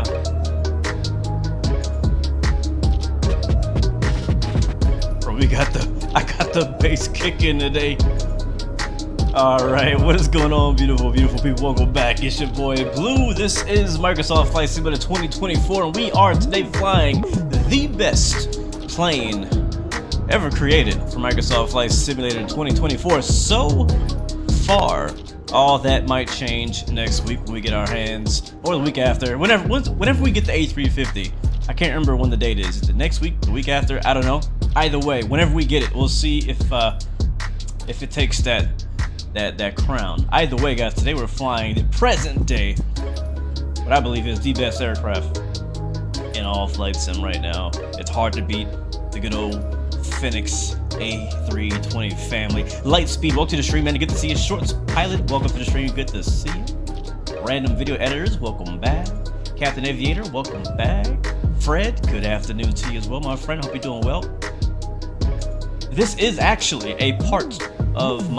Bro, I got the bass kicking today. All right, what is going on, beautiful people? Welcome back. It's your boy Blue. This is Microsoft Flight Simulator 2024, and we are today flying the best plane ever created for Microsoft Flight Simulator 2024. So far, all that might change next week when we get our hands, or the week after, whenever we get the A350. I can't remember when the date is. Is it next week, the week after? I don't know. Either way, whenever we get it, we'll see if it takes that crown. Either way, guys, today we're flying the present day, what I believe is the best aircraft in all flight sim right now. It's hard to beat the good old Phoenix A320 family. Lightspeed, welcome to the stream, man. Good to see you. Shorts pilot, welcome to the stream. Good to see you. Random video editors, welcome back. Captain Aviator, welcome back. Fred, good afternoon to you as well, my friend. Hope you're doing well. This is actually a part of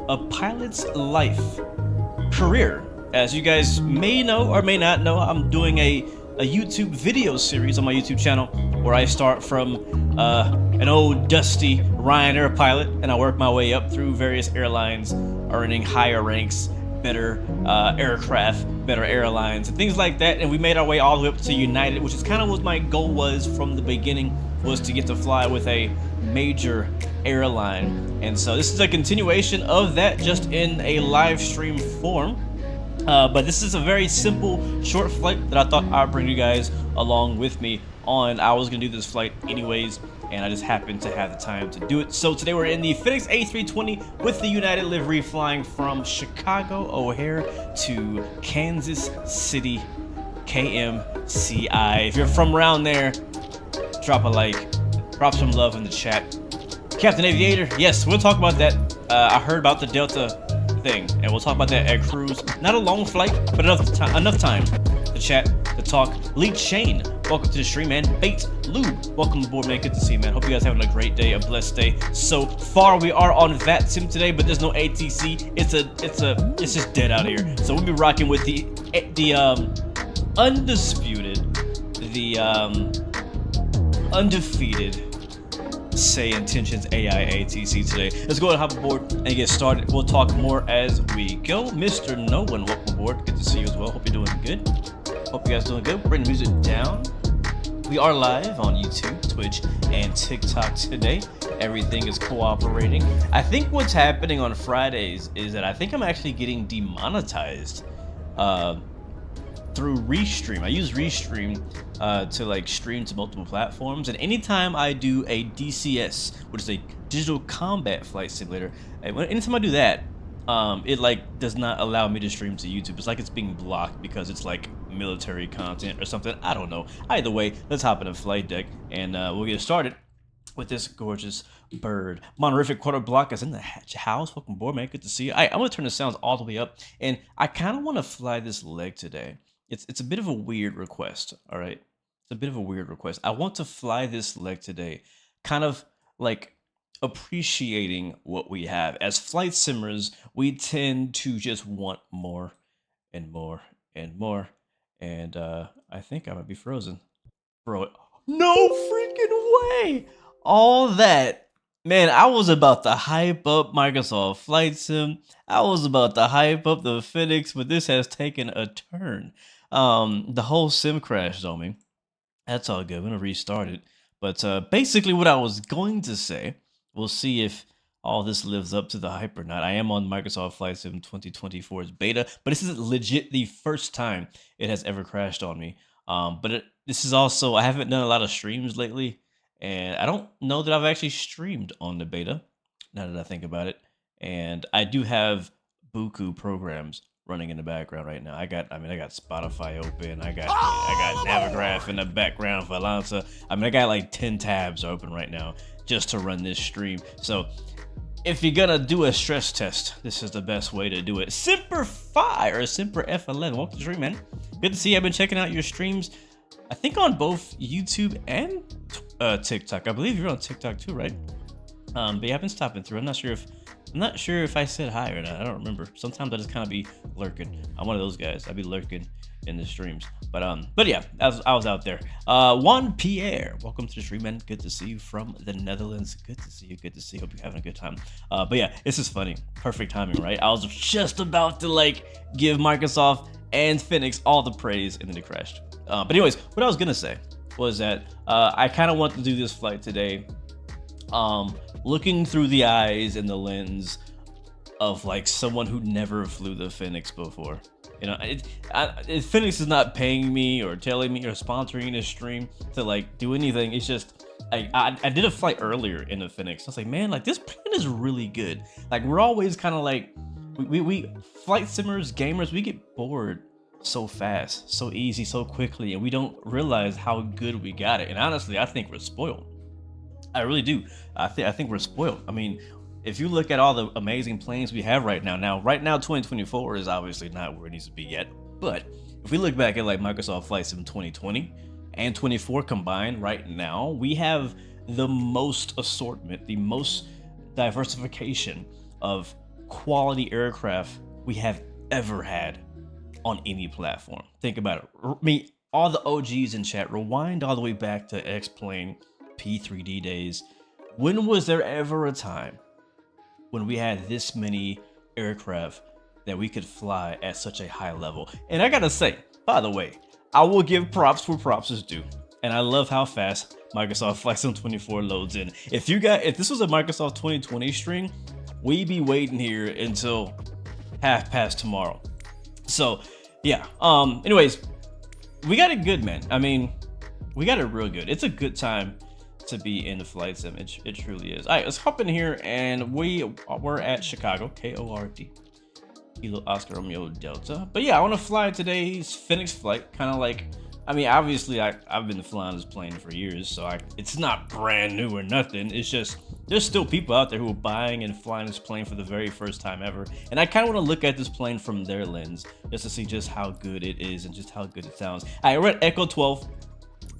a pilot's life career. As you guys may know or may not know, I'm doing a YouTube video series on my YouTube channel where I start from an old dusty Ryanair pilot and I work my way up through various airlines, earning higher ranks, better aircraft, better airlines, and things like that. And we made our way all the way up to United, which is kind of what my goal was from the beginning, was to get to fly with a major airline. And so this is a continuation of that, just in a live stream form. But this is a very simple short flight that I thought I'd bring you guys along with me on. I was gonna do this flight anyways, and I just happened to have the time to do it. So today we're in the Phoenix A320 with the United livery, flying from Chicago O'Hare to Kansas City, KMCI. If you're from around there, drop a like, drop some love in the chat. Captain Aviator, yes, we'll talk about that. I heard about the Delta thing, and we'll talk about that at cruise. Not a long flight, but enough time to chat, to talk. Lee Shane, welcome to the stream, man. Bait Lube, welcome aboard, man. Good to see you, man. Hope you guys having a great day, a blessed day. So far, we are on VAT Sim today, but there's no ATC. It's just dead out here. So we'll be rocking with the undisputed, the undefeated Say Intentions AI ATC today. Let's go ahead and hop aboard and get started. We'll talk more as we go. Mr. No One, welcome aboard. Good to see you as well. Hope you're doing good. Hope you guys doing good. Bring the music down. We are live on YouTube, Twitch, and TikTok today. Everything is cooperating. I think what's happening on Fridays is that I think I'm actually getting demonetized through Restream. I use Restream to like stream to multiple platforms, and anytime I do a DCS, which is a digital combat flight simulator, anytime I do that, it like does not allow me to stream to YouTube. It's like it's being blocked because it's like military content or something. I don't know. Either way, let's hop in a flight deck and we'll get started with this gorgeous bird. Monorific Quarter Block is in the house. Welcome aboard, man. Good to see you. I'm gonna turn the sounds all the way up, and I kind of want to fly this leg today. It's a bit of a weird request, all right? It's a bit of a weird request. I want to fly this leg today, kind of like appreciating what we have. As flight simmers, we tend to just want more and more and more. And I think I might be frozen. Bro, no freaking way! All that. Man, I was about to hype up Microsoft Flight Sim. I was about to hype up the Phoenix, but this has taken a turn. The whole sim crashed on me. That's all good. I'm gonna restart it. But basically what I was going to say, we'll see if all this lives up to the hype or not. I am on Microsoft Flight Sim 2024's beta, but this is legit the first time it has ever crashed on me. This is also, I haven't done a lot of streams lately, and I don't know that I've actually streamed on the beta, now that I think about it. And I do have buku programs running in the background right now. I got Spotify open. I got Navigraph in the background for Lanza. I got like 10 tabs open right now just to run this stream. So if you're gonna do a stress test, this is the best way to do it. Simper Fire or Simper F11, welcome to the stream, man. Good to see you. I've been checking out your streams, I think on both YouTube and TikTok. I believe you're on TikTok too, right? But yeah, I've been stopping through. I'm not sure if I said hi or not. I don't remember. Sometimes I just kind of be lurking. I'm one of those guys. I be lurking in the streams. But yeah, I was out there. Juan Pierre, welcome to the stream, man. Good to see you from the Netherlands. Good to see you. Good to see you. Hope you're having a good time. But yeah, this is funny. Perfect timing, right? I was just about to like give Microsoft and Phoenix all the praise, and then it crashed. But anyways, what I was gonna say was that I kind of want to do this flight today, looking through the eyes and the lens of like someone who never flew the Phoenix before. You know, Phoenix is not paying me or telling me or sponsoring this stream to like do anything. It's just I did a flight earlier in the Phoenix. I was like, man, like this plane is really good. Like we're always kind of like we flight simmers, gamers, we get bored so fast, so easy, so quickly, and we don't realize how good we got it. And honestly, I think we're spoiled. I really do. I think we're spoiled. I mean, if you look at all the amazing planes we have right now, 2024 is obviously not where it needs to be yet. But if we look back at like Microsoft Flight Sim 2020 and 24 combined right now, we have the most assortment, the most diversification of quality aircraft we have ever had on any platform. Think about it. I mean, all the OGs in chat, rewind all the way back to X-Plane P3D days. When was there ever a time when we had this many aircraft that we could fly at such a high level? And I gotta say, by the way, I will give props where props is due. And I love how fast Microsoft Flight Sim 24 loads in. If this was a Microsoft 2020 stream, we'd be waiting here until 1:30 tomorrow. So yeah, anyways, we got it good, man. I mean, we got it real good. It's a good time to be in the Flight Sim. It truly is. All right, let's hop in here, and we're at Chicago, KORD, Kilo Oscar Romeo Delta. But yeah, I want to fly today's Phoenix flight, kind of like, I mean, obviously I've been flying this plane for years, so it's not brand new or nothing. It's just there's still people out there who are buying and flying this plane for the very first time ever, and I kind of want to look at this plane from their lens just to see just how good it is and just how good it sounds. All right, we're at Echo 12.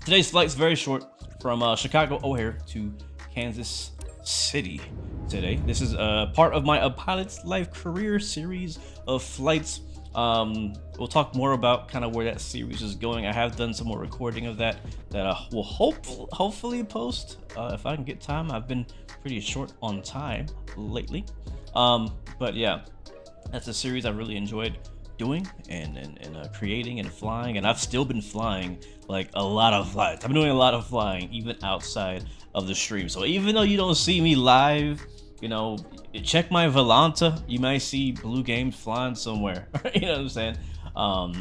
Today's flight's very short, from Chicago O'Hare to Kansas City today. This is part of my A Pilot's Life Career series of flights. We'll talk more about kind of where that series is going. I have done some more recording of that I will hopefully post if I can get time. I've been pretty short on time lately. But yeah, that's a series I really enjoyed doing and creating and flying, and I've still been flying like a lot of flights. I've been doing a lot of flying even outside of the stream. So even though you don't see me live, you know, check my Volanta, you might see Blue Games flying somewhere. You know what I'm saying?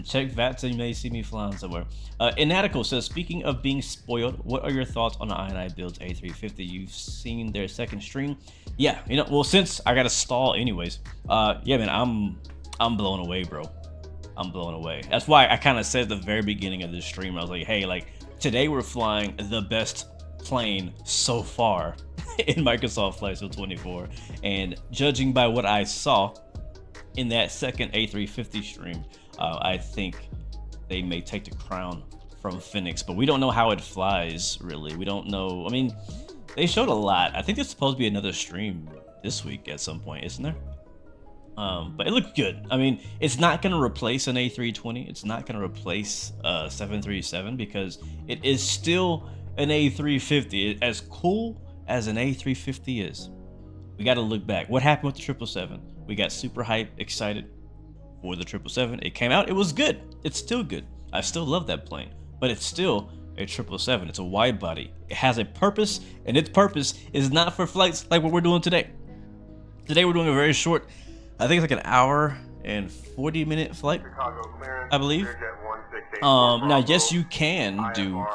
Check VATSA, you may see me flying somewhere. Inatical says, speaking of being spoiled, what are your thoughts on the INI Builds A350? You've seen their second stream. Yeah, you know, well, since I got a stall anyways, yeah, man, I'm blown away, bro. I'm blown away. That's why I kind of said at the very beginning of this stream, I was like, hey, like today we're flying the best plane so far in Microsoft Flight Sim 24, and judging by what I saw in that second A350 stream, I think they may take the crown from Phoenix, but we don't know how it flies, really. We don't know. I mean, they showed a lot. I think there's supposed to be another stream this week at some point, isn't there? But it looked good. I mean, it's not going to replace an A320. It's not going to replace 737 because it is still an A350. As cool as an A350 is, we got to look back. What happened with the 777? We got super hyped, excited for the 777. It came out. It was good. It's still good. I still love that plane, but it's still a 777. It's a wide body. It has a purpose, and its purpose is not for flights like what we're doing today. Today we're doing a very short, I think it's like an hour and 40-minute flight, I believe. Now, yes, you can do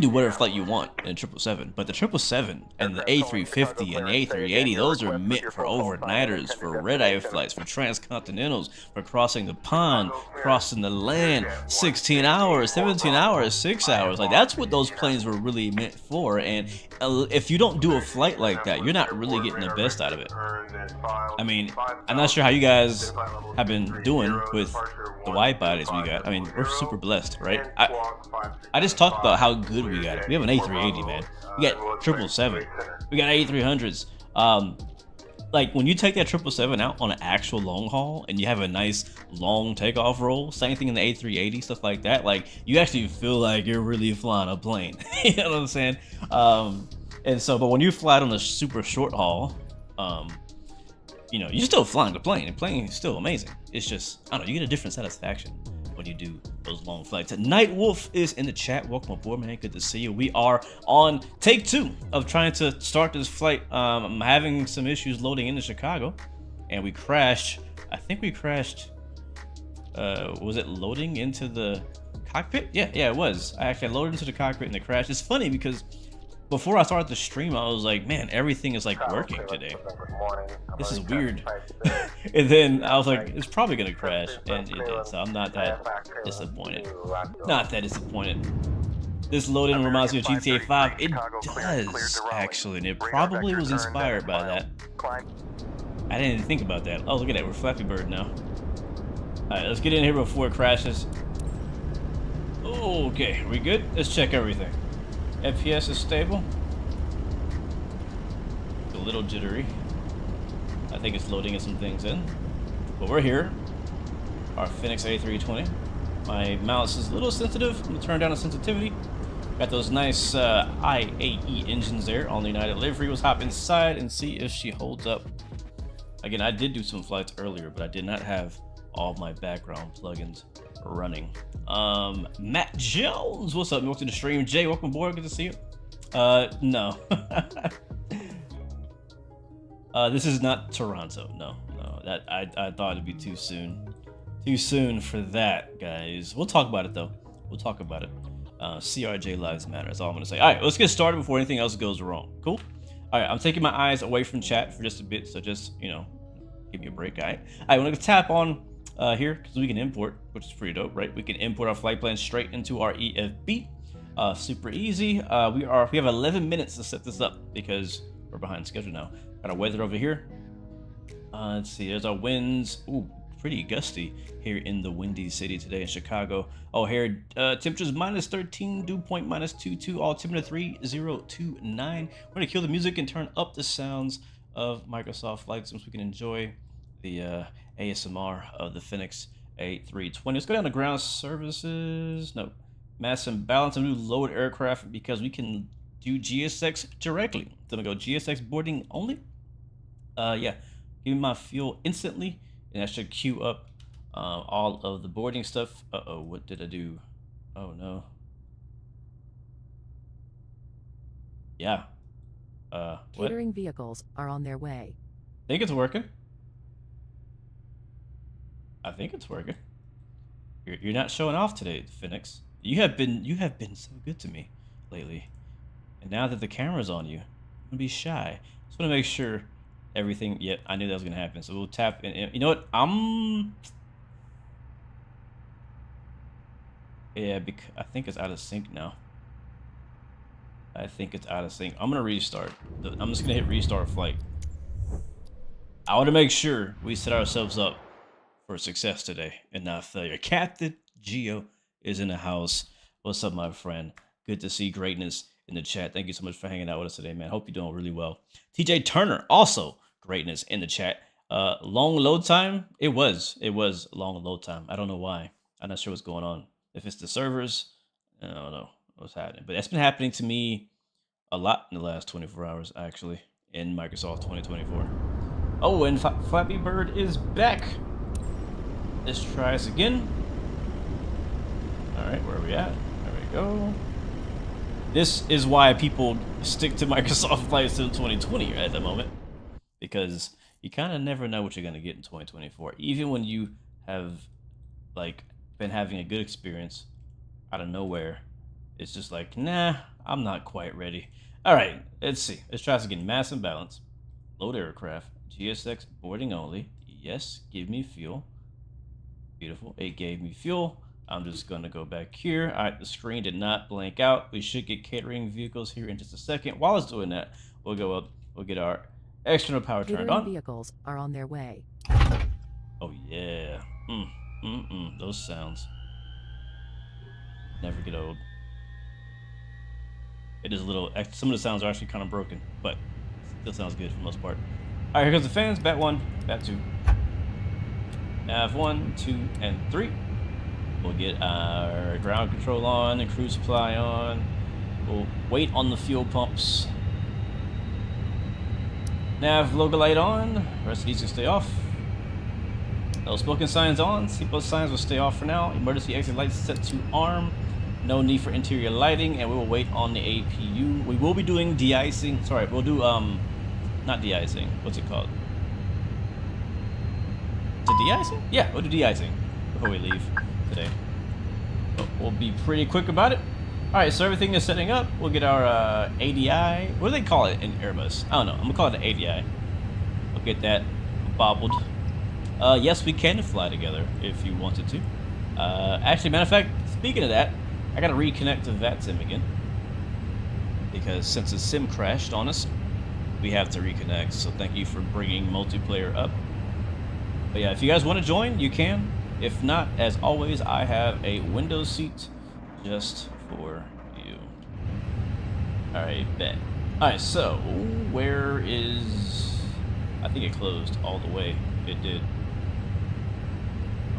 whatever flight you want in a 777, but the 777 and the A350 and the A380, those are meant for overnighters, for red-eye flights, for transcontinentals, for crossing the pond, crossing the land, 16 hours, 17 hours, 6 hours. Like, that's what those planes were really meant for. And if you don't do a flight like that, you're not really getting the best out of it. I mean, I'm not sure how you guys have been doing with the wide bodies we got. I mean, we're super blessed, right? I just talked about how good we got it. We have an A380, man. We got 777. We got A300s. like when you take that 777 out on an actual long haul and you have a nice long takeoff roll, same thing in the A380, stuff like that, like you actually feel like you're really flying a plane. You know what I'm saying? And so, but when you fly it on a super short haul, you know, you're still flying the plane. The plane is still amazing. It's just, I don't know, you get a different satisfaction when you do those long flights. Night Wolf is in the chat. Welcome aboard, man. Good to see you. We are on take 2 of trying to start this flight. I'm having some issues loading into Chicago, and we crashed. I think we crashed. Was it loading into the cockpit? Yeah, it was. I actually loaded into the cockpit and it crashed. It's funny because before I started the stream, I was like, man, everything is like working today. This is weird. And then I was like, it's probably gonna crash, and it did. So I'm not that disappointed. Not that disappointed. This load-in reminds me of GTA 5. It does, actually, and it probably was inspired by that. I didn't even think about that. Oh, look at that, we're Flappy Bird now. Alright, let's get in here before it crashes. Okay, we good? Let's check everything. FPS is stable. It's a little jittery. I think it's loading some things in. But we're here. Our Phoenix A320. My mouse is a little sensitive. I'm gonna turn down the sensitivity. Got those nice IAE engines there on the United livery. Let's hop inside and see if she holds up. Again, I did do some flights earlier, but I did not have all my background plugins running. Matt Jones, what's up? Welcome to the stream. Jay, welcome aboard. Good to see you. No. This is not Toronto. No. That I thought it'd be too soon. Too soon for that, guys. We'll talk about it though. We'll talk about it. CRJ lives matter. That's all I'm gonna say. All right, let's get started before anything else goes wrong. Cool. All right, I'm taking my eyes away from chat for just a bit, so just, you know, give me a break. All right. I want to tap on here because we can import, which is pretty dope, right? We can import our flight plan straight into our EFB. Super easy. We have 11 minutes to set this up because we're behind schedule now. Got our weather over here. Let's see. There's our winds. Ooh, pretty gusty here in the windy city today in Chicago. Oh, here temperatures -13, dew point -22, altimeter 3029. We're gonna kill the music and turn up the sounds of Microsoft Flight Sims. We can enjoy the ASMR of the Phoenix A320. Let's go down to ground services. No, mass and balance. I'm gonna do load aircraft because we can do GSX directly. So I'm gonna go GSX boarding only. Yeah, give me my fuel instantly, and that should queue up all of the boarding stuff. Uh-oh, what did I do? Oh no. Yeah. Catering vehicles are on their way. Think it's working. I think it's working. You're not showing off today, Phoenix. You have been so good to me lately, and now that the camera's on you, I'm gonna be shy. Just want to make sure everything. Yep, I knew that was gonna happen. So we'll tap in. You know what? Yeah, I think it's out of sync now. I think it's out of sync. I'm gonna restart. I'm just gonna hit restart flight. I want to make sure we set ourselves up for success today and not failure. Captain Geo is in the house. What's up, my friend? Good to see greatness in the chat. Thank you so much for hanging out with us today, man. Hope you're doing really well. TJ Turner, also greatness in the chat. Long load time. It was long load time. I don't know why. I'm not sure what's going on. If it's the servers, I don't know what's happening. But that's been happening to me a lot in the last 24 hours, actually, in Microsoft 2024. Oh, and Flappy Bird is back. Let's try this again. All right, where are we at? There we go. This is why people stick to Microsoft Flight Sim 2020 at the moment, because you kind of never know what you're gonna get in 2024. Even when you have like been having a good experience, out of nowhere, it's just like, nah, I'm not quite ready. All right, let's see. Let's try this again. Mass and balance. Load aircraft. GSX boarding only. Yes, give me fuel. Beautiful. It gave me fuel. I'm just going to go back here. All right, the screen did not blank out. We should get catering vehicles here in just a second. While it's doing that, we'll go up. We'll get our external power turned on. Vehicles are on their way. Oh, yeah. Those sounds never get old. It is a little, some of the sounds are actually kind of broken, but still sounds good for the most part. Alright, here comes the fans. Bat 1, bat 2. Nav 1, 2, and 3. We'll get our ground control on and cruise supply on. We'll wait on the fuel pumps. Nav logo light on. Rest of these can stay off. No smoking signs on. Seatbelt signs will stay off for now. Emergency exit lights set to arm. No need for interior lighting, and we will wait on the APU. We will be doing de-icing. Sorry, we'll do not de-icing. What's it called? Is it de-icing? Yeah, we'll do de-icing before we leave today. But we'll be pretty quick about it. All right, so everything is setting up. We'll get our ADI. What do they call it in Airbus? I don't know. I'm gonna call it an ADI. We'll get that bobbled. Yes, we can fly together if you wanted to. Actually, matter of fact, speaking of that, I gotta reconnect to VATSIM again. Because since the sim crashed on us, we have to reconnect. So thank you for bringing multiplayer up. But yeah, if you guys want to join, you can. If not, as always, I have a window seat just for you. Alright, bet. Alright, so where is... I think it closed all the way. It did.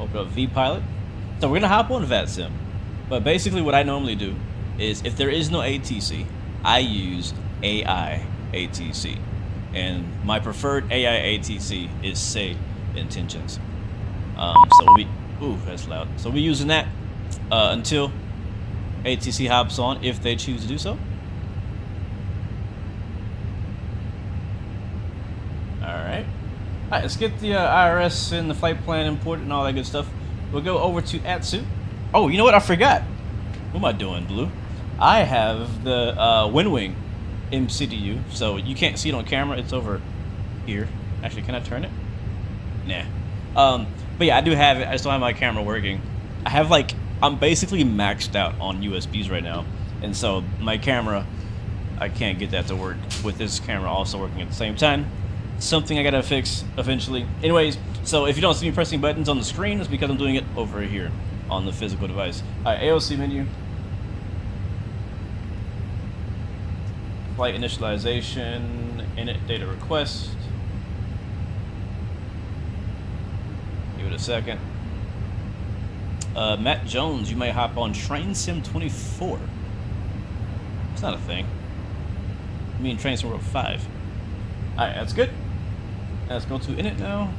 Open up vPilot. So we're gonna hop on VATSIM. But basically what I normally do is if there is no ATC, I use AI ATC. And my preferred AI ATC is Say Intentions. So we'll be... Ooh, that's loud. So we're using that until ATC hops on, if they choose to do so. Alright. Alright, let's get the IRS and the flight plan imported and all that good stuff. We'll go over to ATSU. Oh, you know what? I forgot. What am I doing, Blue? I have the WinWing MCDU, so you can't see it on camera. It's over here. Actually, can I turn it? Nah. But yeah, I do have it. I just don't have my camera working. I have like... I'm basically maxed out on USBs right now. And so my camera, I can't get that to work with this camera also working at the same time. Something I gotta fix eventually. Anyways, so if you don't see me pressing buttons on the screen, it's because I'm doing it over here on the physical device. Alright, AOC menu. Flight initialization, init data request. Give it a second. Matt Jones, you may hop on Train Sim 24. It's not a thing. I mean Train Sim World 5. Alright, that's good. Let's go to init now.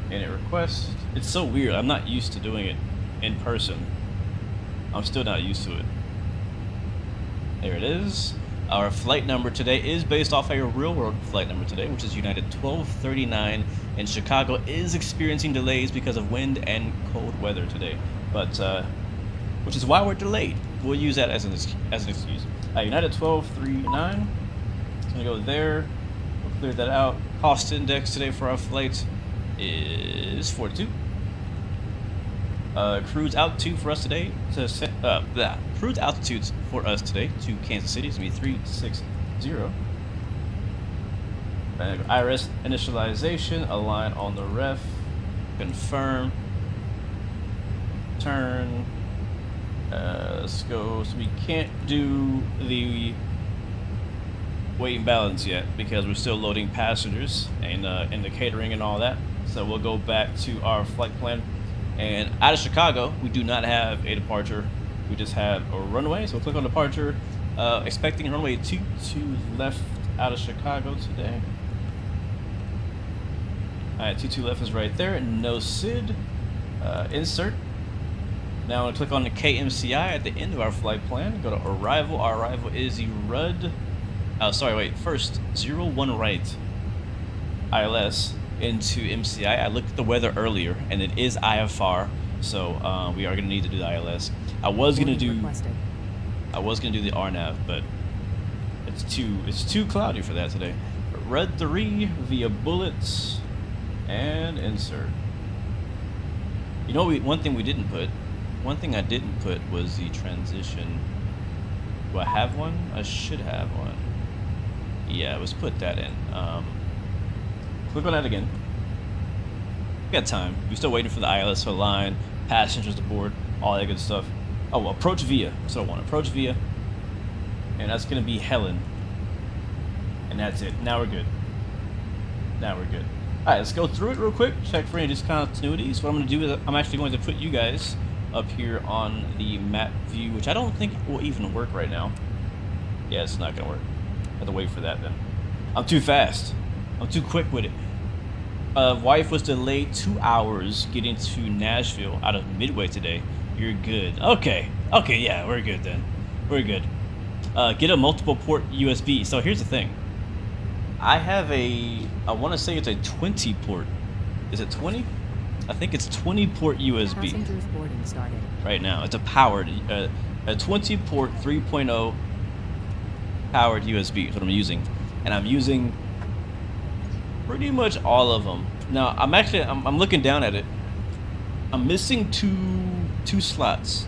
Init request. It's so weird. I'm not used to doing it in person. I'm still not used to it. There it is. Our flight number today is based off a real-world flight number today, which is United 1239, and Chicago is experiencing delays because of wind and cold weather today. But which is why we're delayed. We'll use that as an excuse. United 1239. It's gonna go there. We'll clear that out. Cost index today for our flight is 42. Cruise altitude for us today to set cruise altitudes for us today to Kansas City is gonna be 360. IRS initialization, align on the ref, confirm, turn. Let's go. So we can't do the weight and balance yet because we're still loading passengers and the catering and all that. So we'll go back to our flight plan. And out of Chicago, we do not have a departure. We just have a runway. So we'll click on departure. Expecting runway 22 left out of Chicago today. Alright, 22 left is right there. No SID. Insert. Now I'm going to click on the KMCI at the end of our flight plan. Go to arrival. Our arrival is the RUD. Oh, sorry, wait. First, 01 right. ILS into MCI. I looked at the weather earlier, and it is IFR, so we are going to need to do the ILS. I was going to do the RNAV, but it's too cloudy for that today. Red 3 via bullets and insert. You know, one thing I didn't put was the transition. Do I have one? I should have one. Yeah, let's put that in. Click on that again. We got time. We're still waiting for the ILS to align, passengers aboard, all that good stuff. Oh, well, approach via. So I want approach via. And that's going to be Helen. And that's it. Now we're good. Now we're good. Alright, let's go through it real quick, check for any discontinuities. What I'm going to do is I'm actually going to put you guys up here on the map view, which I don't think will even work right now. Yeah, it's not going to work. I have to wait for that then. I'm too fast. I'm too quick with it. Wife was delayed 2 hours getting to Nashville out of Midway today. You're good. Okay. Okay, yeah, we're good then. We're good. Get a multiple port USB. So here's the thing. I have I want to say it's a 20 port. Is it 20? I think it's 20 port USB. Passengers boarding started. Right now. It's a powered, a 20 port 3.0 powered USB is what I'm using. And I'm using pretty much all of them. Now, I'm looking down at it. I'm missing two slots.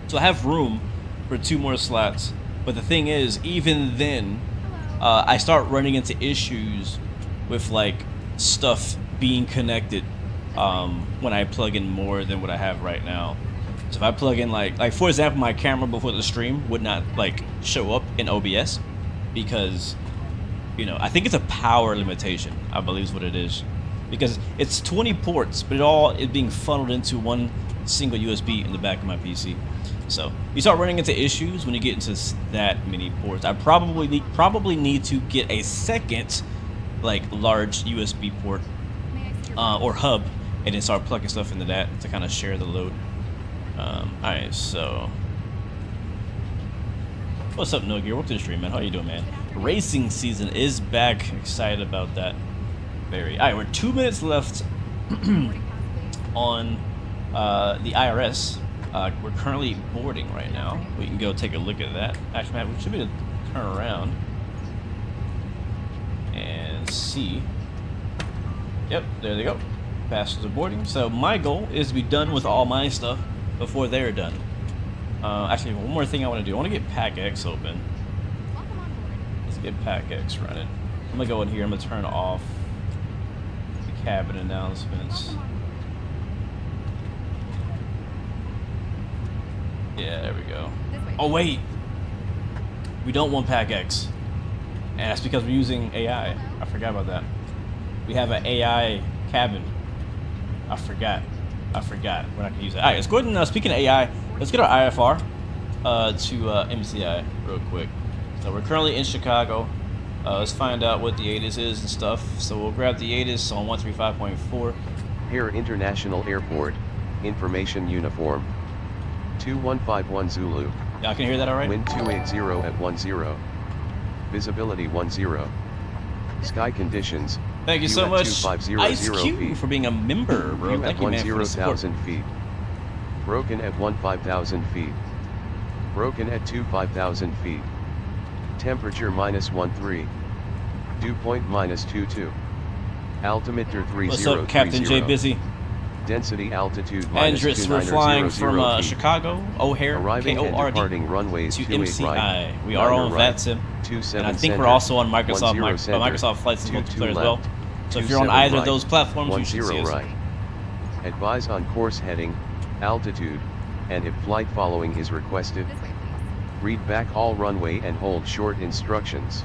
So I have room for 2 more slots. But the thing is, even then, I start running into issues with like stuff being connected when I plug in more than what I have right now. So if I plug in like for example, my camera before the stream would not like show up in OBS because, you know, I think it's a power limitation, I believe is what it is, because it's 20 ports, but it all is being funneled into one single USB in the back of my PC. So you start running into issues when you get into that many ports. I probably need to get a second like large USB port or hub and then start plugging stuff into that to kind of share the load. Alright, so what's up, No Gear? Welcome to the stream, man. How you doing, man? Racing season is back. Excited about that. Very. Alright, we're 2 minutes left on the IRS. We're currently boarding right now. We can go take a look at that. Actually, man, we should be able to turn around and see. Yep, there they go. Passengers are boarding. So my goal is to be done with all my stuff before they're done. Actually, one more thing I want to do. I want to get Pack X open. Let's get Pack X running. I'm gonna go in here. I'm gonna turn off the cabin announcements. Yeah, there we go. Oh wait, we don't want Pack X, and that's because we're using AI. I forgot about that. We have an AI cabin. I forgot. We're not gonna use it. All right, let's go ahead and speaking of AI, let's get our IFR to MCI real quick. So we're currently in Chicago. Let's find out what the ATIS is and stuff. So we'll grab the ATIS on 135.4. Here International Airport, information uniform. 2151 Zulu. Y'all can hear that all right? Wind 280 at 10. Visibility 10. Sky conditions. Thank you so much, Ice Cube, for being a member, bro. Thank you, man, for the support. 10,000 feet. Broken at 15,000 feet. Broken at 25,000 feet. Temperature -13. Dew point -22. Altimeter 3030. What's up, Captain J Busy? Density altitude Andres, we're flying from Chicago, O'Hare, arriving and KORD, departing runways to 28 MCI. right, We are on right, VATSIM, and I think center, we're also on Microsoft, 10 center, Microsoft Flight Sim multiplayer as left, well. So if you're on 27 either of right, those platforms, you should 10 see us. right. Advise on course heading, altitude, and if flight following is requested. Read back all runway and hold short instructions.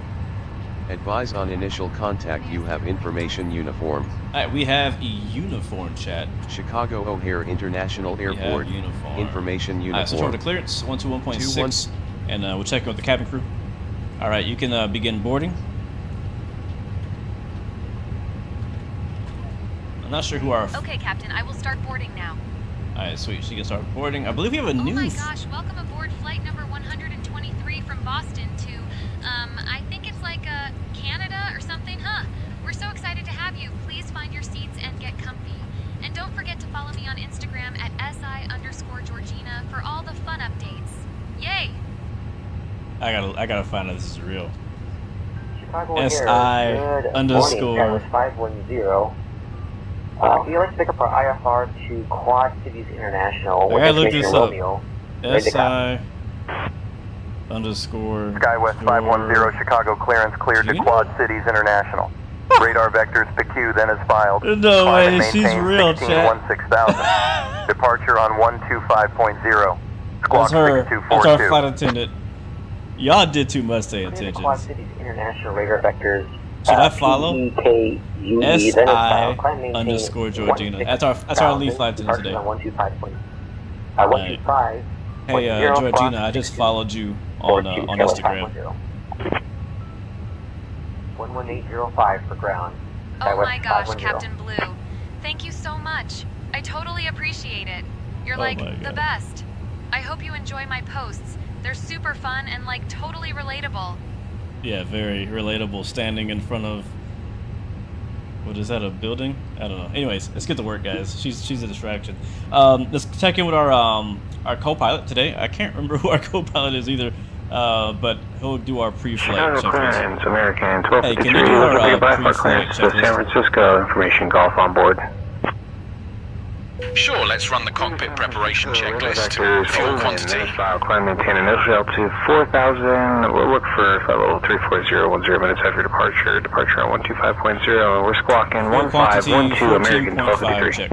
Advise on initial contact. You have information uniform. Alright, we have a uniform, chat. Chicago O'Hare International Airport. Uniform. Information uniform. Alright, switch over to clearance, 121.6, and we'll check with the cabin crew. Alright, you can begin boarding. I'm not sure who our... Okay, Captain, I will start boarding now. Alright, sweet, she can start boarding. I believe we have a new... Oh my gosh, welcome aboard flight number 123 from Boston to, I think it's like, Canada or something, huh? We're so excited to have you. Please find your seats and get comfy. And don't forget to follow me on Instagram at @SI_Georgina for all the fun updates. Yay! I gotta find out this is real. Chicago SI Good underscore. Morning, 510. If you'd like to pick up our IFR to Quad Cities International, I gotta look destination this up. Romeo, ready to SI underscore. SkyWest 510, Chicago clearance cleared to You know? Quad Cities International. Radar vectors PQ then is filed. No Climb way, and she's maintain real, 16,000. Departure on 125.0. Squawk That's her 6242. flight attendant. Y'all did too much to pay Clear to attention. Quad Cities International radar vectors Should I follow? PEKUE, SI_Georgina. That's our lead flight today. 125. Hey, Georgina, I just followed you on Instagram. 11805 for ground. Oh my gosh, Captain Blue. Thank you so much. I totally appreciate it. You're like the best. I hope you enjoy my posts. They're super fun and like totally relatable. Yeah, very relatable. Standing in front of, what is that, a building? I don't know. Anyways, let's get to work, guys. She's a distraction. Let's check in with our co-pilot today. I can't remember who our co-pilot is either, but he'll do our pre-flight checklist. American 1253. Hey, can you do our pre-flight checklist? San Francisco information golf on board. Sure, let's run the cockpit preparation checklist. Fuel quantity. Climb, maintain initial altitude 4,000. We'll look for flight level 340, 10 minutes after departure. Departure on 125.0. We're squawking 1512, American 1253.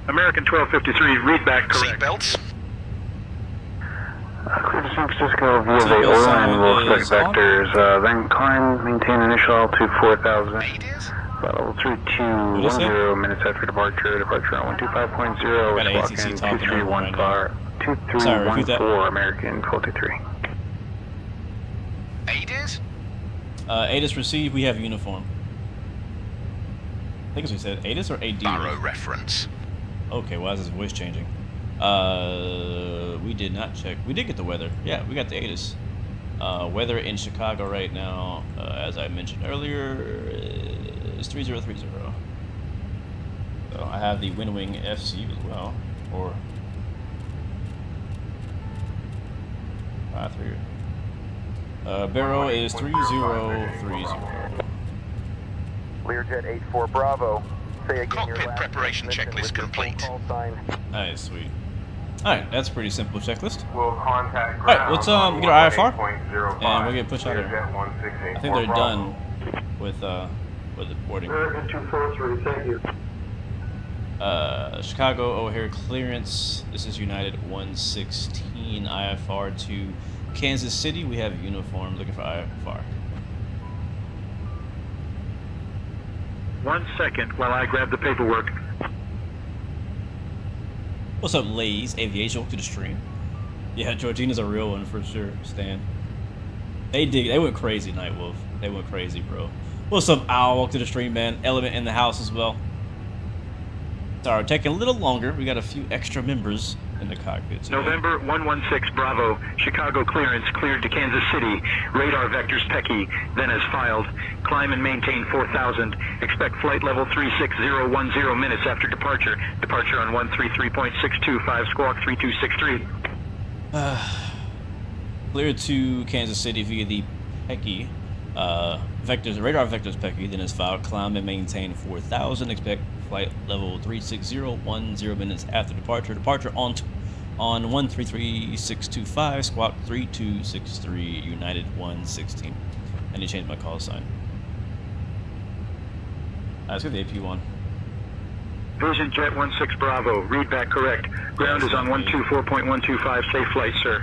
American 1253, read back correct. Seatbelts. Clear to San Francisco via the Orland. We'll select vectors. Then climb, maintain initial altitude 4,000. Level 3210 minutes after departure. Departure on 125.0. We're squawking 2314 American 1223. ADIS? ADIS received. We have uniform. I think it's what we said. ADIS or AD? Barrow reference. Okay, why is his voice changing? We did not check. We did get the weather. Yeah, we got the ADIS. Weather in Chicago right now, as I mentioned earlier, is 3030. So I have the Windwing FC as well, or 53. Barrow is 3030. Learjet 84 Bravo. Say again Cockpit preparation checklist complete. Nice, sweet. Alright, that's a pretty simple checklist. We'll contact Alright, let's get our IFR and we'll get pushed out of there. I think they're done with the boarding. American 243, thank you. Chicago O'Hare clearance. This is United 116 IFR to Kansas City. We have uniform looking for IFR. 1 second while I grab the paperwork. What's up, Lays? Aviation, welcome to the stream. Yeah, Georgina's a real one for sure, Stan. They went crazy, Nightwolf. They went crazy, bro. What's up, Owl? Welcome to the stream, man. Element in the house as well. Sorry, taking a little longer. We got a few extra members in the cockpit today. November 116 Bravo, Chicago clearance cleared to Kansas City. Radar vectors Pecky, then as filed. Climb and maintain 4,000. Expect flight level 36010 minutes after departure. Departure on 133.625, squawk 3263. Cleared to Kansas City via the Pecky. Vectors, radar vectors Pecky, then as filed. Climb and maintain 4,000. Expect flight level 36010 minutes after departure. Departure on 133.625, squawk 3263, United 116. I need to change my call sign. Let's get the AP1. Vision Jet 16 Bravo, read back correct. Ground is on 124.125, safe flight, sir.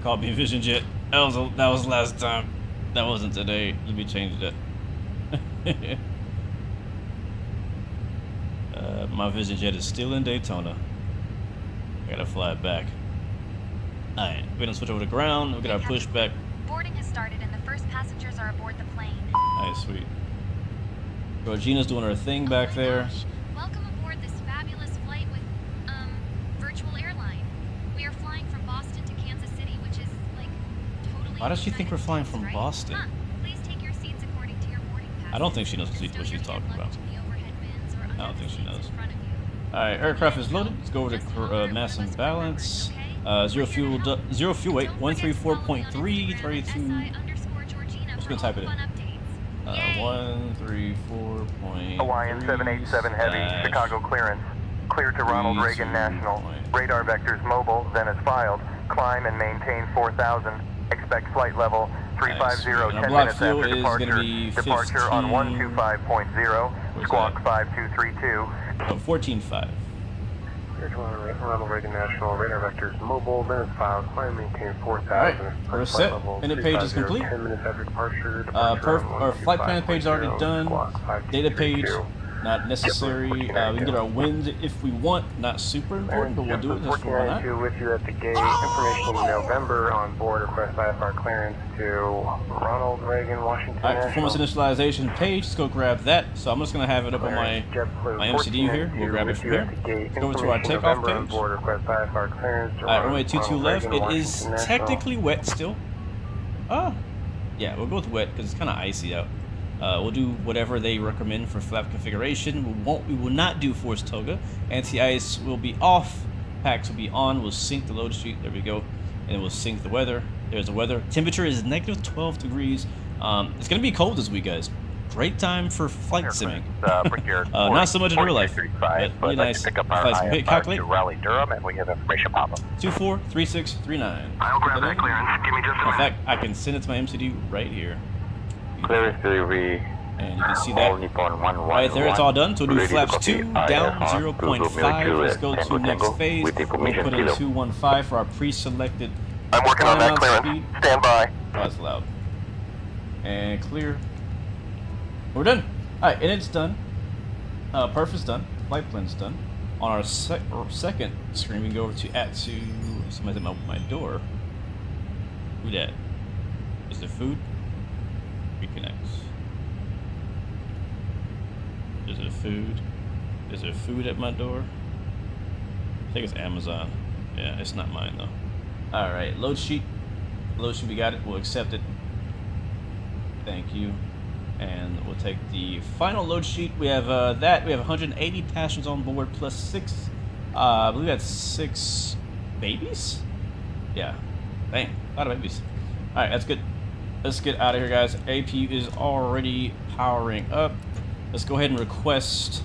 Called me Vision Jet. That was last time. That wasn't today. Let me change that. My Vision Jet is still in Daytona. I gotta fly it back. Alright, we're gonna switch over to ground. We got our pushback. Boarding has started and the first passengers are aboard the plane. Nice, sweet. Georgina's doing her thing back there. Gosh. Welcome aboard this fabulous flight with, virtual airline. We are flying from Boston to Kansas City, which is, like, totally... Why does she think we're flying from Boston? Huh. Please take your seats according to your boarding pass. I don't think she knows what she's talking about. I don't think she knows. Alright, aircraft is loaded. Let's go over to mass and balance. Zero fuel weight, 134.332. I'm just gonna type it in. 134. Hawaiian 787 Heavy, Chicago clearance. Clear to Ronald Reagan National. Radar vectors mobile, then as filed. Climb and maintain 4,000. Expect flight level 350, 10 minutes after departure. Departure on 125.0, squawk 5232. Oh, 14.5. Clear to Ronald Reagan National, radar vectors mobile, then it's filed, climb maintain 4,000. Alright, we're set. Pivot page is complete. 10 minutes after departure. Our flight plan page is already done. Data page, not necessary. We can get our wind if we want. Not super important, but we'll do it just for why not. With you at the gate. Information in November on board. Request IFR clearance to Ronald Reagan, Washington. Alright, performance initialization page. Let's go grab that. So I'm just gonna have it up on my MCD here. We'll grab it from here. Let's go over to our takeoff page. Alright, runway 22 left. It is technically wet still. Yeah, we'll go with wet because it's kind of icy out. We'll do whatever they recommend for flap configuration. We will not do force toga. Anti-ice will be off. Packs will be on. We'll sync the load sheet. There we go. And we'll sync the weather. There's the weather. Temperature is negative 12 degrees. It's gonna be cold this week, guys. Great time for flight simming. Not so much in real life, but really nice. Flight sim. Hit calculate. Raleigh Durham, and we have information pop up. 243639. I'll grab that clearance. Give me just a minute. In fact, I can send it to my MCD right here. Clearance delivery. And you can see that right there, it's all done. So we'll do flaps 2 down 0.5. Let's go to next phase. We'll put in 215 for our pre-selected. I'm working on that clearance. Speed. Stand by. Oh, that's loud. And clear. We're done. Alright, and it's done. Perf is done. Flight plan's done. On our second screen, we can go over to somebody's at my door. Who that? Is it food? Reconnects. Is it food? Is there food at my door? I think it's Amazon. Yeah, it's not mine though. Alright, load sheet. Load sheet, we got it. We'll accept it. Thank you. And we'll take the final load sheet. We have that. We have 180 passengers on board plus 6. I believe that's 6 babies? Yeah. Dang, a lot of babies. Alright, that's good. Let's get out of here, guys. AP is already powering up. Let's go ahead and request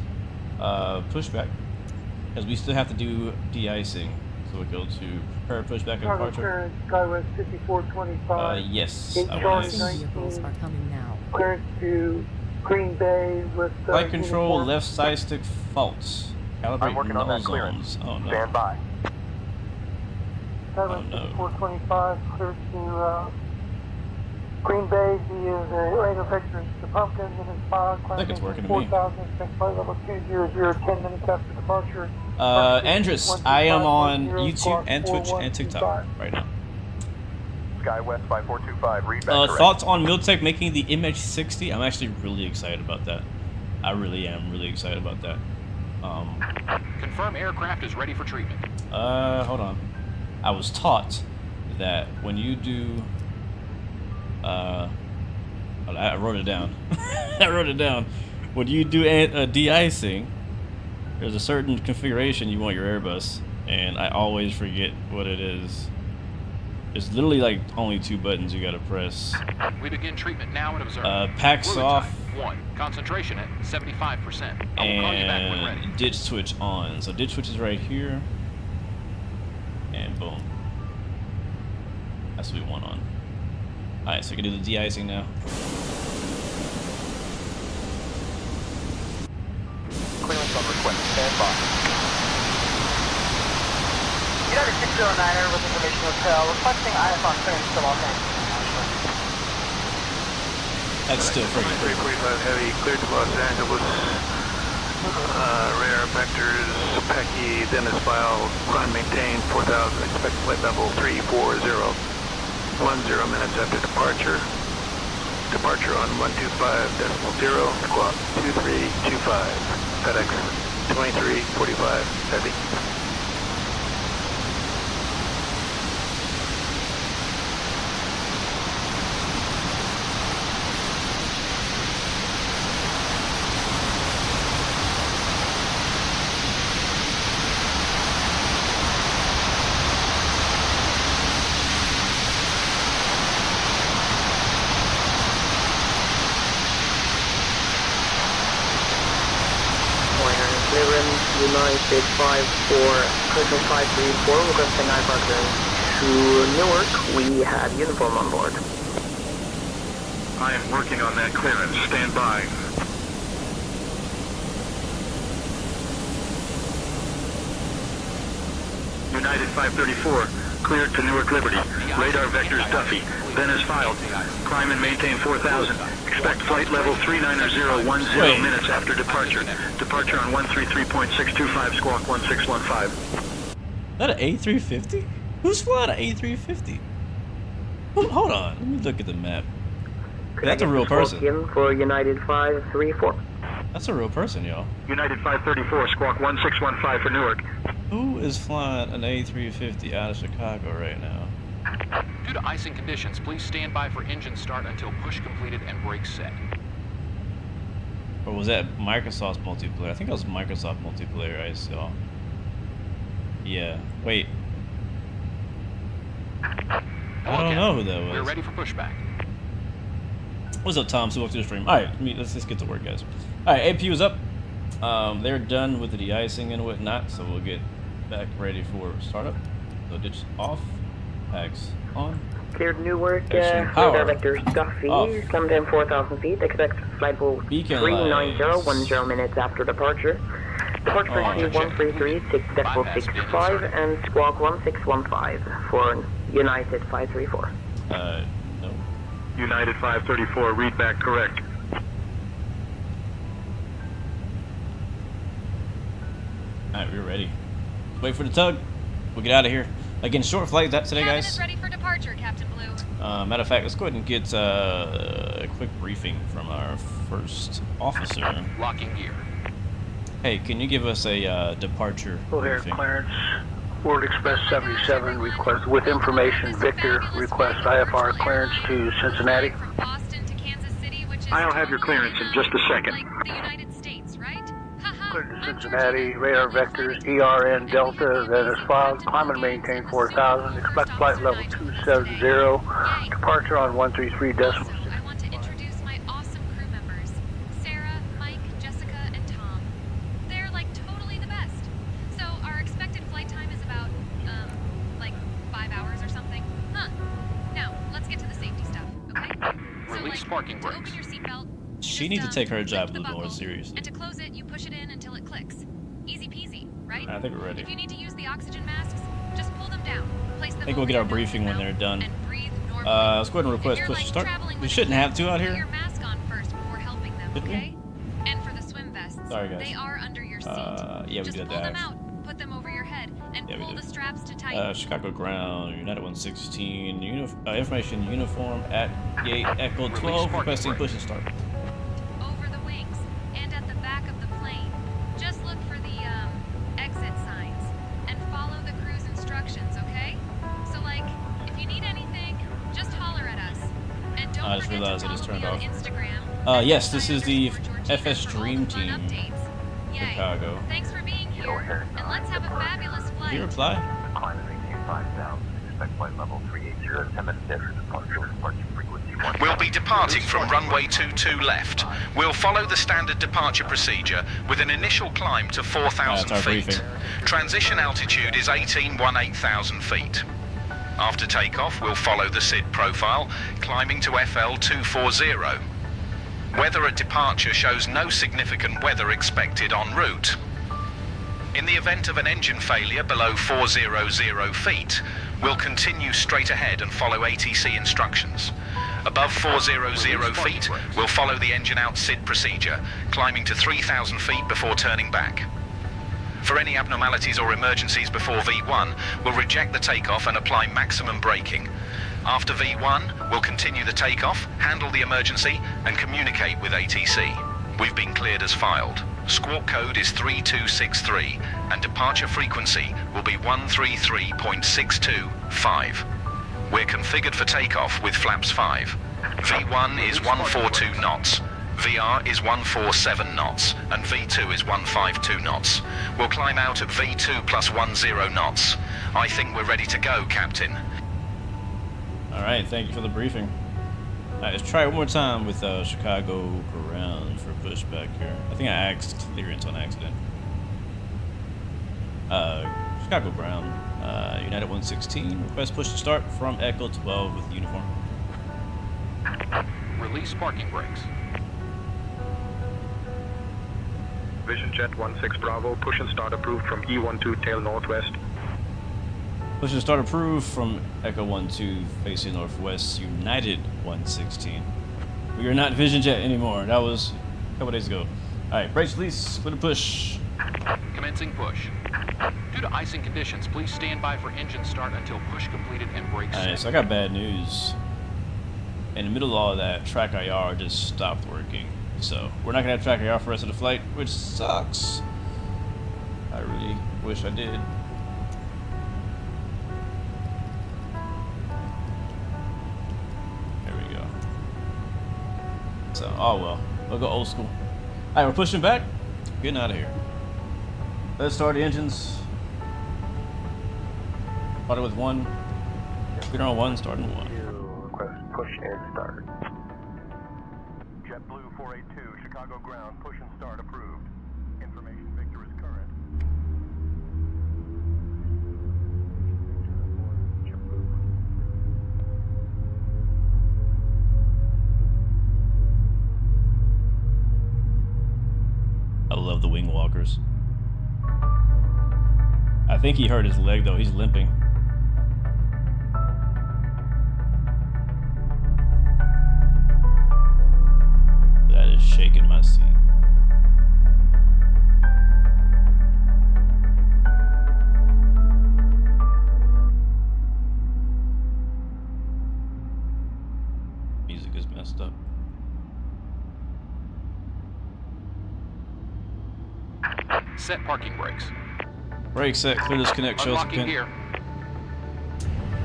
pushback, because we still have to do de-icing. So we'll go to prepare pushback and departure. Skywest 5425. Yes. Vehicles are coming now. Clearance to Green Bay with flight control, left side stick faults. Calibrate null zones. Oh no. Stand by. Skywest 5425, clear to Green Bay via the radar vectors to Pumpkin, and it's 5. I think it's working to me. 4,000, expect flight level 200, 10 minutes after departure. Andres, I am on YouTube and Twitch and TikTok right now. Skywest 5425, read back thoughts on Miltech making the MH60? I'm actually really excited about that. I really am really excited about that. Confirm aircraft is ready for treatment. Hold on. I was taught that when you do I wrote it down. I wrote it down. When you do de-icing, there's a certain configuration you want your Airbus, and I always forget what it is. There's literally like only 2 buttons you gotta press. We begin treatment now and observe. Packs off. 1. Concentration at 75%. I will call you back when ready. And ditch switch on. So ditch switch is right here. And boom. That's what we want on. Alright, so we can do the de-icing now. Clearance on request. Stand by. United 609er with information hotel requesting IFR clearance to Los Angeles. That's still freaking pretty. 345 heavy, cleared to Los Angeles. Radar vectors, Pecky, Dennis file, climb maintain 4,000, expect flight level 340. 10 minutes after departure. Departure on 125.0, squawk 2325, FedEx 2345, heavy. United 54, Crystal 534, requesting IFR clearance to Newark. We have uniform on board. I am working on that clearance. Stand by. United 534, cleared to Newark Liberty. Radar vectors Duffy, then as filed. Climb and maintain 4,000. Expect flight level 39010 minutes after departure. Departure on 133.625, squawk 1615. Is that an A350? Who's flying an A350? Hold on, let me look at the map. That's a real person. For United 534. That's a real person, y'all. United 534, squawk 1615 for Newark. Who is flying an A350 out of Chicago right now? Due to icing conditions, please stand by for engine start until push completed and brakes set. Or was that Microsoft's multiplayer? I think that was Microsoft multiplayer I saw. Yeah, wait. I don't know who that was. We're ready for pushback. What's up, Tom? So welcome to the stream. Alright, let's just get to work, guys. Alright, AP is up. They're done with the de-icing and whatnot, so we'll get back ready for startup. So ditch off, packs on. Cleared Newark, radar vectors Duffy, come in 4,000 feet, expect flight level 39010 minutes after departure. Departure frequency 133, 6.65, and squawk 1615 for United 534. No. United 534, read back correct. Alright, we're ready. Wait for the tug. We'll get out of here. Again, short flight today, guys. Cabin is ready for departure, Captain Blue. Matter of fact, let's go ahead and get a quick briefing from our first officer. Locking gear. Hey, can you give us a departure briefing? Clearance. Ford Express 77 request with information. Victor request IFR clearance to Cincinnati. From Boston to Kansas City, which is I'll have your clearance in just a second. like the United States, right? Cleared to Cincinnati, radar vectors ERN Delta, that is filed. Climb and maintain 4,000. Expect flight level 270. Departure on 133 decimal. Also, I want to introduce my awesome crew members, Sarah, Mike, Jessica, and Tom. They're like totally the best. So our expected flight time is about, like 5 hours or something. Huh. Now, let's get to the safety stuff, okay? Release parking to brakes. open your seatbelt, She just, needs to take her lift job a the little more buckle, seriously. And to close it, you push it in until it clicks. Easy peasy, right? I think we're ready. If you need to use the oxygen masks, just pull them down. Place them I think we'll over get our your nose briefing when and they're mouth done. and breathe normally. Let's go ahead and If request you're, push like, to start. traveling We with shouldn't a have to out put here. your mask on first before helping them, Did we? okay? And for the swim vests, Sorry, guys. they are under your seat. Yeah, we just did pull them that. out, put them over your head, and Yeah, we pull did. the straps to tighten. Chicago ground, United 116, information uniform at gate Echo 12, requesting push and start. Over the wings and at the back of the plane. Just look for the exit signs and follow the crew's instructions, okay? So like, if you need anything, just holler at us. And don't I just forget realized to I just follow turned me off. on Instagram. Yes, this is the FS Dream Team. Team, Chicago. Thanks for being here, and let's have a fabulous Did flight. you reply? Climb and maintain 5,000. Expect flight level 380, 10 minutes after departure. Departure frequency 1. We'll be departing from runway 22 left. We'll follow the standard departure procedure with an initial climb to 4,000 That's our feet. briefing. Transition altitude is 18,000 feet. After takeoff, we'll follow the SID profile, climbing to FL 240. Weather at departure shows no significant weather expected en route. In the event of an engine failure below 400 feet, we'll continue straight ahead and follow ATC instructions. Above 400 feet, we'll follow the engine out SID procedure, climbing to 3,000 feet before turning back. For any abnormalities or emergencies before V1, we'll reject the takeoff and apply maximum braking. After V1, we'll continue the takeoff, handle the emergency, and communicate with ATC. We've been cleared as filed. Squawk code is 3263, and departure frequency will be 133.625. We're configured for takeoff with flaps 5. V1 is 142 knots. VR is 147 knots, and V2 is 152 knots. We'll climb out at V2 plus 10 knots. I think we're ready to go, Captain. Alright, thank you for the briefing. Alright, let's try it one more time with Chicago ground for pushback here. I think I asked clearance on accident. Chicago ground, United 116, request push to start from Echo 12 with uniform. Release parking brakes. Vision Jet 16 Bravo, push and start approved from E12 tail northwest. Push and start approved from Echo 1-2 facing northwest, United 116. We are not Vision Jet anymore. That was a couple days ago. Alright, brakes release, put a push. Commencing push. Due to icing conditions, please stand by for engine start until push completed and brakes set. Alright, so I got bad news. In the middle of all of that, track IR just stopped working. So, we're not going to have track IR for the rest of the flight, which sucks. I really wish I did. There we go. So, oh well. We'll go old school. Alright, we're pushing back. Getting out of here. Let's start the engines. Started with 1. We're on 1, starting 1. Request push and start. JetBlue 482, Chicago ground, push and start approved. Information Victor is current. I love the wing walkers. I think he hurt his leg though, he's limping. That is shaking my seat. Music is messed up. Set parking brakes. Brake set, clear disconnect, shows the Unlocking pin. gear.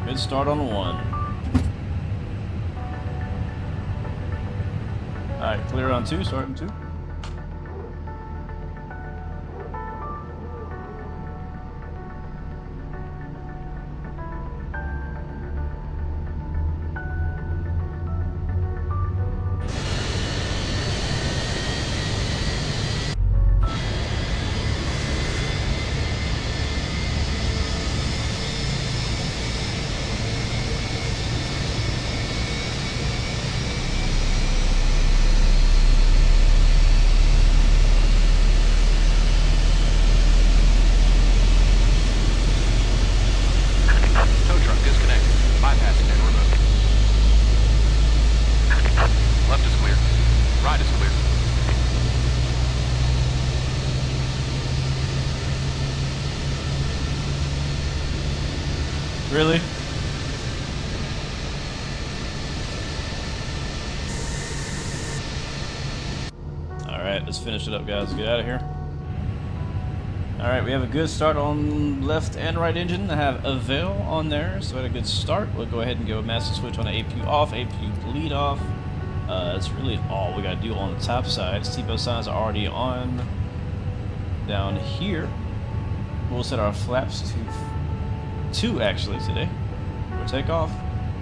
Good start on 1. Alright, clear on 2, start on 2. Really? Alright, let's finish it up, guys. Get out of here. Alright, we have a good start on left and right engine. I have Avail on there, so we had a good start. We'll go ahead and go master switch on the APU off, APU bleed off. That's really all we gotta do on the top side. Seatbelt signs are already on. Down here, we'll set our flaps to 2 actually today for takeoff.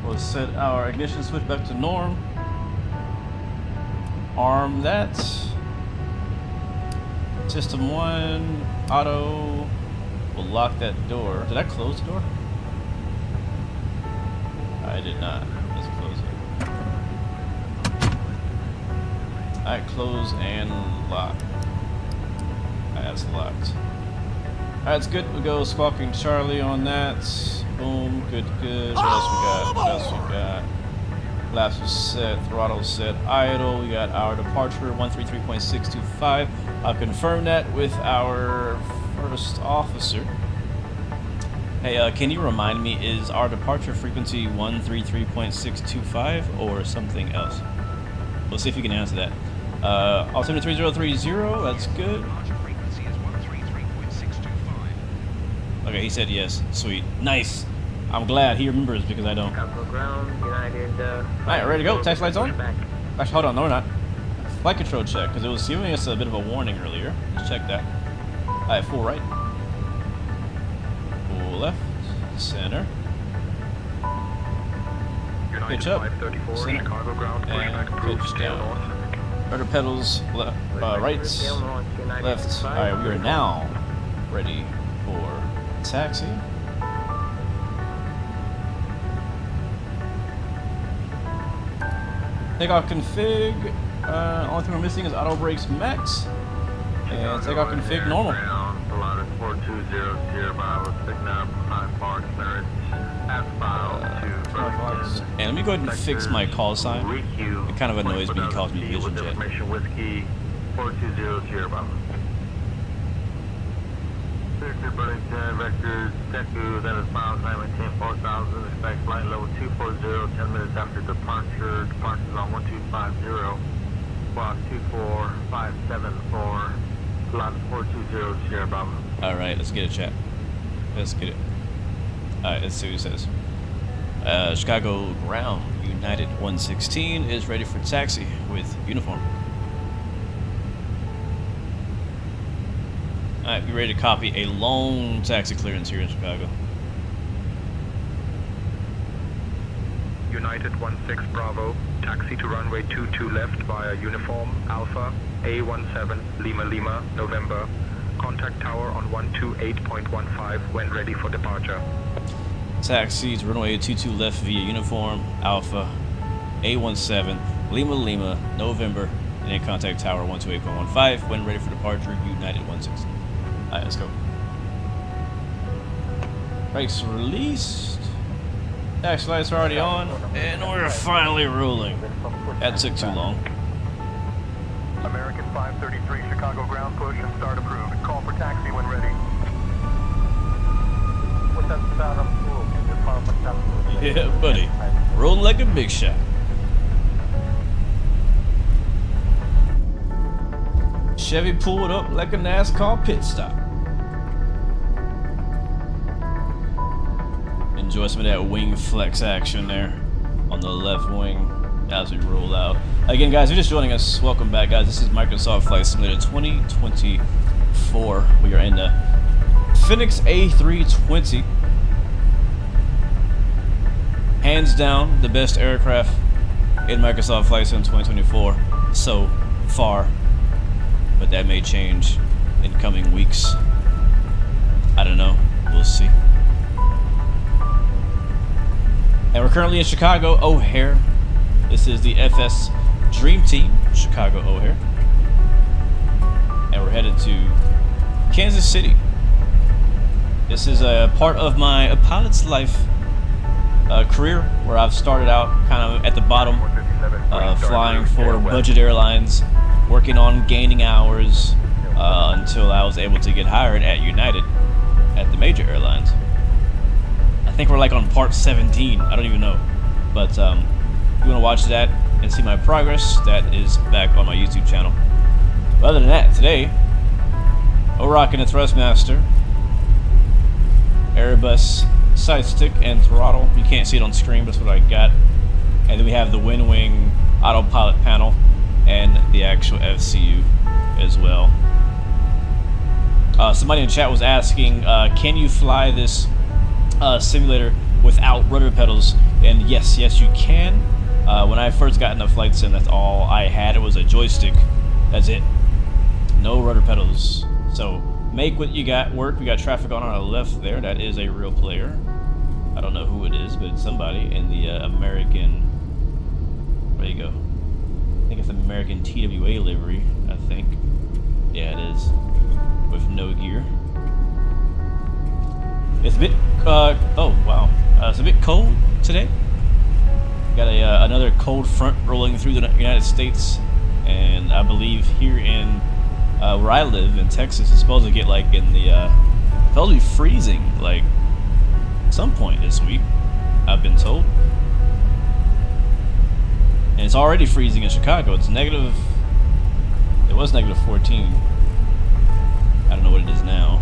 We'll set our ignition switch back to norm. Arm that. System 1, auto. We'll lock that door. Did I close the door? I did not. Let's close it. Alright, close and lock. That's locked. Alright, it's good. We'll go squawking Charlie on that. Boom. Good, good. What else we got? What else we got? Flaps are set. Throttle set. Idle. We got our departure 133.625. I'll confirm that with our first officer. Hey, can you remind me, is our departure frequency 133.625 or something else? We'll see if you can answer that. Altimeter 3030, that's good. Okay, he said yes. Sweet. Nice. I'm glad he remembers because I don't. Alright, ready to go. Taxi lights on? Actually, hold on. No, we're not. Flight control check, because it was giving us a bit of a warning earlier. Let's check that. Alright, full right. Full left. Center. Pitch up. Center. And pitch down. Rudder pedals right. Left. Alright, we are now ready for taxi. Takeoff config. Only thing we're missing is auto brakes max. And takeoff config normal. Pilatus 4200 Bravo, picking up 5 bar clearance as filed to Burlington. And let me go ahead and fix my call sign. It kind of annoys me, it calls me Vision Jet. Information Whiskey 4200 Bravo. Victor Burlington, vectors, Teku, then is filed, climb maintain 4000, expect flight level 240, 10 minutes after departure, departures on 1250, squawk 24574, Pilatus 4200 Sierra Bravo. Alright, let's get it, chat. Let's get it. Alright, let's see what it says. Chicago Ground United 116 is ready for taxi with uniform. Alright, be ready to copy a long taxi clearance here in Chicago. United 16 Bravo, taxi to runway 22 left via uniform Alpha A17 Lima Lima November. Contact tower on 128.15 when ready for departure. Taxi to runway 22 left via uniform Alpha A17 Lima Lima November, and then contact tower 128.15 when ready for departure. United 16. Alright, let's go. Brakes released. Taxi lights are already on, and we're finally rolling. That took too long. American 533 Chicago ground push and start approved. Call for taxi when ready. Yeah, buddy. Rolling like a big shot. Chevy pulled up like a NASCAR pit stop. Enjoy some of that wing flex action there on the left wing as we roll out. Again, guys, if you're just joining us, welcome back, guys. This is Microsoft Flight Simulator 2024. We are in the Phoenix A320. Hands down, the best aircraft in Microsoft Flight Sim 2024 so far. But that may change in coming weeks. I don't know. We'll see. And we're currently in Chicago O'Hare. This is the FS Dream Team, Chicago O'Hare. And we're headed to Kansas City. This is a part of my pilot's life career, where I've started out kind of at the bottom, flying for budget airlines, working on gaining hours until I was able to get hired at United at the major airlines. I think we're like on part 17, I don't even know. But if you want to watch that and see my progress, that is back on my YouTube channel. But other than that, today, we're rocking a Thrustmaster, Airbus side stick and throttle. You can't see it on screen, but that's what I got. And then we have the wind wing autopilot panel and the actual FCU as well. Somebody in chat was asking, can you fly this simulator without rudder pedals? And yes, you can. When I first got into flight sim, that's all I had. It was a joystick. That's it. No rudder pedals. So make what you got work. We got traffic on our left there. That is a real player. I don't know who it is, but it's somebody in the American. Where you go? I think it's the American TWA livery. I think. Yeah, it is. With no gear. It's a bit. Oh wow. It's a bit cold today. Got another cold front rolling through the United States, and I believe here in where I live in Texas, it's supposed to get like in the supposed to be freezing like some point this week, I've been told. And it's already freezing in Chicago. It's negative. It was negative 14. I don't know what it is now.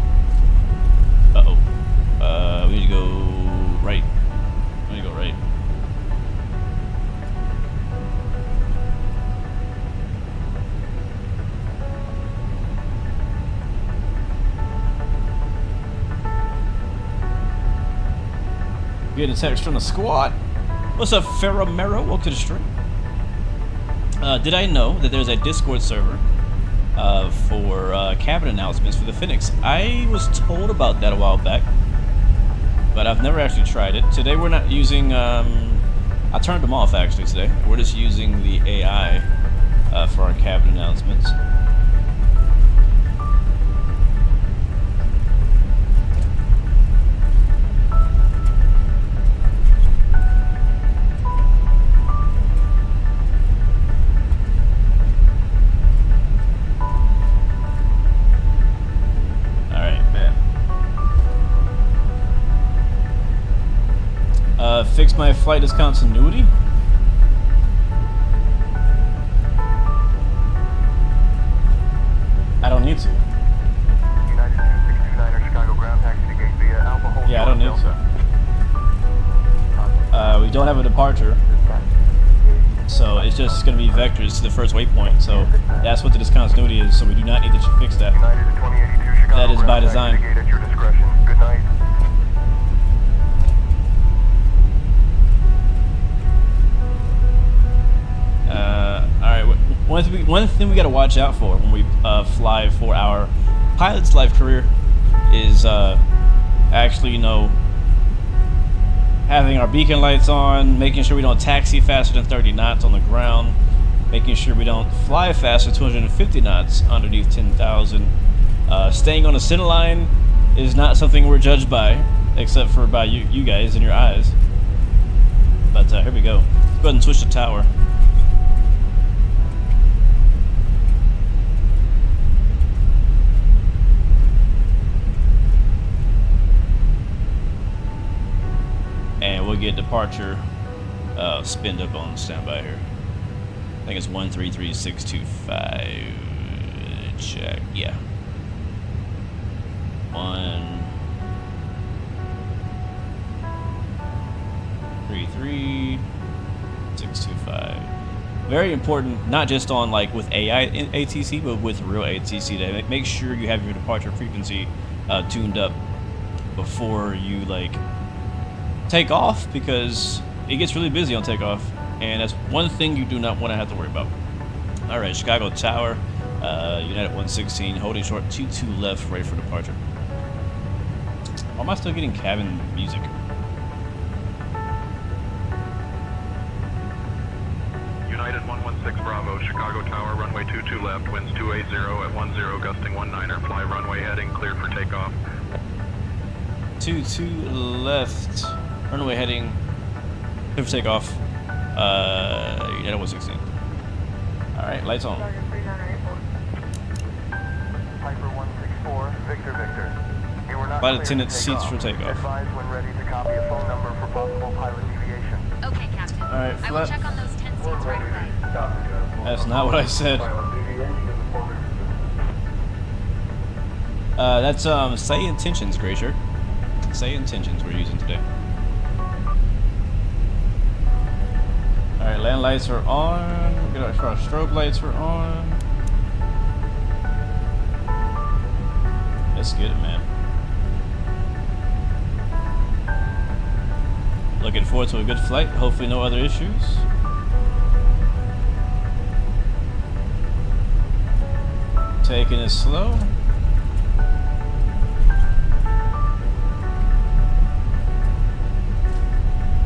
We need to go right. We need to go right. Getting a text from the squad. What's up, Ferromero? Welcome to the stream. Did I know that there's a Discord server for cabin announcements for the Phoenix? I was told about that a while back, but I've never actually tried it. Today we're not using, I turned them off actually today. We're just using the AI for our cabin announcements. fix my flight discontinuity? I don't need to. United 2629er Chicago ground taxi to gate via Alpha Hold. Yeah, I don't need to. We don't have a departure. So it's just going to be vectors to the first waypoint. So that's what the discontinuity is. So we do not need to fix that. That is by design. At your discretion. Good night. Alright, one thing we got to watch out for when we fly for our pilot's life career is actually, you know, having our beacon lights on, making sure we don't taxi faster than 30 knots on the ground, making sure we don't fly faster 250 knots underneath 10,000. Staying on the center line is not something we're judged by, except for by you guys and your eyes. But here we go. Let's go ahead and switch the tower. And we'll get departure spinned up on standby here. I think it's 133625. Check. Yeah. 133625. Very important, not just on like with AI ATC, but with real ATC to make sure you have your departure frequency tuned up before you like take off, because it gets really busy on takeoff, and that's one thing you do not want to have to worry about. All right, Chicago Tower, United 116, holding short 22 left, ready for departure. Why am I still getting cabin music? United 116 Bravo, Chicago Tower, runway 22 left, winds 280 at 10, gusting 19er, fly runway heading, cleared for takeoff. 22 left. Runway heading, clear for takeoff. United 116. Alright, lights on. Piper 164, Victor Victor. You were not Flight attendant seats for takeoff. Advise when ready to copy a phone number for possible pilot deviation. Okay, Captain. Alright, I will check on those 10 seats right away. That's not what I said. That's say intentions, gray shirt. Say intentions we're using today. Alright, land lights are on. Get our strobe lights are on. Let's get it, man. Looking forward to a good flight. Hopefully no other issues. Taking it slow.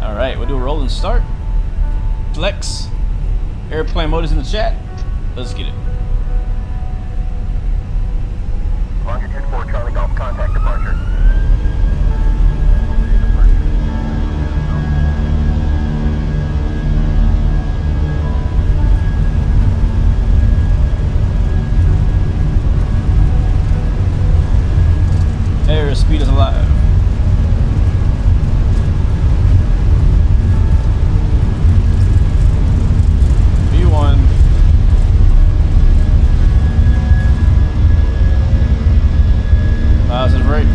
Alright, we'll do a roll and start. Flex. Airplane mode is in the chat. Let's get it. Longitude 4 Charlie Golf, contact departure. Airspeed is alive. V1. Positive rate.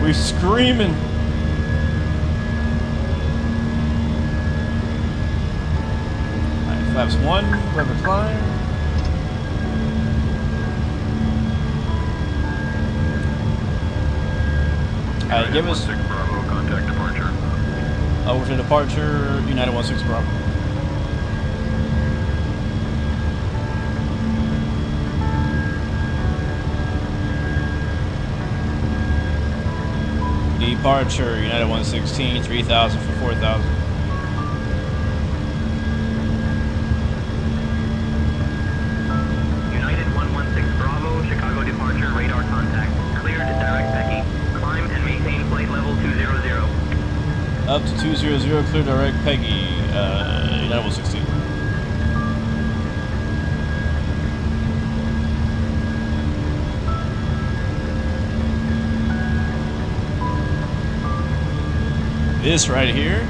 We screaming. Alright, flaps 1, weather climb. Alright, give us Bravo, contact departure. over to departure, United 16 Bravo. Departure, United 116, 3000 for 4000. Up to 200, clear direct Peggy, United 116. This right here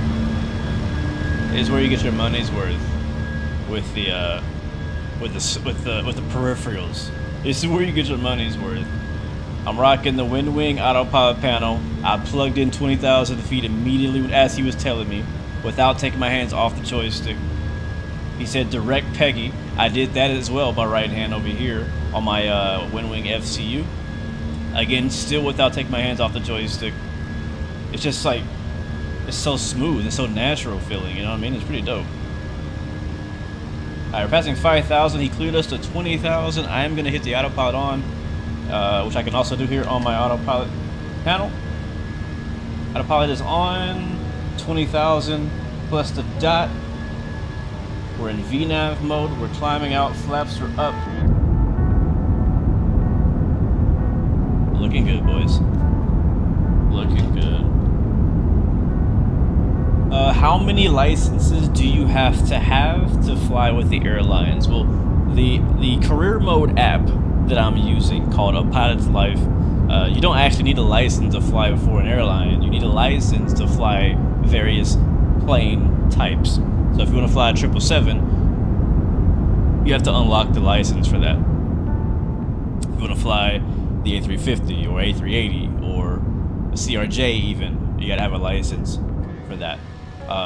is where you get your money's worth with the peripherals. This is where you get your money's worth. I'm rocking the Wind Wing autopilot panel. I plugged in 20,000 feet immediately as he was telling me, without taking my hands off the joystick. He said direct Peggy. I did that as well by right hand over here on my Wind Wing FCU. Again, still without taking my hands off the joystick. It's just like, it's so smooth, it's so natural feeling, you know what I mean? It's pretty dope. Alright, we're passing 5,000. He cleared us to 20,000. I am going to hit the autopilot on, which I can also do here on my autopilot panel. Autopilot is on, 20,000 plus the dot. We're in VNAV mode. We're climbing out, flaps are up. Looking good, boys. Looking good. How many licenses do you have to fly with the airlines? Well, the career mode app that I'm using called A Pilot's Life, you don't actually need a license to fly for an airline. You need a license to fly various plane types. So if you want to fly a 777, you have to unlock the license for that. If you want to fly the A350 or A380 or a CRJ even, you gotta have a license for that.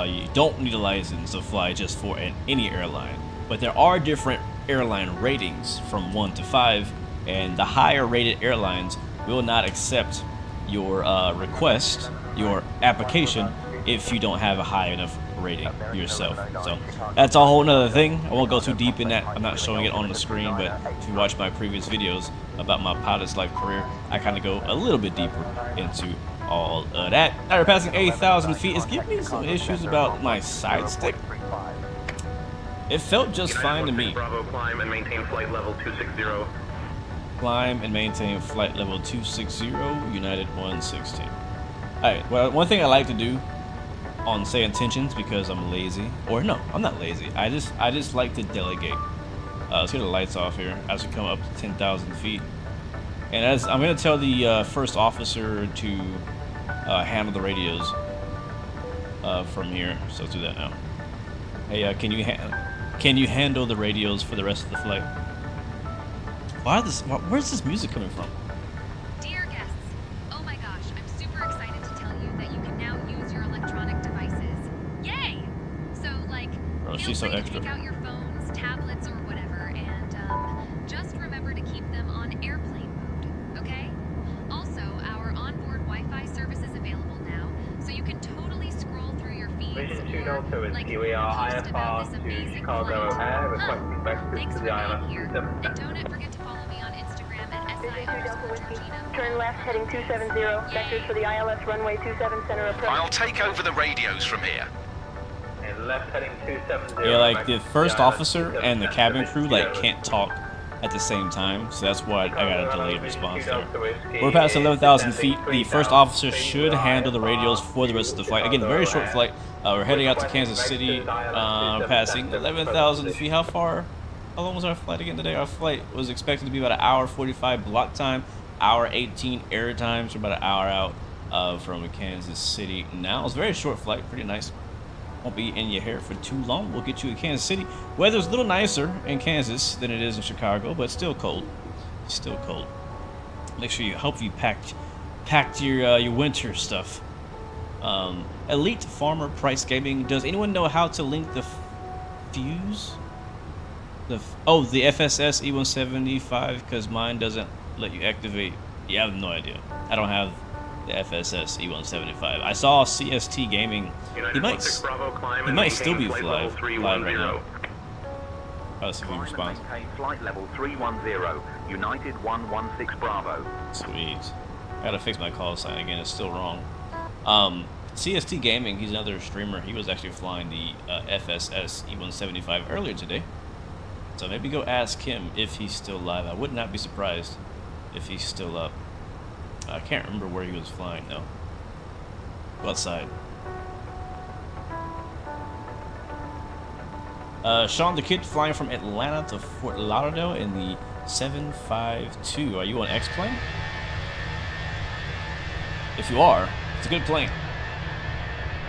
You don't need a license to fly just for any airline, but there are different airline ratings from 1 to 5, and the higher rated airlines will not accept your request, your application, if you don't have a high enough rating yourself. So that's a whole nother thing. I won't go too deep in that. I'm not showing it on the screen, but if you watch my previous videos about my pilot's life career, I kind of go a little bit deeper into all of that. Now we're passing 8,000 feet. It's giving me some issues about my side stick. It felt just fine to me. Bravo, climb and maintain flight level 260. Climb and maintain flight level 260, United 116. Alright, well, one thing I like to do on say intentions, because I'm lazy, or no, I'm not lazy. I just like to delegate. Let's get the lights off here as we come up to 10,000 feet. And as I'm going to tell the first officer to handle the radios from here. So let's do that now. Hey, can you handle the radios for the rest of the flight? Where's this music coming from? Dear guests, oh my gosh, I'm super excited to tell you that you can now use your electronic devices. Yay! So like, Bro, feel she's so free extra. to take out your phones, tablets, or whatever, and just remember to keep them on airplane mode, okay? Also, our onboard Wi-Fi service is available now, so you can totally scroll through your feeds. Vision 2 or, Delta is like, Kiwi post about IFR this to amazing Chicago flight. O'Hare, requesting vectors Thanks to for the being ILS here, 27. and don't forget to follow me on Instagram at SI_Georgina. Turn left, heading 270. Vectors for the ILS runway 27 center approach. I'll take over the radios from here. And left heading 270. Yeah, like the first officer and the cabin crew like can't talk at the same time, so that's why I got a delayed response there. We're past 11,000 feet. The first officer should handle the radios for the rest of the flight. Again, very short flight. We're heading out to Kansas City, passing 11,000 feet. How long was our flight again today? Our flight was expected to be about an hour 45 block time, hour 18 air time, so about an hour out from Kansas City. Now it's a very short flight, pretty nice. Won't be in your hair for too long. We'll get you to Kansas City. Weather's a little nicer in Kansas than it is in Chicago, but still cold. Still cold. Make sure you hope you packed your winter stuff. Elite Farmer Price Gaming. Does anyone know how to link the fuse? The FSS E175, because mine doesn't let you activate. Yeah, I have no idea. I don't have the FSS E175. I saw CST Gaming. He might still be live right now. Let's see if he responds. Flight level 310, United 116 Bravo. Sweet. I gotta fix my call sign again. It's still wrong. CST Gaming. He's another streamer. He was actually flying the FSS E175 earlier today. So maybe go ask him if he's still live. I would not be surprised if he's still up. I can't remember where he was flying though. Go outside. Sean the Kid flying from Atlanta to Fort Lauderdale in the 752. Are you on X-Plane? If you are, it's a good plane.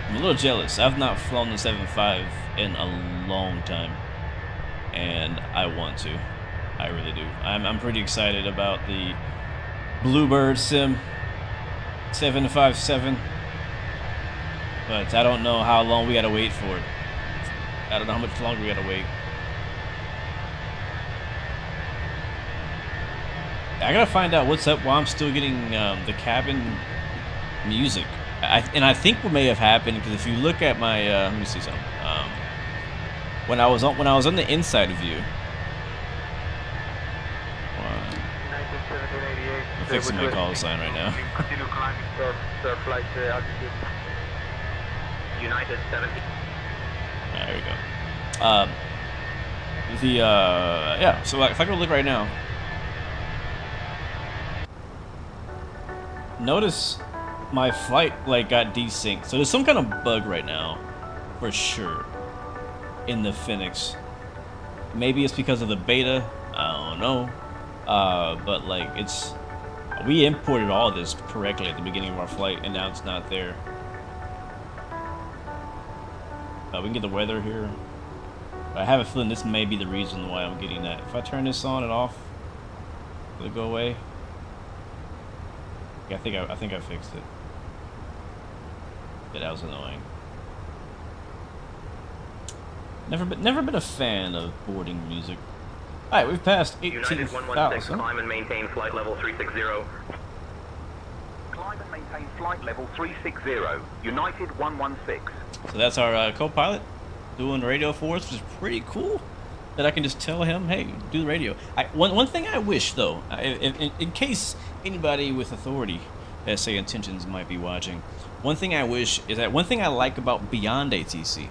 I'm a little jealous. I've not flown the 7.5 in a long time, and I want to. I really do. I'm pretty excited about the Bluebird Sim 757, but I don't know how long we gotta wait for it. I don't know how much longer we gotta wait. I gotta find out what's up while I'm still getting the cabin music. And I think what may have happened, because if you look at my let me see something. When I was on the inside view. I'm fixing my call sign right now. Continue climbing flight altitude. United 70. There we go. Yeah. So if I go look right now, notice my flight like got desynced. So there's some kind of bug right now, for sure, in the Phoenix. Maybe it's because of the beta. I don't know. But like we imported all this correctly at the beginning of our flight, and now it's not there. We can get the weather here. I have a feeling this may be the reason why I'm getting that. If I turn this on and off, will it go away? Yeah, I think I fixed it. Yeah, that was annoying. Never been a fan of boarding music. All right, we've passed 18,000. Climb and maintain flight level 360. Climb and maintain flight level 360. United 116. So that's our co-pilot doing the radio for us, which is pretty cool. That I can just tell him, hey, do the radio. One thing I wish, though, in case anybody with authority that say intentions might be watching, one thing I wish is that one thing I like about Beyond ATC,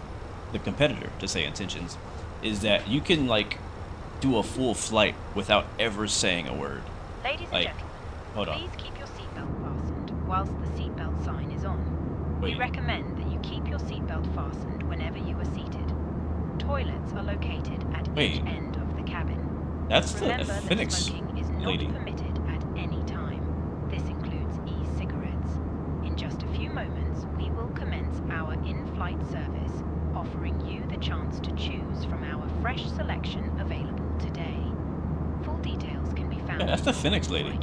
the competitor to say intentions, is that you can like do a full flight without ever saying a word. Ladies and gentlemen, hold on. Please keep your seatbelt fastened whilst the seatbelt sign is on. Wait. We recommend that you keep your seatbelt fastened whenever you are seated. Toilets are located at each end of the cabin. That's Remember the that Phoenix smoking is not lady. permitted at any time. This includes e-cigarettes. In just a few moments, we will commence our in-flight service, offering you the chance to choose from our fresh selection available today. Full details can be found. Yeah, that's the Phoenix lady.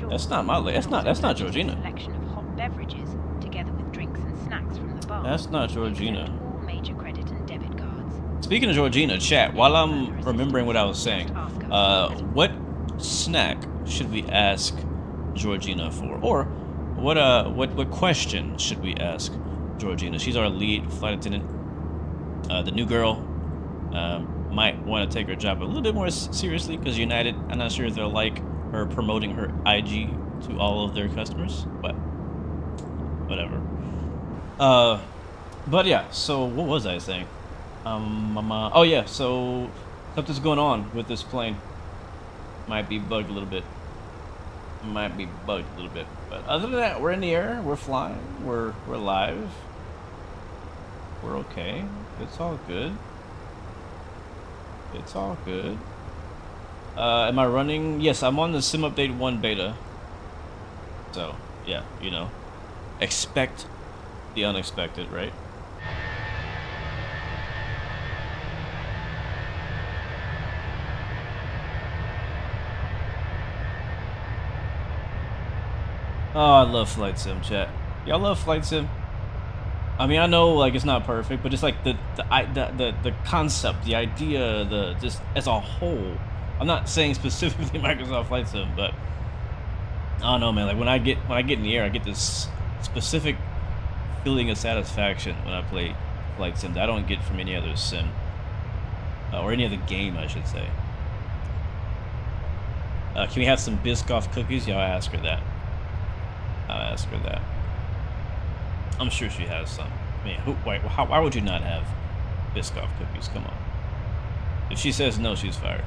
That's not my lady. That's not Georgina. Selection of hot beverages, together with drinks and snacks from the bar. That's not Georgina. All major credit and debit cards. Speaking of Georgina, chat, while I'm remembering what I was saying, what snack should we ask Georgina for? Or what question should we ask Georgina? She's our lead flight attendant. The new girl might want to take her job a little bit more seriously, because United, I'm not sure if they'll like her promoting her IG to all of their customers, but whatever. But yeah, so what was I saying? Oh yeah, so something's going on with this plane. Might be bugged a little bit. But other than that, we're in the air, we're flying, we're live. We're okay. It's all good. It's all good. Am I running? Yes, I'm on the Sim Update 1 beta. So, yeah, you know. Expect the unexpected, right? Oh, I love Flight Sim, chat. Y'all love Flight Sim? I mean, I know like it's not perfect, but it's like the concept, the idea, just as a whole. I'm not saying specifically Microsoft Flight Sim, but I don't know, man. Like when I get in the air, I get this specific feeling of satisfaction when I play Flight Sim that I don't get from any other sim or any other game, I should say. Can we have some Biscoff cookies? Yeah, I'll ask her that. I'm sure she has some. I mean, why would you not have Biscoff cookies? Come on. If she says no, she's fired.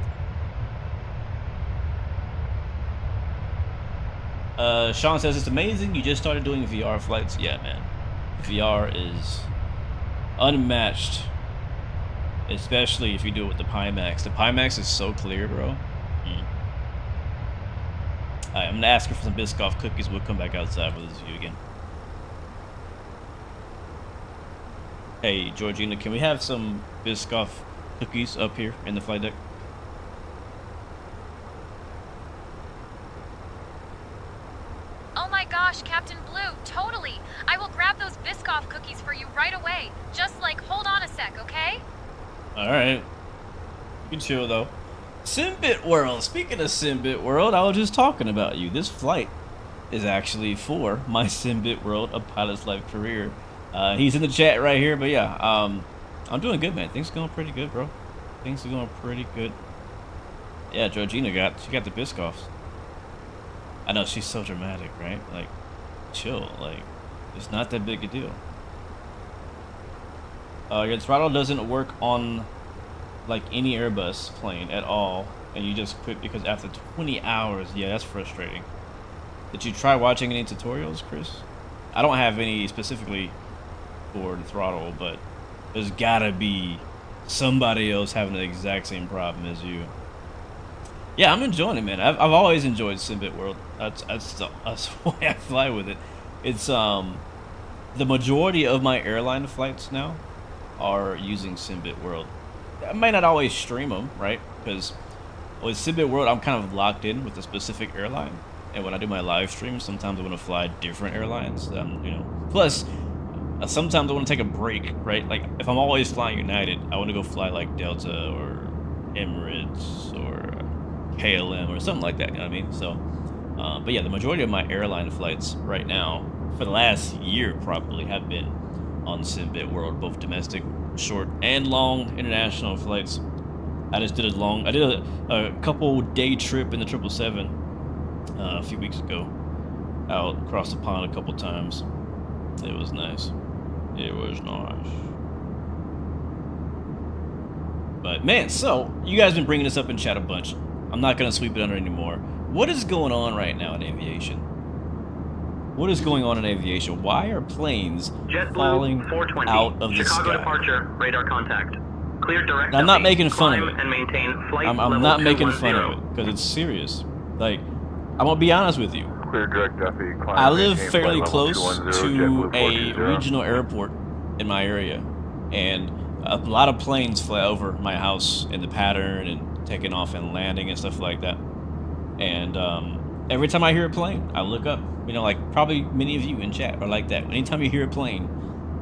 Sean says it's amazing. You just started doing VR flights. Yeah, man. VR is unmatched especially if you do it with the Pimax. The Pimax is so clear, bro. Alright, I'm gonna ask her for some Biscoff cookies. We'll come back outside for this view again. Hey, Georgina, can we have some Biscoff cookies up here in the flight deck? Oh my gosh, Captain Blue, totally. I will grab those Biscoff cookies for you right away. Just like, hold on a sec, okay? Alright. You can chill though. Simbit World. Speaking of Simbit World, I was just talking about you. This flight is actually for my Simbit World, A Pilot's Life Career. He's in the chat right here, but yeah, I'm doing good, man. Things are going pretty good, bro. Things are going pretty good. Yeah, Georgina got the Biscoffs. I know, she's so dramatic, right? Like, chill. Like, it's not that big a deal. Your throttle doesn't work on like any Airbus plane at all, and you just quit because after 20 hours, yeah, that's frustrating. Did you try watching any tutorials, Chris? I don't have any specifically for the throttle, but there's gotta be somebody else having the exact same problem as you. Yeah, I'm enjoying it, man. I've always enjoyed Simbit World. That's why I fly with it. It's the majority of my airline flights now are using Simbit World. I might not always stream them, right? Because with Simbit World, I'm kind of locked in with a specific airline, and when I do my live streams, sometimes I want to fly different airlines. You know, plus sometimes I want to take a break, right? Like if I'm always flying United, I want to go fly like Delta or Emirates or KLM or something like that. You know what I mean? So, but yeah, the majority of my airline flights right now, for the last year probably, have been on Simbit World, both domestic, short, and long international flights. I just did a couple day trip in the 777 a few weeks ago, out across the pond a couple times. It was nice. It was nice. But man, so you guys been bringing this up in chat a bunch. I'm not gonna sweep it under anymore. What is going on right now in aviation? What is going on in aviation? Why are planes falling out of the Chicago sky? Departure, radar contact. Clear direct. I'm not making fun of it. And maintain flight I'm not making fun of it because it's serious. Like, I'm gonna be honest with you. Clear direct Duffy. I live fairly close to a regional airport in my area, and a lot of planes fly over my house in the pattern and taking off and landing and stuff like that. And every time I hear a plane, I look up. You know, like probably many of you in chat are like that. Anytime you hear a plane,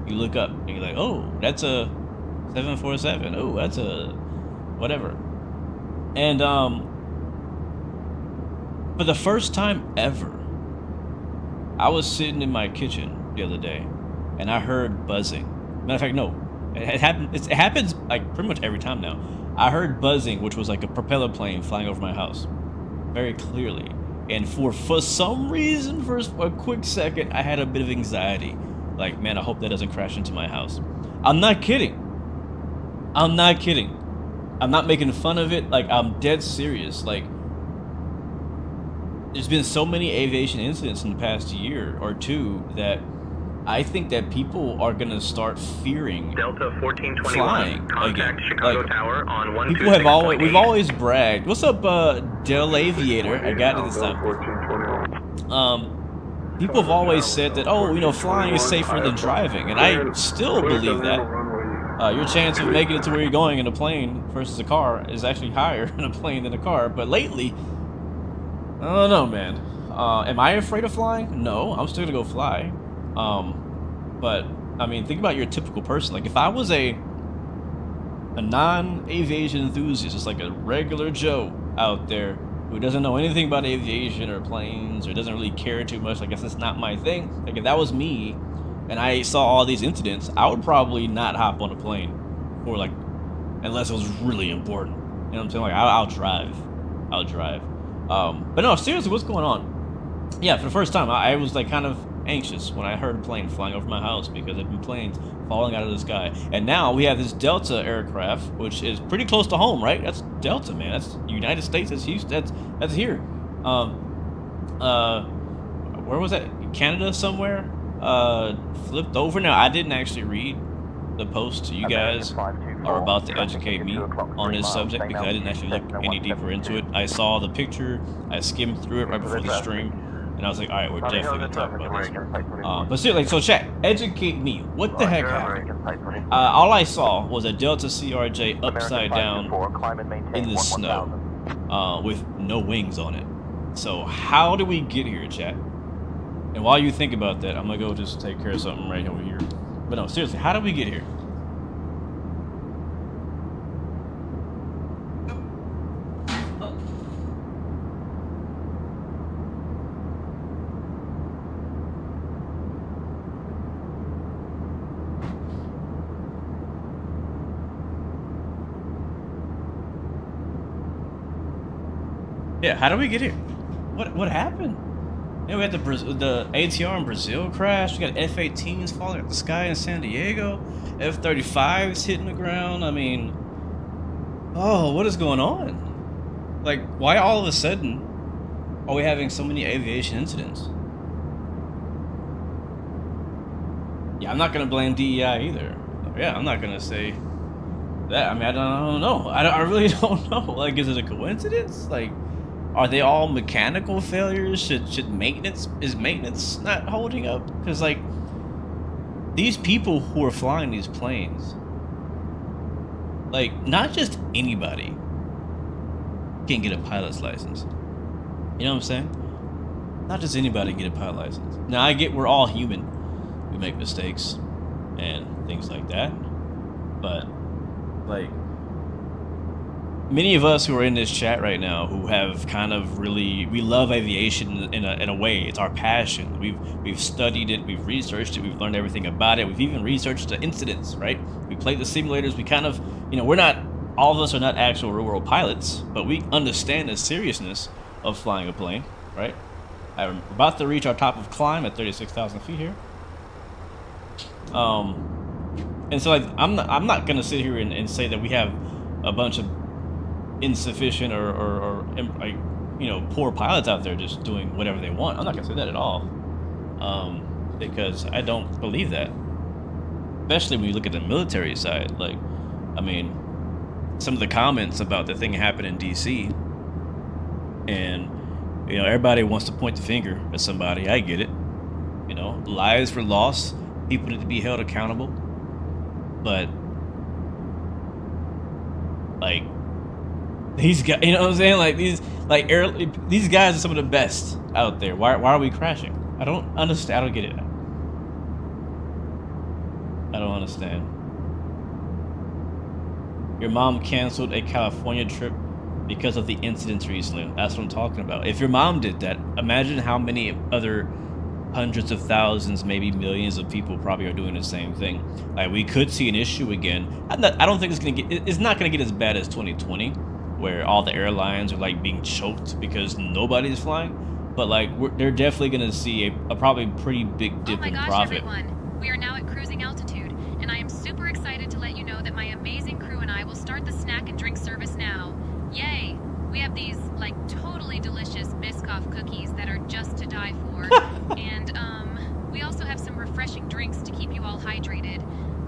you look up and you're like, oh, that's a 747. Oh, that's a whatever. And for the first time ever, I was sitting in my kitchen the other day and I heard buzzing. Matter of fact, no, it happens like pretty much every time now. I heard buzzing, which was like a propeller plane flying over my house, very clearly. And for some reason, for a quick second, I had a bit of anxiety. Like, man, I hope that doesn't crash into my house. I'm not kidding. I'm not kidding. I'm not making fun of it. Like, I'm dead serious. Like, there's been so many aviation incidents in the past year or two that I think that people are gonna start fearing Delta 1421 flying contact again. Chicago Like, Tower on 126.8. people have always, we've always bragged. What's up, Del Aviator? I got it this time. People have always said that, oh, you know, flying is safer than driving, and I still believe that. Your chance of making it to where you're going in a plane versus a car is actually higher in a plane than a car. But lately, I don't know, man. Am I afraid of flying? No, I'm still gonna go fly. But I mean, think about your typical person. Like, if I was a non-aviation enthusiast, just like a regular Joe out there who doesn't know anything about aviation or planes or doesn't really care too much, I guess that's not my thing. Like, if that was me and I saw all these incidents, I would probably not hop on a plane, or like, unless it was really important. You know what I'm saying? Like, I'll drive. But no, seriously, what's going on? Yeah, for the first time, I was like kind of anxious when I heard a plane flying over my house because there'd been planes falling out of the sky. And now we have this Delta aircraft, which is pretty close to home, right? That's Delta, man. That's United States. That's Houston. That's here. Where was that? Canada somewhere? Flipped over. Now, I didn't actually read the post. You guys are about to educate me on this subject because I didn't actually look any deeper into it. I saw the picture, I skimmed through it right before the stream, and I was like, all right, we're definitely gonna talk about this. But seriously, so chat, educate me. What the heck happened? All I saw was a Delta CRJ upside down in the snow with no wings on it. So how do we get here, chat? And while you think about that, I'm gonna go just take care of something right over here. But no, seriously, how did we get here? Yeah, how did we get here? What happened? Yeah, we had the ATR in Brazil crash. We got F-18s falling out the sky in San Diego. F-35s hitting the ground. I mean, oh, what is going on? Like, why all of a sudden are we having so many aviation incidents? Yeah, I'm not gonna blame DEI either. Yeah, I'm not gonna say that. I mean, I don't know. I really don't know. Like, is it a coincidence? Like, are they all mechanical failures? Should maintenance, is maintenance not holding up? Because like, these people who are flying these planes, like, not just anybody can get a pilot's license. You know what I'm saying? Not just anybody can get a pilot license. Now I get we're all human. We make mistakes and things like that. But like, many of us who are in this chat right now who have kind of really, we love aviation in a way. It's our passion. We've studied it, we've researched it, we've learned everything about it. We've even researched the incidents, right? We played the simulators. We kind of, you know, we're not, all of us are not actual real world pilots, but we understand the seriousness of flying a plane, right? I'm about to reach our top of climb at 36,000 feet here. And so like, I'm not gonna sit here and say that we have a bunch of insufficient or like, you know, poor pilots out there just doing whatever they want. I'm not gonna say that at all, because I don't believe that. Especially when you look at the military side. Like, I mean, some of the comments about the thing happened in DC, and you know, everybody wants to point the finger at somebody. I get it. You know, lives were lost. People need to be held accountable. But like, these guys, you know what I'm saying? Like these guys are some of the best out there. Why are we crashing? I don't understand. I don't get it. I don't understand. Your mom canceled a California trip because of the incidents recently. That's what I'm talking about. If your mom did that, imagine how many other hundreds of thousands, maybe millions of people probably are doing the same thing. Like, we could see an issue again. I don't think it's not gonna get as bad as 2020, where all the airlines are like being choked because nobody's flying. But like, they're definitely gonna see a probably pretty big dip in profit. Everyone, we are now at cruising altitude, and I am super excited to let you know that my amazing crew and I will start the snack and drink service now. Yay! We have these like totally delicious Biscoff cookies that are just to die for, and we also have some refreshing drinks to keep you all hydrated.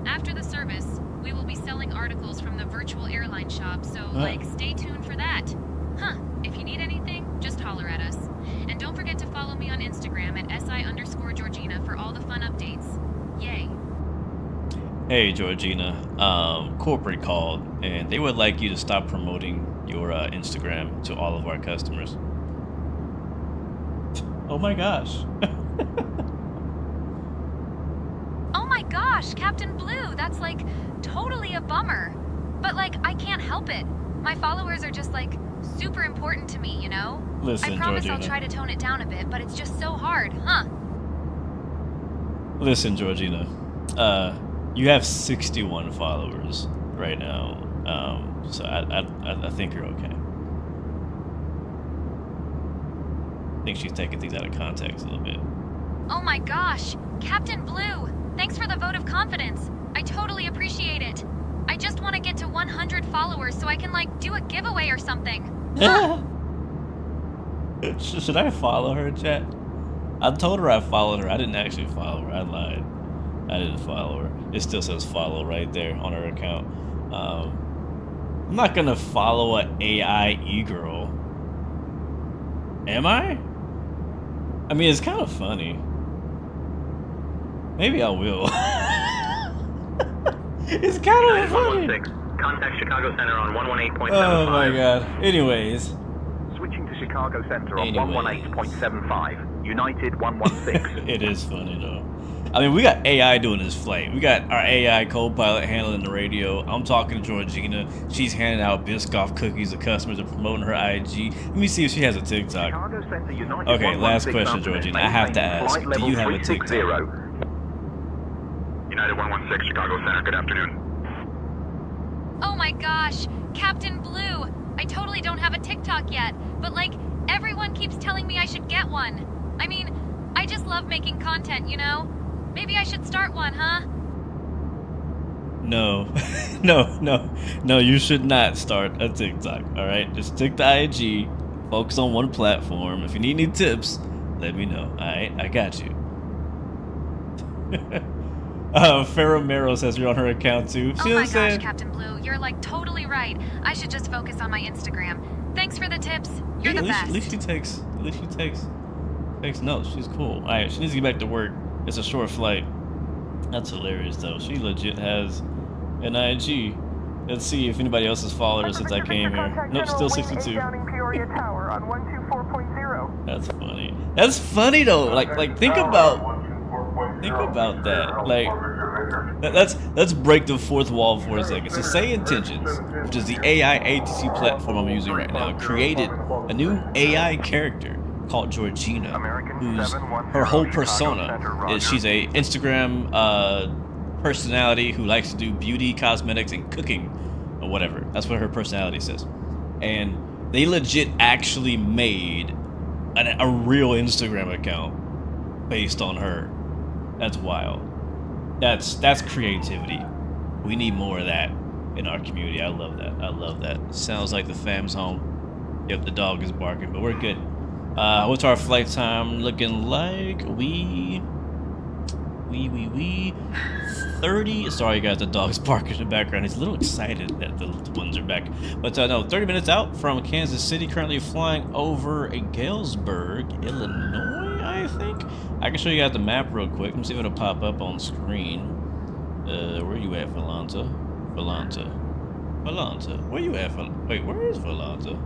After the service, we will be selling articles from the virtual airline shop, so like, stay tuned for that. If you need anything, just holler at us. And don't forget to follow me on Instagram at SI_Georgina for all the fun updates. Yay. Hey Georgina, corporate called, and they would like you to stop promoting your Instagram to all of our customers. Oh my gosh. Oh my gosh, Captain Blue, that's like totally a bummer. But like, I can't help it. My followers are just like super important to me, you know? Listen, I promise Georgina. I'll try to tone it down a bit, but it's just so hard, huh? Listen, Georgina, you have 61 followers right now, so I think you're okay. I think she's taking things out of context a little bit. Oh my gosh, Captain Blue, thanks for the vote of confidence. I totally appreciate it. I just want to get to 100 followers so I can like do a giveaway or something. Should I follow her, chat? I told her I followed her. I didn't actually follow her. I lied. I didn't follow her. It still says follow right there on her account. I'm not gonna follow a AI e-girl. Am I? I mean, it's kind of funny. Maybe I will. It's kind of funny. Contact Chicago Center on 118.75. Oh my god. Anyways. Switching to Chicago Center on 118.75. United 116. It is funny though. I mean, we got AI doing this flight. We got our AI co-pilot handling the radio. I'm talking to Georgina. She's handing out Biscoff cookies to customers and promoting her IG. Let me see if she has a TikTok. Okay, last question, Georgina. I have to ask. Do you have a TikTok? United 116, Chicago Center. Good afternoon. Oh my gosh, Captain Blue. I totally don't have a TikTok yet, but like, everyone keeps telling me I should get one. I mean, I just love making content, you know? Maybe I should start one, huh? No. No, you should not start a TikTok, alright? Just stick to IG, focus on one platform. If you need any tips, let me know, alright? I got you. Faramero says you're on her account too. Oh my gosh, Captain Blue, you're like totally right. I should just focus on my Instagram. Thanks for the tips. You're the best. At least she takes notes. She's cool. Alright, she needs to get back to work. It's a short flight. That's hilarious though. She legit has an IG. Let's see if anybody else has followed her since I came here. Nope, still 62. That's funny. That's funny though. Like think about that. Like let's break the fourth wall for a second. So Say Intentions, which is the AI ATC platform I'm using right now, created a new AI character called Georgina, who's her whole persona is she's a Instagram personality who likes to do beauty, cosmetics, and cooking, or whatever. That's what her personality says. And they legit actually made a real Instagram account based on her. That's wild. That's creativity. We need more of that in our community. I love that. I love that. Sounds like the fam's home. Yep, the dog is barking, but we're good. What's our flight time looking like? We 30. Sorry guys, the dog's barking in the background. He's a little excited that the ones are back. But no, 30 minutes out from Kansas City, currently flying over Galesburg, Illinois, I think. I can show you guys the map real quick. Let me see if it'll pop up on screen. Where you at, Volanta? Volanta. Where you at, wait, where is Volanta?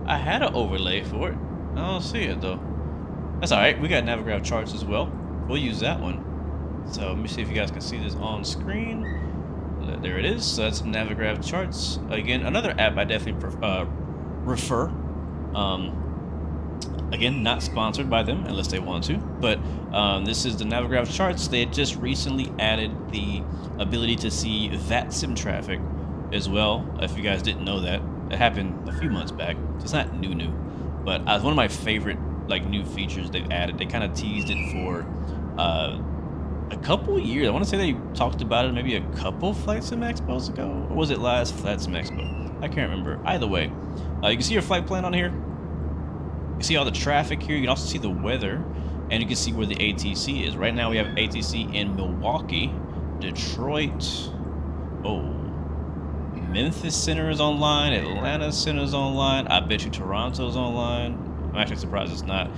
I had an overlay for it. I don't see it though. That's alright, we got Navigraph charts as well. We'll use that one. So let me see if you guys can see this on screen. There it is. So that's Navigraph charts. Again, another app I definitely refer. Again, not sponsored by them unless they want to. But this is the Navigraph charts. They had just recently added the ability to see VATSIM traffic as well. If you guys didn't know that, it happened a few months back. So it's not new, but one of my favorite new features they've added. They kind of teased it for a couple of years. I want to say they talked about it maybe a couple Flight Sim Expos ago, or was it last Flight Sim Expo? I can't remember. Either way, you can see your flight plan on here. You can see all the traffic here. You can also see the weather, and you can see where the ATC is. Right now we have ATC in Milwaukee, Detroit. Oh. Memphis Center is online, Atlanta Center is online. I bet you Toronto's online. I'm actually surprised it's not.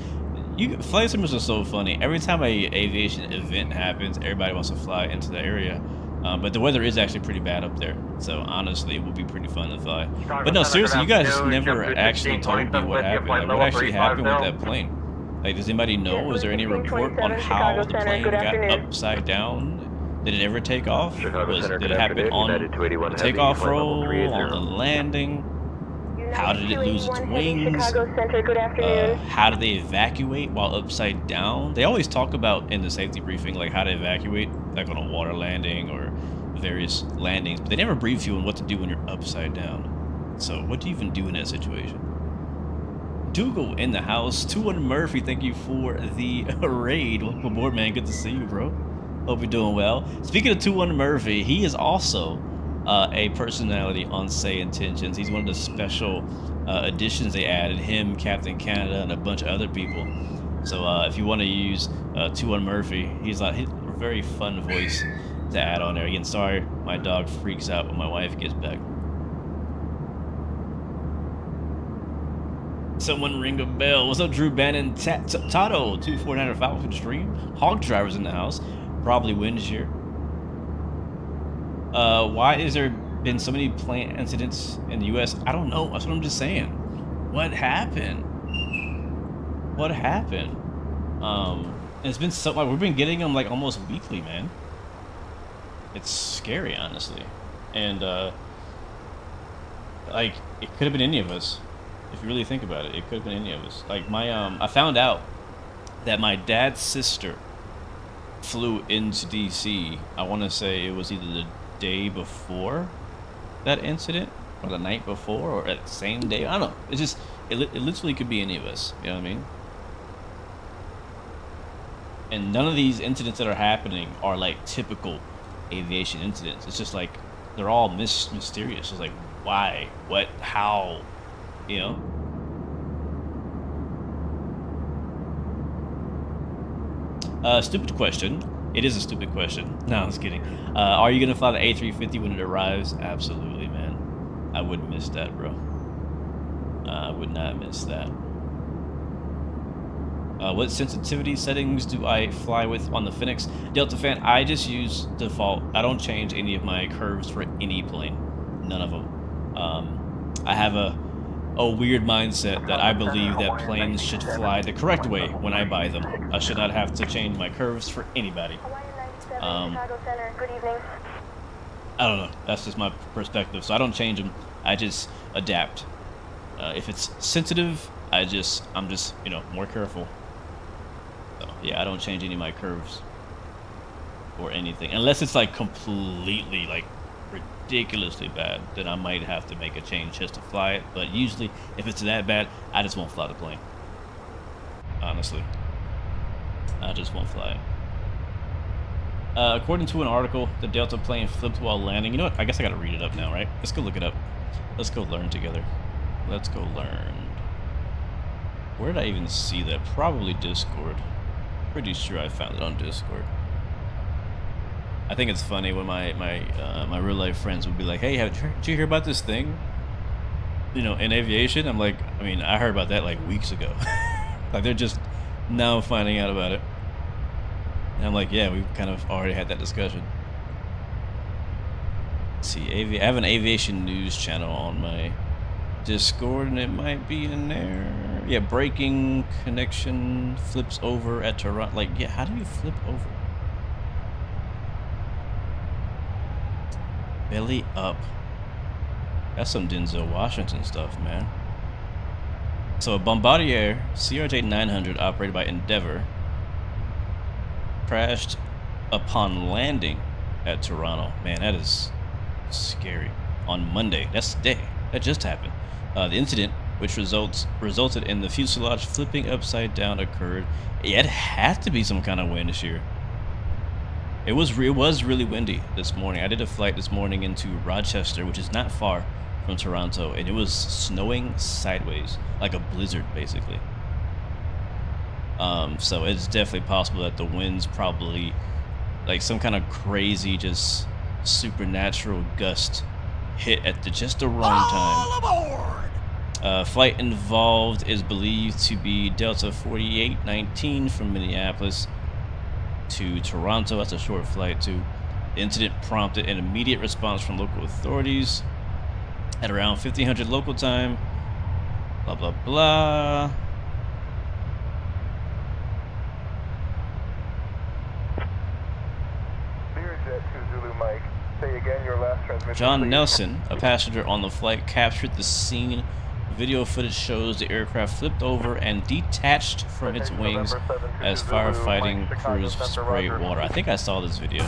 Flight sims are so funny. Every time a aviation event happens, everybody wants to fly into the area. But the weather is actually pretty bad up there. So honestly, it would be pretty fun to fly. But no, seriously, you guys just never actually told me what happened. Like, what actually happened with that plane? Like, does anybody know? Is there any report on how the plane got upside down? Did it ever take off? Did it happen on the takeoff roll, on the landing? How did it lose its wings? How did they evacuate while upside down? They always talk about in the safety briefing like how to evacuate, like on a water landing or various landings, but they never brief you on what to do when you're upside down. So what do you even do in that situation? Dougal in the house. 2-1 Murphy, thank you for the raid. Welcome aboard, man. Good to see you, bro. Hope you're doing well. Speaking of 2-1 Murphy, he is also a personality on Say Intentions. He's one of the special additions they added. Him, Captain Canada, and a bunch of other people. So if you want to use 2-1 Murphy, he's a very fun voice to add on there. Again, sorry, my dog freaks out when my wife gets back. Someone ring a bell. What's up, Drew Bannon? Tato 249 for the stream. Hog drivers in the house. Probably wins here. Why is there been so many plane incidents in the U.S.? I don't know. That's what I'm just saying. What happened? What happened? It's been so like we've been getting them like almost weekly, man. It's scary, honestly, and like it could have been any of us. If you really think about it, it could have been any of us. Like my I found out that my dad's sister flew into DC. I want to say it was either the day before that incident or the night before or at the same day. I don't know. It's just it literally could be any of us. You know what I mean? And none of these incidents that are happening are like typical aviation incidents. It's just like they're all mysterious. It's like why, what, how, you know? Stupid question. It is a stupid question. No, I'm just kidding. Are you gonna fly the A350 when it arrives? Absolutely, man. I wouldn't miss that, bro. I would not miss that. What sensitivity settings do I fly with on the Phoenix? Delta fan, I just use default. I don't change any of my curves for any plane. None of them. I have a weird mindset that I believe that planes should fly the correct way when I buy them. I should not have to change my curves for anybody. I don't know. That's just my perspective. So I don't change them. I just adapt. If it's sensitive, I'm just, you know, more careful. So, yeah, I don't change any of my curves or anything. Unless it's like completely like ridiculously bad, then I might have to make a change just to fly it. But usually, if it's that bad, I just won't fly the plane. Honestly, I just won't fly it. According to an article, the Delta plane flipped while landing. You know what? I guess I gotta read it up now, right? Let's go look it up. Let's go learn together. Let's go learn. Where did I even see that? Probably Discord. Pretty sure I found it on Discord. I think it's funny when my real life friends would be like, "Hey, did you hear about this thing? You know, in aviation?" I'm like, I mean, I heard about that like weeks ago. Like they're just now finding out about it. And I'm like, yeah, we've kind of already had that discussion. Let's see, I have an aviation news channel on my Discord, and it might be in there. Yeah, braking connection flips over at Toronto. Like, yeah, how do you flip over? Belly up. That's some Denzel Washington stuff, man. So a Bombardier CRJ-900 operated by Endeavour crashed upon landing at Toronto. Man, that is scary. On Monday. That's today. That just happened. The incident, which resulted in the fuselage flipping upside down, occurred. Yeah, it had to be some kind of wind shear. It was really windy this morning. I did a flight this morning into Rochester, which is not far from Toronto, and it was snowing sideways, like a blizzard, basically. So it's definitely possible that the winds probably, like some kind of crazy, just supernatural gust hit at just the wrong time. All aboard! Flight involved is believed to be Delta 4819 from Minneapolis to Toronto. That's a short flight too. The incident prompted an immediate response from local authorities at around 1500 local time. Blah blah blah. John Nelson, a passenger on the flight, captured the scene. Video footage shows the aircraft flipped over and detached from its wings as firefighting crews sprayed water. I think I saw this video.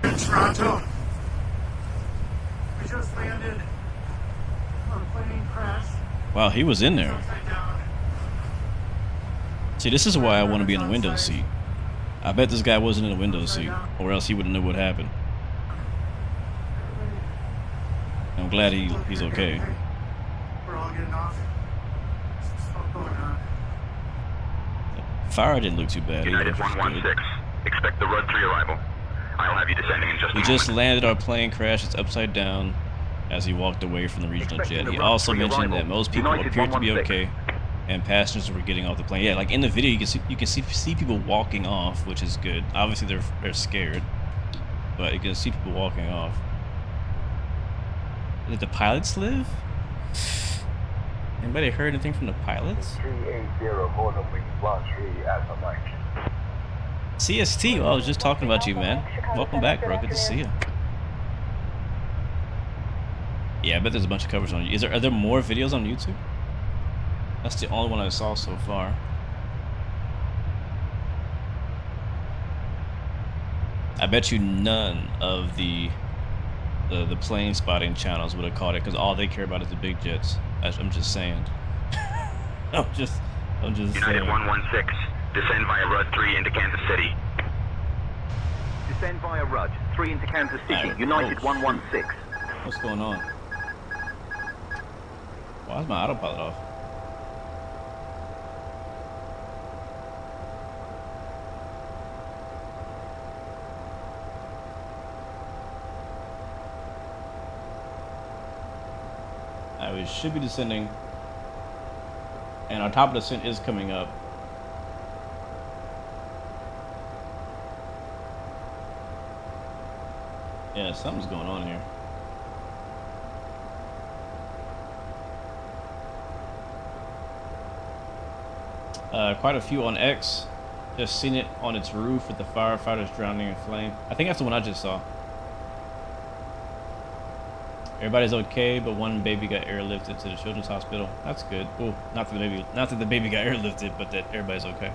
In Toronto, we just landed. Our plane crashed. Wow, he was in there. See, this is why I want to be in the window seat. I bet this guy wasn't in the window seat, or else he wouldn't know what happened. I'm glad he's okay. We're all getting off. Some stuff going on. Fire didn't look too bad. United 116. Expect the Rud 3 arrival. I'll have you descending in just a We moment. just landed. Our plane crashed. It's upside down as he walked away from the regional jet. He also mentioned that most people appeared to be okay, and passengers were getting off the plane. Yeah, like in the video, you can see people walking off, which is good. Obviously, they're scared, but you can see people walking off. Did the pilots live? Anybody heard anything from the pilots? 380 Golden Wing Block 3 Alpha Mike. CST, well, I was just talking about you, man. Welcome back, bro. Good to see you. Yeah, I bet there's a bunch of coverage on YouTube. Are there more videos on YouTube? That's the only one I saw so far. I bet you none of the plane spotting channels would have caught it because all they care about is the big jets. I'm just saying. I'm just United saying. 116. Descend via Rud 3 into Kansas City. Descend via Rud 3 into Kansas City. United 116. What's going on? Why is my autopilot off? We should be descending, and our top of the descent is coming up. Yeah, something's going on here. Quite a few on X. Just seen it on its roof with the firefighters drowning in flame. I think that's the one I just saw. Everybody's okay, but one baby got airlifted to the children's hospital. That's good. Oh, not that the baby got airlifted, but that everybody's okay.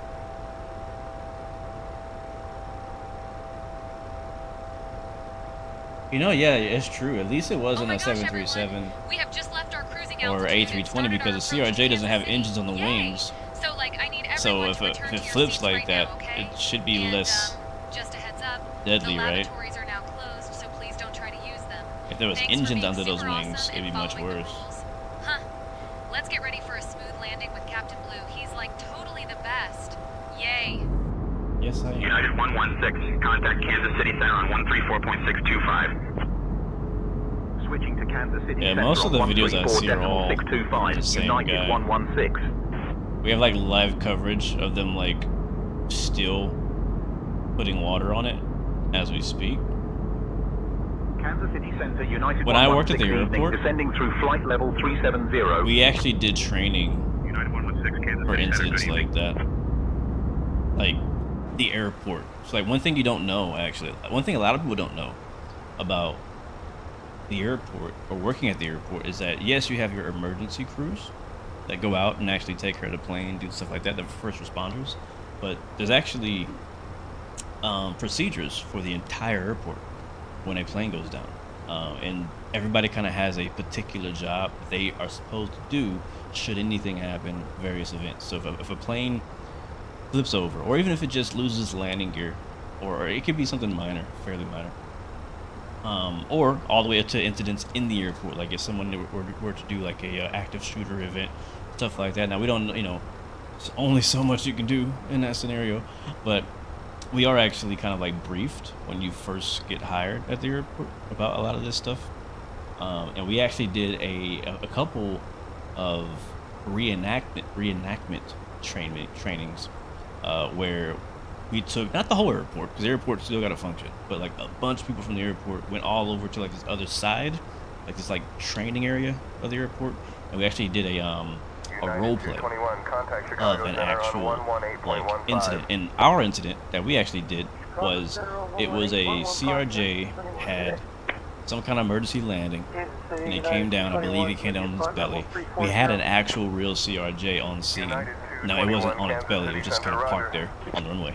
You know, yeah, it's true. At least it wasn't a 737 We have just left our cruising or A320 because the CRJ doesn't have engines on the wings. So, like, I need So everyone if to it return to your flips seats like right that, now, okay? it should be less Just a heads up, deadly, the right? lavatories are now closed, so please don't try to use them. If there was Thanks for engines being under those super wings, awesome it'd be and much following the worse. rules. Huh. Let's get ready for a smooth landing with Captain Blue. He's like totally the best. Yay. Yes, I am. United 116. Contact Kansas City Center on 134.625. Switching to Kansas City Yeah, Center most of the on videos I see are all 134.625. the same United guy. 116. We have like live coverage of them like still putting water on it as we speak. Kansas City Center, United When I worked at the 116 evening, airport, descending through flight level 370. we actually did training United 116, Kansas for City Center, incidents good like that. Like the airport. So like one thing you don't know, actually, one thing a lot of people don't know about the airport or working at the airport is that yes, you have your emergency crews that go out and actually take care of the plane, do stuff like that, the first responders, but there's actually procedures for the entire airport when a plane goes down, and everybody kind of has a particular job they are supposed to do should anything happen, various events. So if a plane flips over, or even if it just loses landing gear, or it could be something minor, fairly minor, or all the way up to incidents in the airport, like if someone were to do like a active shooter event, stuff like that. Now we don't, you know, there's only so much you can do in that scenario, but we are actually kind of like briefed when you first get hired at the airport about a lot of this stuff, and we actually did a couple of reenactment trainings where we took, not the whole airport, because the airport still got to function, but like a bunch of people from the airport went all over to like this other side, like this like training area of the airport, and we actually did a role play of an actual like incident. And our incident that we actually did was, it was a CRJ had some kind of emergency landing, and it came down. I believe it came down on its belly. We had an actual real CRJ on scene. No, it wasn't on its belly. It was just kind of parked there on the runway.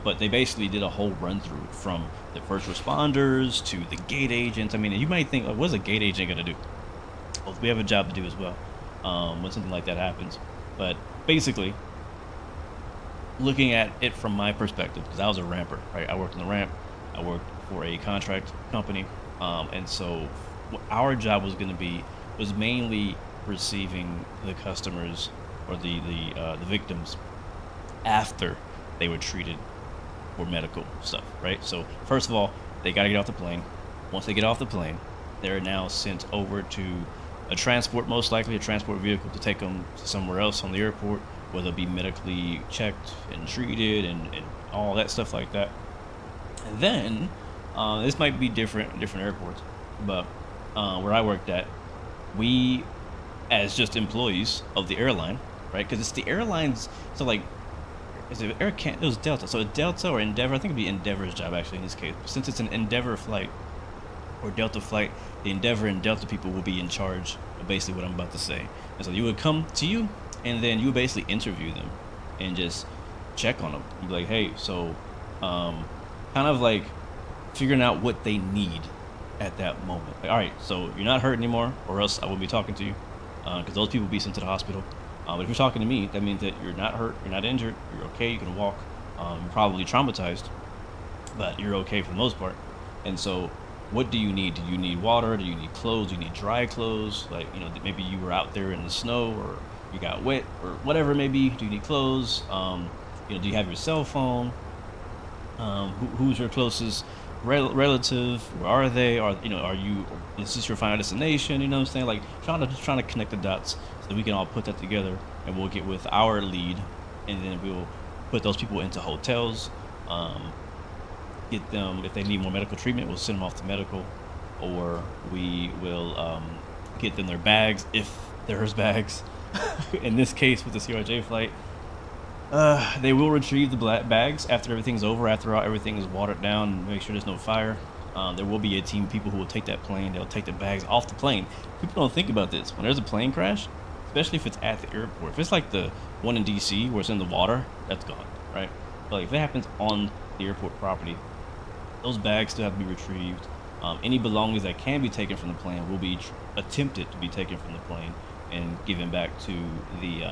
But they basically did a whole run through from the first responders to the gate agents. I mean, you might think, what's a gate agent gonna do? Well, we have a job to do as well when something like that happens. But basically, looking at it from my perspective, because I was a ramper, right? I worked on the ramp. I worked for a contract company, and so what our job was going to be was mainly receiving the customers or the victims after they were treated for medical stuff, right? So first of all, they got to get off the plane. Once they get off the plane, they're now sent over to a transport, most likely a transport vehicle, to take them somewhere else on the airport, where they'll be medically checked and treated and all that stuff like that. And then this might be different airports, but where I worked at, we, as just employees of the airline, right? Because it's the airlines. So like, is it Air Can? It was Delta. So Delta or Endeavor. I think it'd be Endeavor's job actually in this case. But since it's an Endeavor flight or Delta flight, the Endeavor and Delta people will be in charge of basically what I'm about to say. And so you would come to you, and then you would basically interview them and just check on them. You'd be like, hey, so kind of like figuring out what they need at that moment. Like, all right, so you're not hurt anymore, or else I will be talking to you, because those people will be sent to the hospital. But if you're talking to me, that means that you're not hurt, you're not injured, you're okay, you can walk. You're probably traumatized, but you're okay for the most part. And so what do you need? Do you need water? Do you need clothes? Do you need dry clothes? Like, you know, maybe you were out there in the snow, or you got wet, or whatever it may be. Do you need clothes? You know, do you have your cell phone? Who's your closest relative? Where are they? Is this your final destination? You know what I'm saying? Like trying to connect the dots so that we can all put that together, and we'll get with our lead, and then we'll put those people into hotels, get them, if they need more medical treatment, we'll send them off to medical, or we will get them their bags, if there's bags. In this case with the CRJ flight, they will retrieve the black bags after everything's over, after everything is watered down, and make sure there's no fire. There will be a team of people who will take that plane. They'll take the bags off the plane. People don't think about this. When there's a plane crash, especially if it's at the airport, if it's like the one in DC where it's in the water, that's gone, right? But like if it happens on the airport property, those bags still have to be retrieved. Any belongings that can be taken from the plane will be attempted to be taken from the plane and given back to the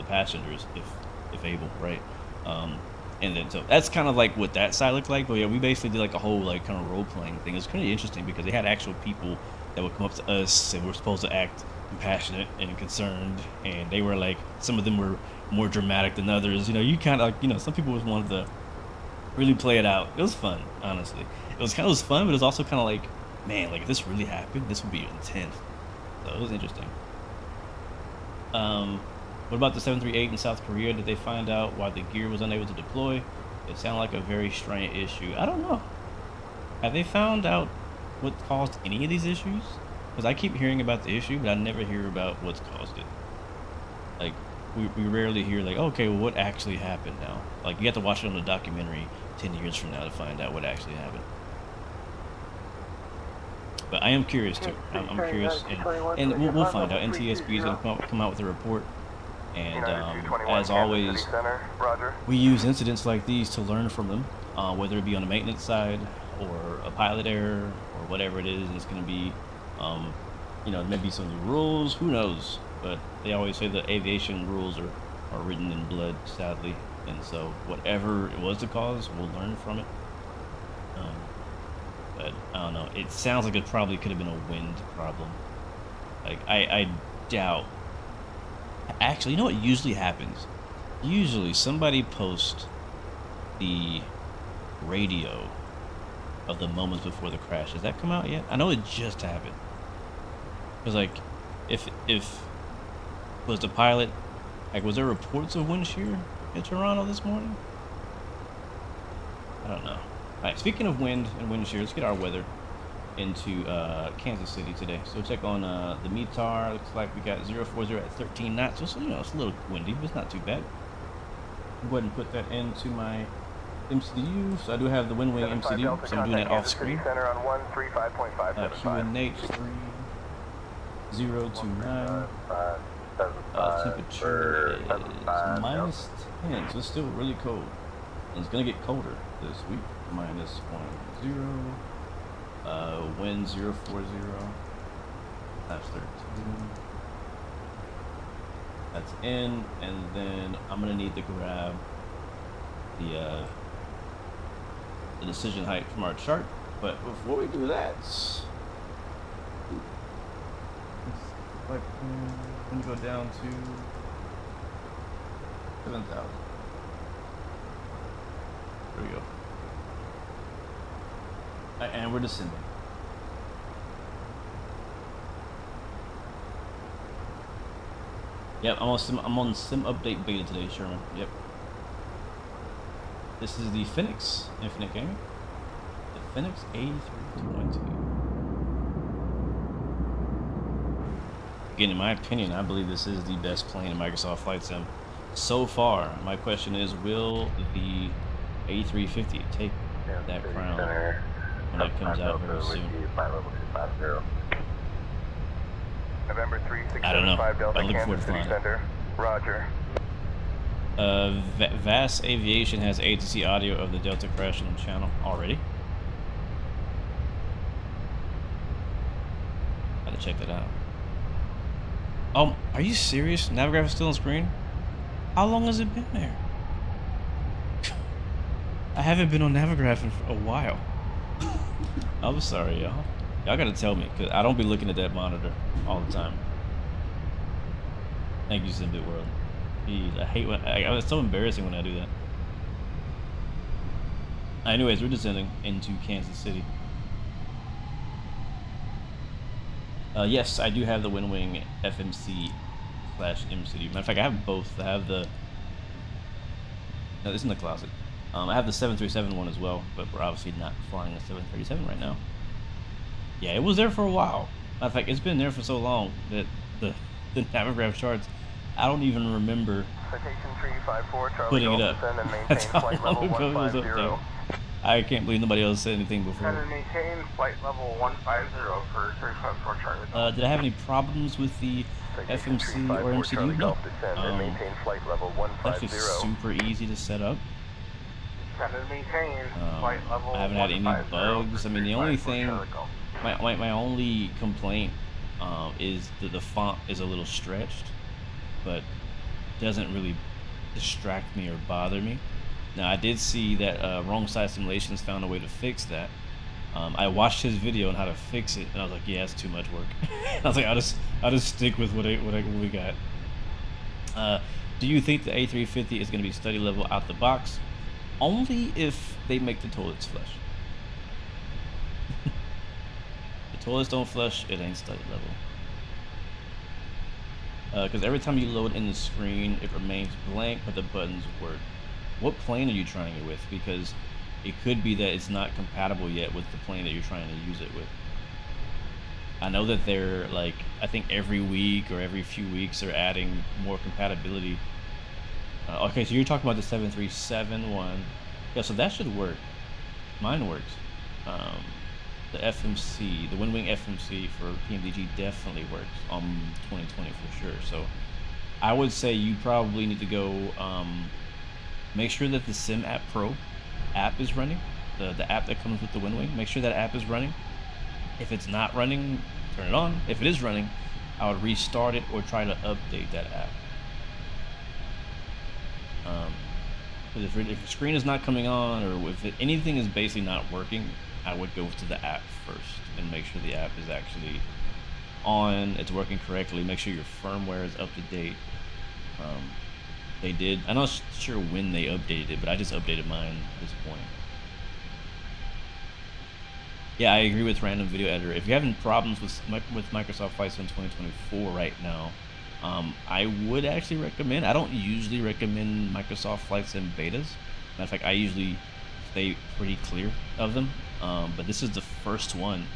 passengers if able, right? And then so that's kind of like what that side looked like. But yeah, we basically did like a whole like kind of role playing thing. It was pretty interesting because they had actual people that would come up to us and we're supposed to act compassionate and concerned, and they were like, some of them were more dramatic than others. You know, you kind of like, you know, some people just wanted to really play it out. It was fun, honestly. It was fun, but it was also kind of like, man, like if this really happened, this would be intense. So it was interesting. What about the 738 in South Korea? Did they find out why the gear was unable to deploy? It sounded like a very strange issue. I don't know. Have they found out what caused any of these issues? Because I keep hearing about the issue, but I never hear about what's caused it. Like, we rarely hear like, okay, well, what actually happened now? Like, you have to watch it on a documentary 10 years from now to find out what actually happened. But I am curious too. I'm curious, and we'll find out. NTSB is going to come out with a report. And as always, we use incidents like these to learn from them, whether it be on the maintenance side or a pilot error or whatever it is. And it's going to be, you know, maybe some new rules, who knows? But they always say the aviation rules are written in blood, sadly. And so whatever it was the cause, we'll learn from it. But I don't know. It sounds like it probably could have been a wind problem. Like, I doubt. Actually, you know what usually happens? Usually somebody posts the radio of the moments before the crash. Has that come out yet? I know it just happened. Because like, if was the pilot, like, was there reports of wind shear in Toronto this morning? I don't know. Alright, speaking of wind and wind shear, let's get our weather into Kansas City today. So check on the METAR. Looks like we got 040 at 13 knots. So, you know, it's a little windy, but it's not too bad. Go ahead and put that into my MCU. So I do have the wind wing MCU, so I'm doing that off screen. QNH 3029. Temperature is -10, so it's still really cold. And it's gonna get colder this week. -10. Wind 040. That's 13. That's in, and then I'm gonna need to grab the decision height from our chart. But before we do that, I'm gonna go down to 7,000. There we go. And we're descending. Yep, I'm on sim update beta today, Sherman. Yep. This is the Phoenix Infinite Gaming. The Phoenix A320. Again, in my opinion, I believe this is the best plane in Microsoft Flight Sim so far. My question is, will the A350 take that crown when it comes out very soon? November I don't know. 3675 Delta, I'm looking forward Kansas to City flying. Center. Roger. Vast Aviation has ATC audio of the Delta crash on the channel already. Gotta check that out. Oh, are you serious? Navigraph is still on screen? How long has it been there? I haven't been on Navigraph in a while. I'm sorry, y'all. Y'all gotta tell me, because I don't be looking at that monitor all the time. Thank you, Simbit World. Jeez, I hate when it's so embarrassing when I do that. Anyways, we're descending into Kansas City. Yes, I do have the Windwing FMC/MCD. Matter of fact, I have both. I have the... No, it's in the closet. I have the 737 one as well, but we're obviously not flying the 737 right now. Yeah, it was there for a while. Matter of fact, it's been there for so long that the Navigraph charts, I don't even remember putting it up. That's how long ago it was up there. I can't believe nobody else said anything before. Maintain flight level 150 for 354 Charlie. Did I have any problems with the FMC or MCD? No. That's just super easy to set up. I haven't had any bugs. I mean, the only thing, my only complaint is that the font is a little stretched, but doesn't really distract me or bother me. Now, I did see that Wrong Side Simulations found a way to fix that. I watched his video on how to fix it, and I was like, yeah, it's too much work. I was like, I'll just stick with what we got. Do you think the A350 is going to be study level out the box? Only if they make the toilets flush. The toilets don't flush, it ain't study level. Because every time you load in the screen, it remains blank, but the buttons work. What plane are you trying it with? Because it could be that it's not compatible yet with the plane that you're trying to use it with. I know that they're like, I think every week or every few weeks they're adding more compatibility. Okay, so you're talking about the 737 one. Yeah, so that should work. Mine works. The FMC, the Windwing FMC for PMDG definitely works on 2020 for sure. So I would say you probably need to go make sure that the Sim App Pro app is running. The app that comes with the Windwing, make sure that app is running. If it's not running, turn it on. If it is running, I would restart it or try to update that app. Because if the screen is not coming on, or if anything is basically not working, I would go to the app first and make sure the app is actually on, it's working correctly. Make sure your firmware is up to date. They did, I'm not sure when they updated it, but I just updated mine at this point. Yeah, I agree with Random Video Editor. If you're having problems with Microsoft Flight Sim 2024 right now, I would actually recommend, I don't usually recommend Microsoft Flight Sim betas. Matter of fact, I usually stay pretty clear of them. But this is the first one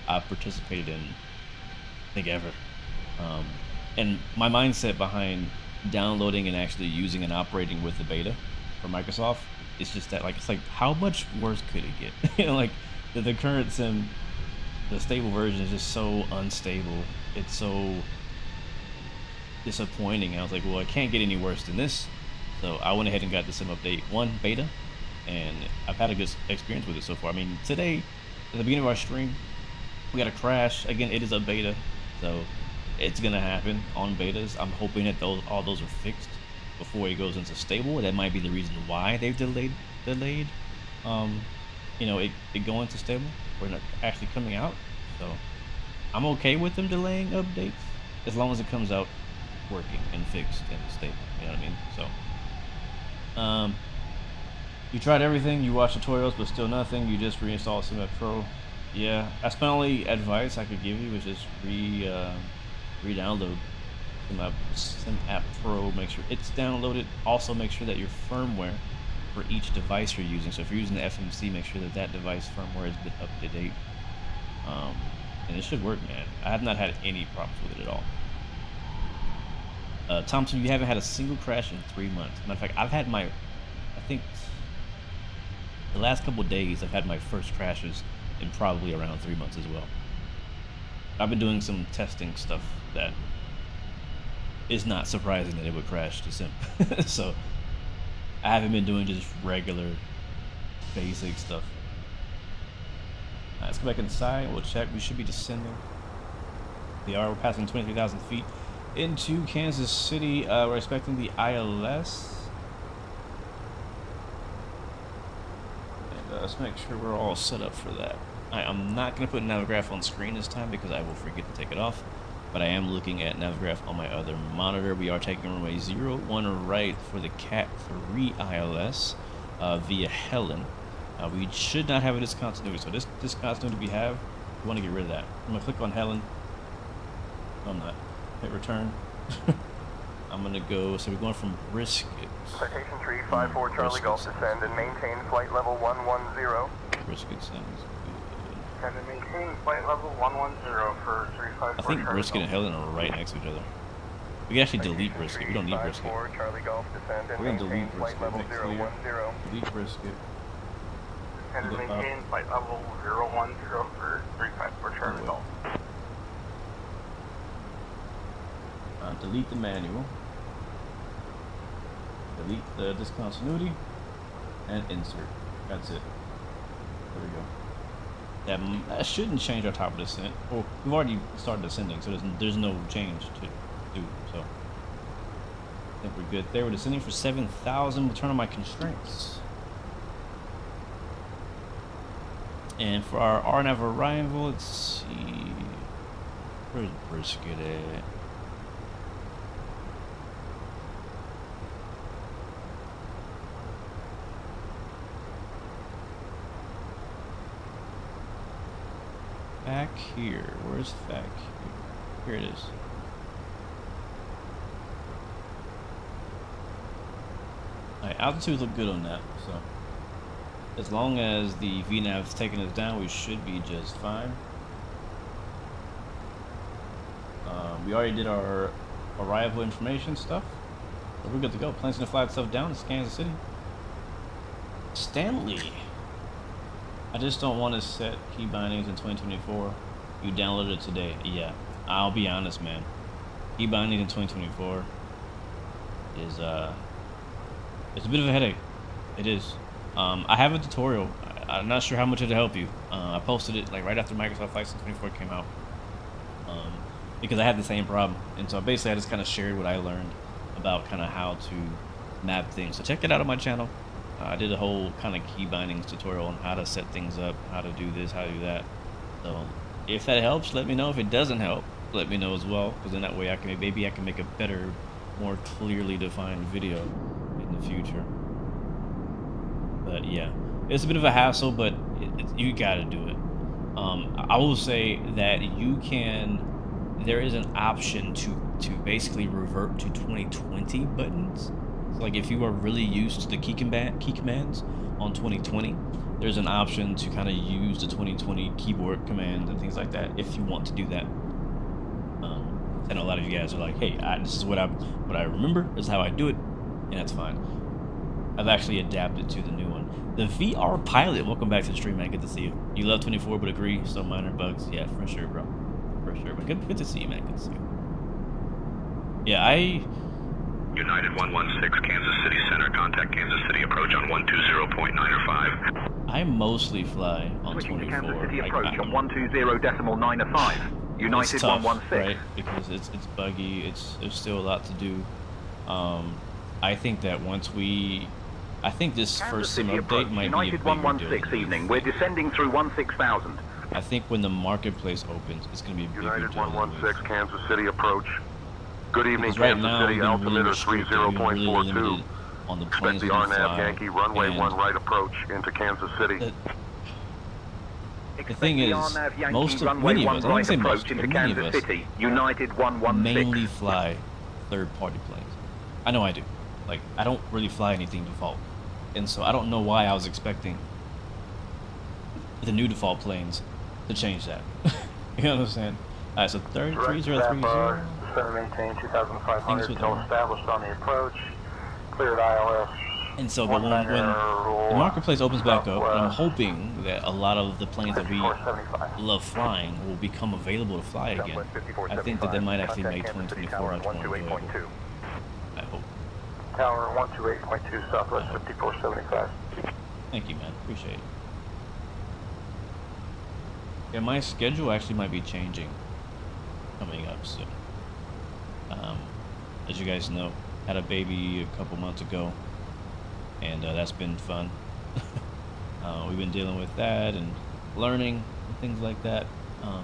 I've participated in, I think, ever. And my mindset behind downloading and actually using and operating with the beta for Microsoft, it's just that, like, it's like, how much worse could it get? You know, like, the current sim, the stable version is just so unstable. It's so disappointing. I was like, well, it can't get any worse than this. So I went ahead and got the Sim Update 1 beta, and I've had a good experience with it so far. I mean, today, at the beginning of our stream, we got a crash. Again, it is a beta, so it's gonna happen on betas. I'm hoping that all those are fixed before it goes into stable. That might be the reason why they've delayed you know, it going to stable or not actually coming out. So I'm okay with them delaying updates as long as it comes out working and fixed and stable, you know what I mean? So You tried everything, you watched tutorials, but still nothing. You just reinstalled SimApp Pro. Yeah, that's my only advice I could give you, is just re-download SimApp Pro. Make sure it's downloaded. Also, make sure that your firmware for each device you're using. So if you're using the FMC, make sure that that device firmware has been up to date. And it should work, man. I have not had any problems with it at all. Thompson, you haven't had a single crash in 3 months. Matter of fact, I've had my, I think, the last couple of days, I've had my first crashes in probably around 3 months as well. I've been doing some testing stuff that is not surprising that it would crash to sim. So I haven't been doing just regular basic stuff. Let's go back inside. We'll check. We should be descending. We're passing 23,000 feet into Kansas City. We're expecting the ILS. And let's make sure we're all set up for that. I'm not going to put Navigraph on screen this time because I will forget to take it off. But I am looking at Navigraph on my other monitor. We are taking runway 01 right for the Cat 3 ILS via Helen. We should not have a discontinuity. So this discontinuity we have, we want to get rid of that. I'm going to click on Helen. No, I'm not. Hit return. I'm going to go, so we're going from Brisket. Citation 354 Charlie Golf, descend and maintain flight level 110. Brisket sounds good. And maintain flight level 110 for 354 I think Brisket and Helen are right next to each other. We can actually delete Brisket. We don't need Brisket. Charlie Golf, descend and we're going to maintain delete flight Brisket. level 010. Delete Brisket. And maintain flight level 010 for 354 Charlie Golf. Delete the manual. Delete the discontinuity. And insert. That's it. There we go. That shouldn't change our top of descent. Well, we've already started descending, so there's no change to do. So I think we're good there. We're descending for 7,000. We'll turn on my constraints. And for our RNAV arrival, let's see. Where's Brisket at? Back here. Where's back here? Here it is. Alright, altitude look good on that, so as long as the VNAV's taking us down, we should be just fine. We already did our arrival information stuff, so we're good to go. Plane's gonna fly itself down to Kansas City. Stanley. I just don't want to set key bindings in 2024. You downloaded it today. Yeah, I'll be honest, man. Key bindings in 2024 is it's a bit of a headache. It is. I have a tutorial. I'm not sure how much it'll help you. I posted it like right after Microsoft Flight Sim 24 came out, because I had the same problem. And so basically I just kind of shared what I learned about kind of how to map things. So check it out on my channel. I did a whole kind of key bindings tutorial on how to set things up, how to do this, how to do that. So if that helps, let me know. If it doesn't help, let me know as well, because then that way I can maybe I can make a better, more clearly defined video in the future. But yeah, it's a bit of a hassle, but you gotta do it. I will say that you can, there is an option to basically revert to 2020 buttons. So like if you are really used to the key commands on 2020, there's an option to kind of use the 2020 keyboard commands and things like that if you want to do that. I know a lot of you guys are like, hey, this is what I remember, this is how I do it, and that's fine. I've actually adapted to the new one. The VR Pilot, welcome back to the stream, man. Good to see you. You love 24 but agree, some minor bugs. Yeah, for sure, bro. For sure. But good to see you, man. Good to see you. Yeah, United 116, Kansas City Center, contact Kansas City approach on 120.905. I mostly fly on Switching 24. to Kansas City approach on 120.905. United it's tough, 116. right? Because it's buggy. There's still a lot to do. I think that I think this first sim update might be a bigger deal. United 116 evening. We're descending through 16,000. I think when the marketplace opens, it's going to be a bigger United deal. 116, Kansas City approach. Good evening, Because right Kansas now, City, we've been really altimeter restricted, we've been really 30.42. limited on the Expect planes the we're gonna RNAV fly. Yankee runway And 1 right approach into Kansas City. The thing is, most of, many of us, I don't say most, but many of us United 116. mainly fly third-party planes. I know I do. Like, I don't really fly anything default. And so I don't know why I was expecting the new default planes to change that. You know what I'm saying? Alright, so 3030. Center maintain 2,500, still established on the approach. Cleared ILS. And so, but when the marketplace opens back up, I'm hoping that a lot of the planes that we love flying will become available to fly again. I think that might actually make 2024 much more enjoyable. I hope. Tower 128.2, Southwest 5475. Thank you, man. Appreciate it. Yeah, my schedule actually might be changing coming up soon. As you guys know, had a baby a couple months ago, and that's been fun. We've been dealing with that and learning and things like that.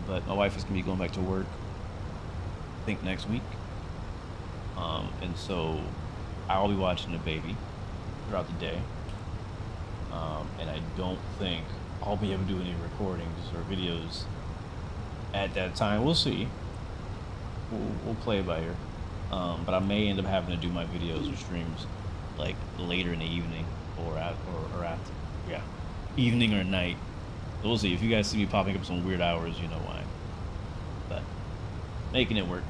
But my wife is gonna be going back to work, I think next week. And so I'll be watching the baby throughout the day. And I don't think I'll be able to do any recordings or videos at that time. We'll see. We'll play it by ear. But I may end up having to do my videos or streams like later in the evening or after, yeah, evening or night. So we'll see. If you guys see me popping up some weird hours, you know why. But making it work.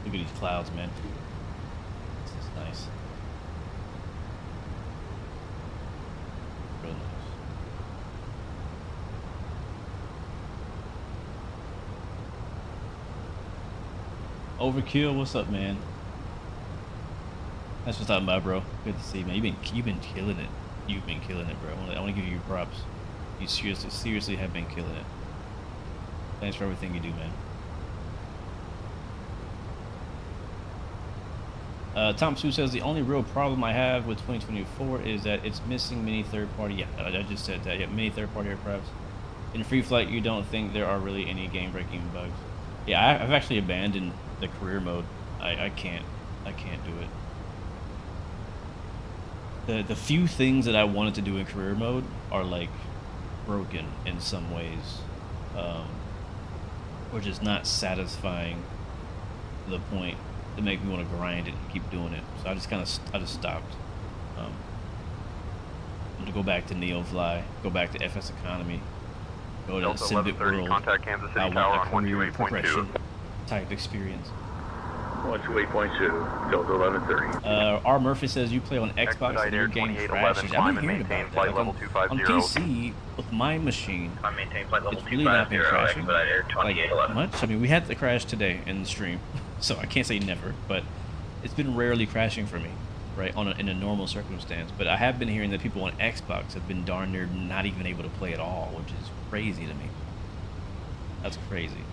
Look at these clouds, man. This is nice. Real nice. Overkill, what's up, man? That's what's talking about, bro. Good to see you, man. You've been killing it. You've been killing it, bro. I want to give you props. You seriously have been killing it. Thanks for everything you do, man. Tom Sue says the only real problem I have with 2024 is that it's missing many third-party. Yeah, I just said that. Yeah, many third-party aircrafts. In free flight, you don't think there are really any game-breaking bugs. Yeah, I've actually abandoned the career mode. I can't do it. The few things that I wanted to do in career mode are like broken in some ways, or just not satisfying to the point to make me want to grind it and keep doing it. So I just stopped. I'm gonna go back to NeoFly, go back to FS Economy, go to Civic World. Contact Kansas City I Tower want on a career 128.2. progression type experience. 128.2, Delta 1130. R. Murphy says you play on Xbox and your game crashes. I've been hearing about that. Like on PC, with my machine, it's really not been crashing like much. I mean, we had the crash today in the stream, so I can't say never, but it's been rarely crashing for me, right, in a normal circumstance. But I have been hearing that people on Xbox have been darn near not even able to play at all, which is crazy to me. That's crazy.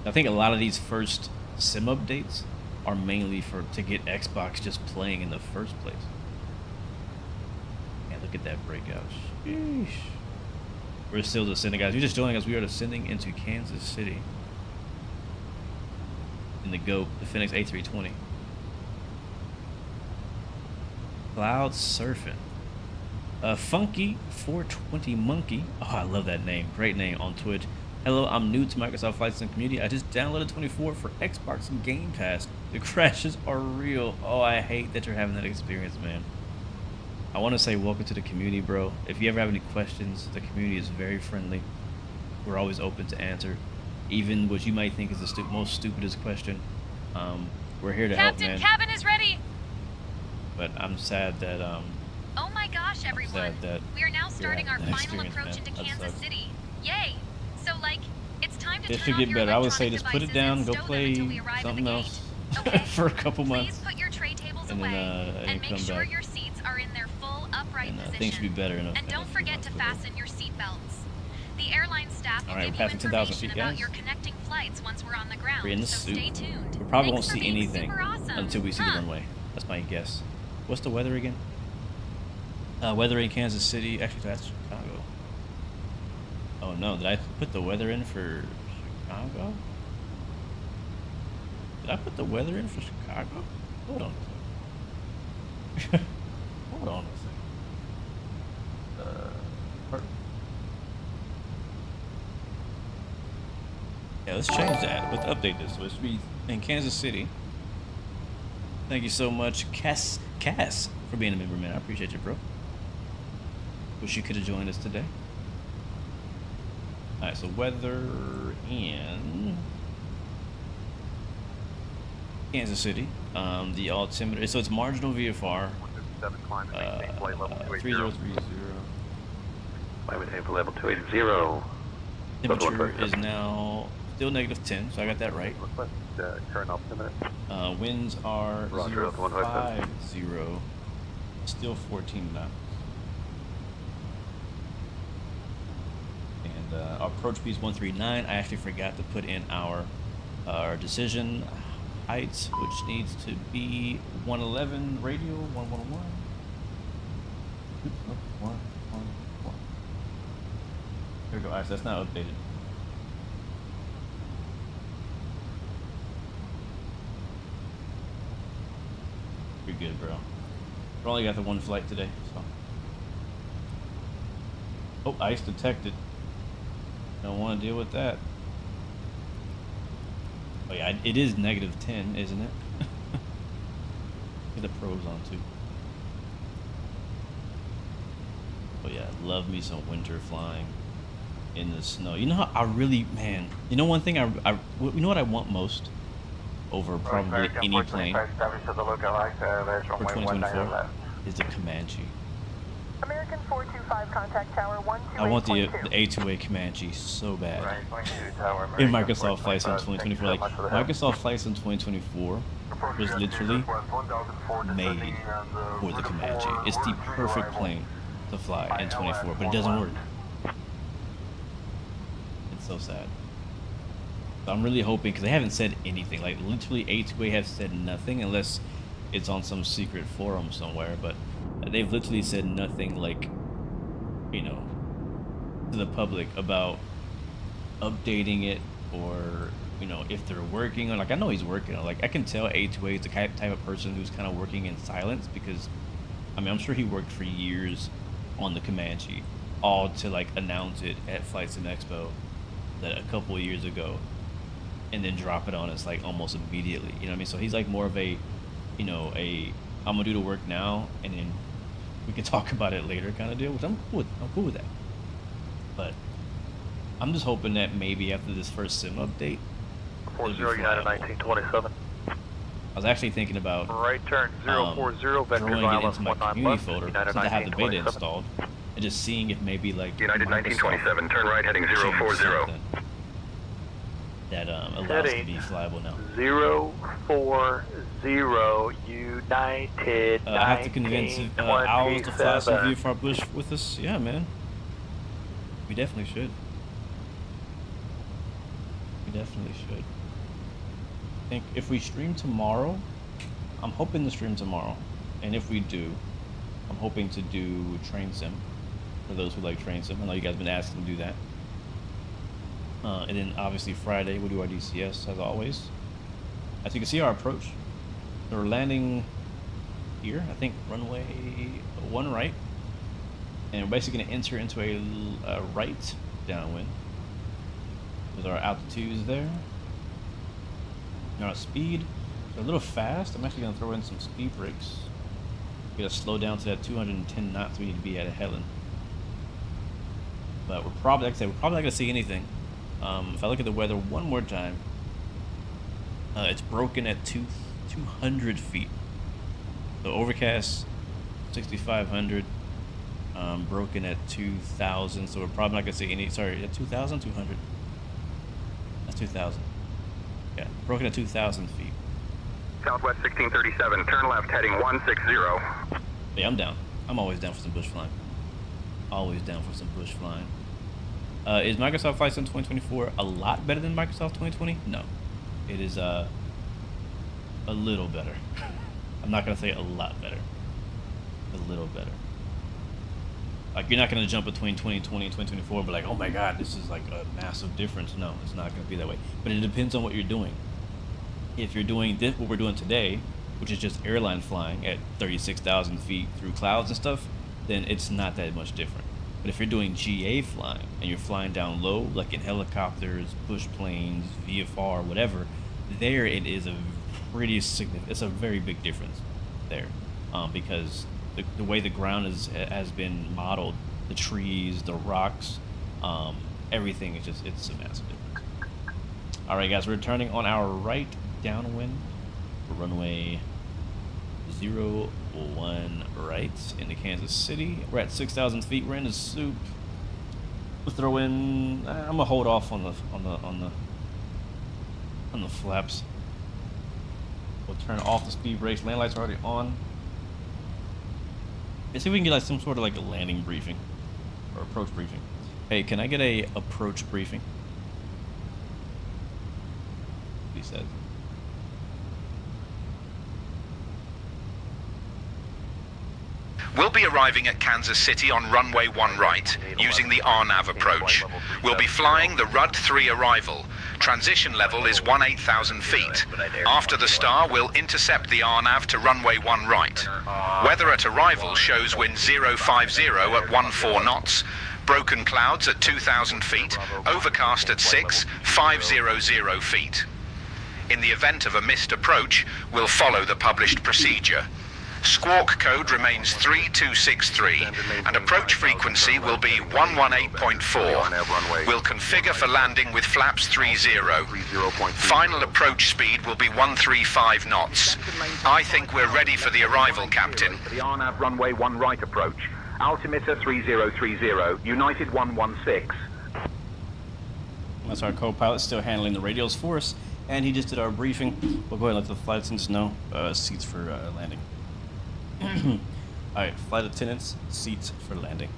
I think a lot of these first sim updates are mainly to get Xbox just playing in the first place. And look at that breakout. Sheesh. We're still descending, guys. You're just joining us. We are descending into Kansas City in the GOAT, the Phoenix A320. Cloud surfing. Funky 420 Monkey. Oh, I love that name. Great name on Twitch. Hello, I'm new to Microsoft Flight Sim community. I just downloaded 24 for Xbox and Game Pass. The crashes are real. Oh, I hate that you're having that experience, man. I want to say welcome to the community, bro. If you ever have any questions, the community is very friendly. We're always open to answer, even what you might think is the most stupidest question. We're here to help, man. Captain, cabin is ready. But I'm sad that Oh my gosh, everyone! We are now starting our final approach into Kansas City. Yay! So, like, it's time to it should get better. I would say just put it down, go play something else for a couple months, put your tray tables and then and make come sure back. your seats are in their full upright position. Things should be better in and don't forget to fasten your seat belts. The airline staff will Alright, give we're you passing 10,000 information feet, about guys. your connecting flights once we're on the ground. We're in the so suit. stay tuned. We probably Thanks won't see for being anything super awesome. until we see the runway. That's my guess. What's the weather again? Weather in Kansas City. Actually, that's Chicago. Oh no, did I put the weather in for Chicago? Did I put the weather in for Chicago? Hold on. Hold on a second. Yeah, let's change that. Let's update this. So it should be in Kansas City. Thank you so much, Cass, for being a member, man. I appreciate you, bro. Wish you could have joined us today. Alright, so weather in Kansas City. The altimeter, so it's marginal VFR. 3030. Maintain for level 280. Temperature is now still -10, so I got that right. Current altimeter. Winds are Roger, 050, still 14 knots. And our approach speed is 139. I actually forgot to put in our decision heights, which needs to be 111 radial, 111. Oops, no, 111. There we go. Alright, so that's not updated. You're good, bro. We only got the one flight today, so. Oh, ice detected. Don't want to deal with that. Oh yeah, it is -10, isn't it? Get the pros on too. Oh yeah, love me some winter flying in the snow. You know how I really, man. You know one thing you know what I want most over probably any plane for 2024 is the Comanche. American 425 contact tower 128.2. I want the A2A Comanche so bad. In Microsoft Flight Sim 2024, like Microsoft Flight Sim 2024 was literally made for the Comanche. It's the perfect plane to fly in 24, but it doesn't work. It's so sad. So I'm really hoping, because they haven't said anything, like literally A2A have said nothing unless it's on some secret forum somewhere, but they've literally said nothing, like, you know, to the public about updating it, or, you know, if they're working on, like, I know he's working on, like, I can tell A2A is the type of person who's kind of working in silence, because, I mean, I'm sure he worked for years on the Comanche, all to, like, announce it at Flight Sim Expo that a couple of years ago, and then drop it on us, like, almost immediately, you know what I mean? So he's, like, more of a, you know, I'm gonna do the work now, and then we can talk about it later kind of deal, which I'm cool with that. But I'm just hoping that maybe after this first sim update, 40 United 1927. I was actually thinking about right turn 040 vector throwing it into my community folder since I have the beta 1927. installed, and just seeing if maybe like United 1927, turn right heading 040. That allows it to be flyable now. 040 United. I have to convince Owls to fly some VFR Bush with us. Yeah, man. We definitely should. We definitely should. I think if we stream tomorrow, I'm hoping to stream tomorrow. And if we do, I'm hoping to do Train Sim. For those who like Train Sim. I know you guys have been asking to do that. And then obviously Friday we'll do our DCS as always. As you can see, our approach. So we're landing here, I think runway 1 right, and we're basically going to enter into a right downwind with our altitudes there. And our speed, so a little fast. I'm actually going to throw in some speed brakes. We're going to slow down to that 210 knots we need to be at Helen. But we're probably, like I said, we're probably not going to see anything. If I look at the weather one more time, it's broken at 200 feet. So overcast 6,500, broken at 2,000. So we're probably not gonna see any. Sorry, at 2,000, 200. That's 2,000. Yeah, broken at 2,000 feet. Southwest 1637, turn left heading 160. Yeah, I'm down. I'm always down for some bush flying. Always down for some bush flying. Is Microsoft Flight Sim 2024 a lot better than Microsoft 2020? No. It is a little better. I'm not going to say a lot better. A little better. Like, you're not going to jump between 2020 and 2024 but like, oh my god, this is like a massive difference. No, it's not going to be that way. But it depends on what you're doing. If you're doing this, what we're doing today, which is just airline flying at 36,000 feet through clouds and stuff, then it's not that much different. But if you're doing GA flying and you're flying down low, like in helicopters, push planes, VFR, whatever, there it is a pretty significant, it's a very big difference there, because the way the ground has been modeled, the trees, the rocks, everything is just, it's a massive difference. All right, guys, we're turning on our right downwind for runway 01 right into Kansas City. We're at 6,000 feet. We're in the soup. We'll throw in. I'm gonna hold off on the flaps. We'll turn off the speed brakes. Land lights are already on. Let's see if we can get like some sort of like a landing briefing or approach briefing. Hey, can I get a approach briefing? He said. We'll be arriving at Kansas City on runway 1 right, using the RNAV approach. We'll be flying the RUD 3 arrival. Transition level is 18,000 feet. After the star, we'll intercept the RNAV to runway 1 right. Weather at arrival shows wind 050 at 14 knots, broken clouds at 2,000 feet, overcast at 500 feet. In the event of a missed approach, we'll follow the published procedure. Squawk code remains 3263, and approach frequency will be 118.4. We'll configure for landing with flaps 30. Final approach speed will be 135 knots. I think we're ready for the arrival, Captain. The RNAV runway 1 right approach. Altimeter 3030, United 116. That's our co-pilot still handling the radios for us, and he just did our briefing. We'll go ahead and let the flight attendants know seats for landing. Alright, flight attendants, seats for landing.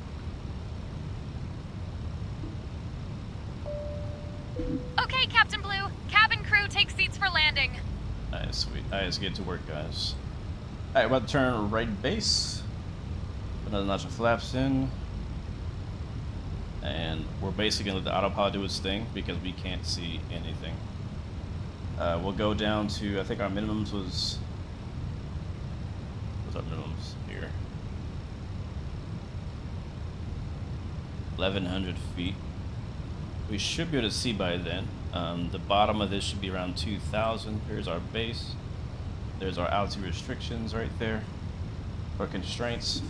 Okay, Captain Blue. Cabin crew, take seats for landing. Alright, sweet. Alright, let's get to work, guys. Alright, we're about to turn right base. Another notch of flaps in. And we're basically going to let the autopilot do its thing because we can't see anything. We'll go down to, I think our minimums was... What's our minimums here? 1,100 feet. We should be able to see by then. The bottom of this should be around 2,000. Here's our base. There's our altitude restrictions right there. Our constraints.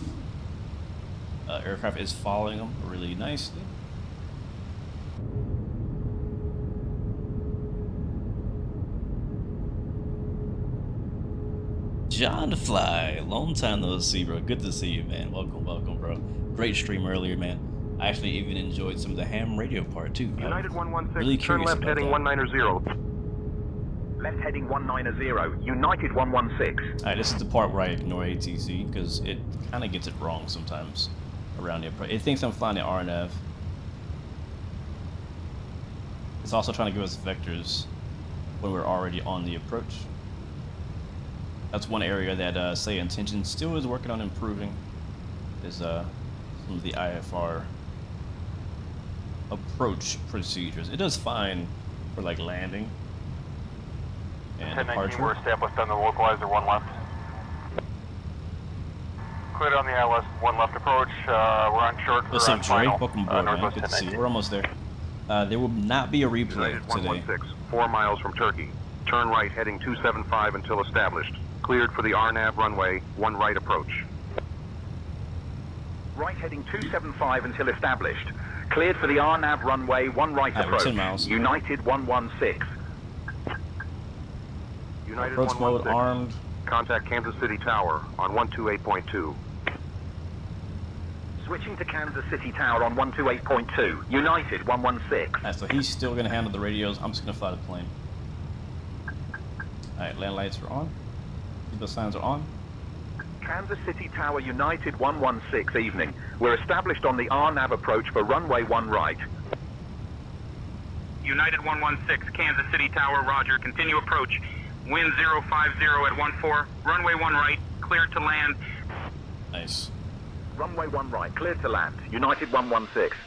Aircraft is following them really nicely. John the Fly, long time no see, bro. Good to see you, man. Welcome, welcome, bro. Great stream earlier, man. I actually even enjoyed some of the ham radio part too. United 116, really turn left heading 190. Left heading 190, United 116. Alright, this is the part where I ignore ATC because it kind of gets it wrong sometimes around the approach. It thinks I'm flying the RNAV. It's also trying to give us vectors when we're already on the approach. That's one area that Say Intention still is working on improving, is some of the IFR approach procedures. It does fine for like landing and departure. We're established on the localizer 1 left. Cleared on the ILS 1 left approach. We're on short for What's up, Trey? final. Welcome aboard, man. Good to see you. We're almost there. There will not be a replay United today. 116, 4 miles from Turkey. Turn right heading 275 until established. Cleared for the RNAV runway 1 right approach. Right heading 275 until established. Cleared for the RNAV runway 1 right approach. 10 miles. United 116. United Approach mode 116. armed. Contact Kansas City Tower on 128.2. Switching to Kansas City Tower on 128.2. United 116. Alright, so he's still going to handle the radios. I'm just going to fly the plane. Alright, land lights are on. The signs are on. Kansas City Tower United 116 evening. We're established on the RNAV approach for runway 1 right. United 116, Kansas City Tower, roger. Continue approach. Wind 050 at 14. Runway 1 right, cleared to land. Nice. Runway 1 right, cleared to land. United 116.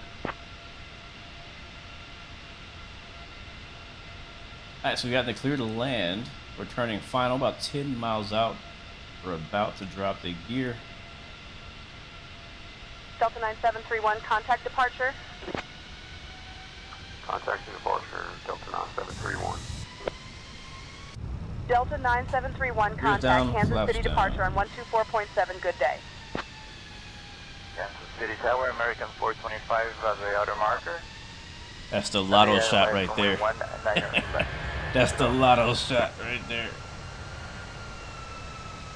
Alright, so we got the clear to land. We're turning final, about 10 miles out. We're about to drop the gear. Delta 9731, contact departure. Contact departure, Delta 9731. Delta 9731, contact down, Kansas City down. departure on 124.7, good day. Kansas City Tower, American 425 as the outer marker. That's the lotto shot right there. That's the lotto shot right there.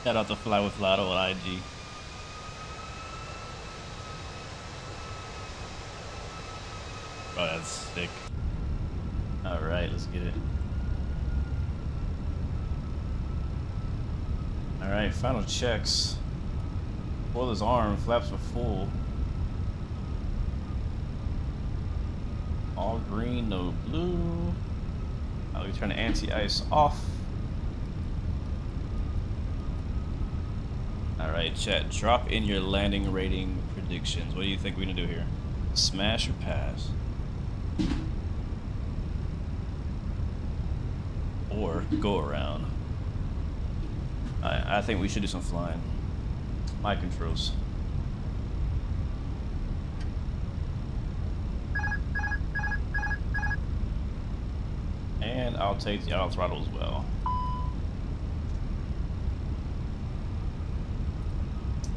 Shout out to Fly with Lotto on IG. Oh, that's sick. Alright, let's get it. Alright, final checks. Pull his arm, flaps are full. All green, no blue. We turn the anti-ice off. Alright, chat, drop in your landing rating predictions. What do you think we're gonna do here? Smash or pass? Or go around? I think we should do some flying. My controls. And I'll take the auto throttle as well.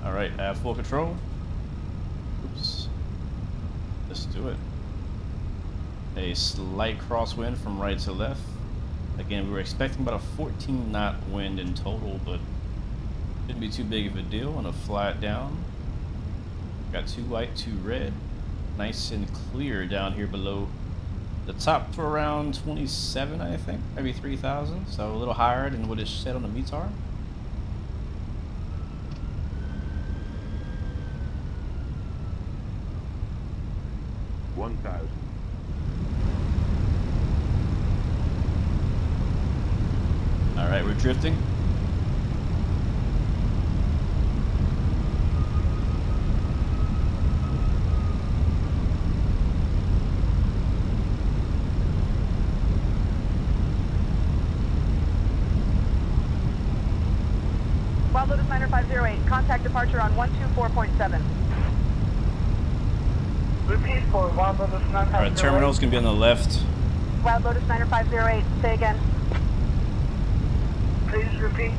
Alright, I have full control. Oops. Let's do it. A slight crosswind from right to left. Again, we were expecting about a 14 knot wind in total, but shouldn't be too big of a deal. I'm gonna fly it down. Got 2 white, 2 red. Nice and clear down here below the top to around 27, I think, maybe 3,000. So a little higher than what it said on the VTAR. All right, we're drifting. Wild Lotus 9508, contact departure on 124.7. Repeat for Wild Lotus 9508. Alright, terminal's gonna be on the left. Wild Lotus 9508, say again. Please repeat.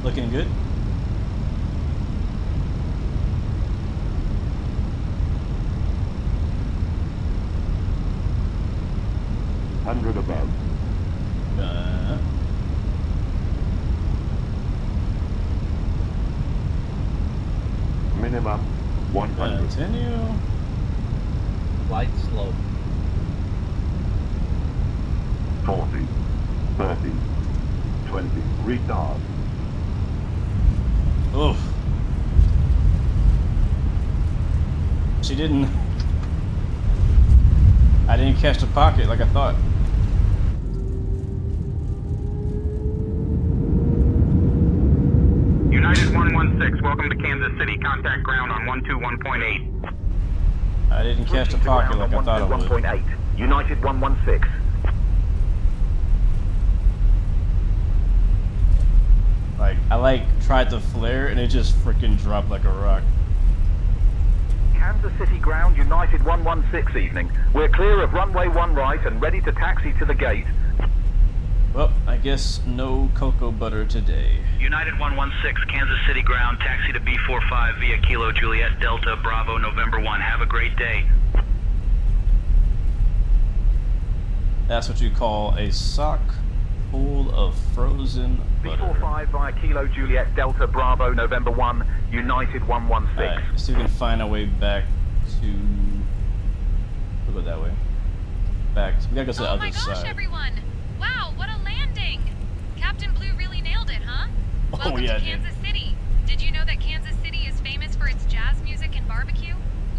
Looking good. Above. Minimum 100. Continue. Light slope. 40, 30, 20. Retard. Oh. She didn't. I didn't catch the pocket like I thought. United 116, welcome to Kansas City. Contact ground on 121.8. I didn't catch the pocket like I thought I would. 121.8. United 116. I tried to flare and it just freaking dropped like a rock. Kansas City ground, United 116 evening. We're clear of runway 1 right and ready to taxi to the gate. Well, I guess no cocoa butter today. United 116, Kansas City ground, taxi to B45 via Kilo Juliet Delta Bravo November 1. Have a great day. That's what you call a sock full of frozen butter. B45 via Kilo Juliet Delta Bravo November 1, United 116. Alright, let's see if we can find our way back to... We'll go that way. Back. We gotta go to the other side. Oh my gosh, everyone! Wow, what a landing! Captain Blue really nailed it, huh? Welcome to Kansas City. Did you know that Kansas City is famous for its jazz music and barbecue?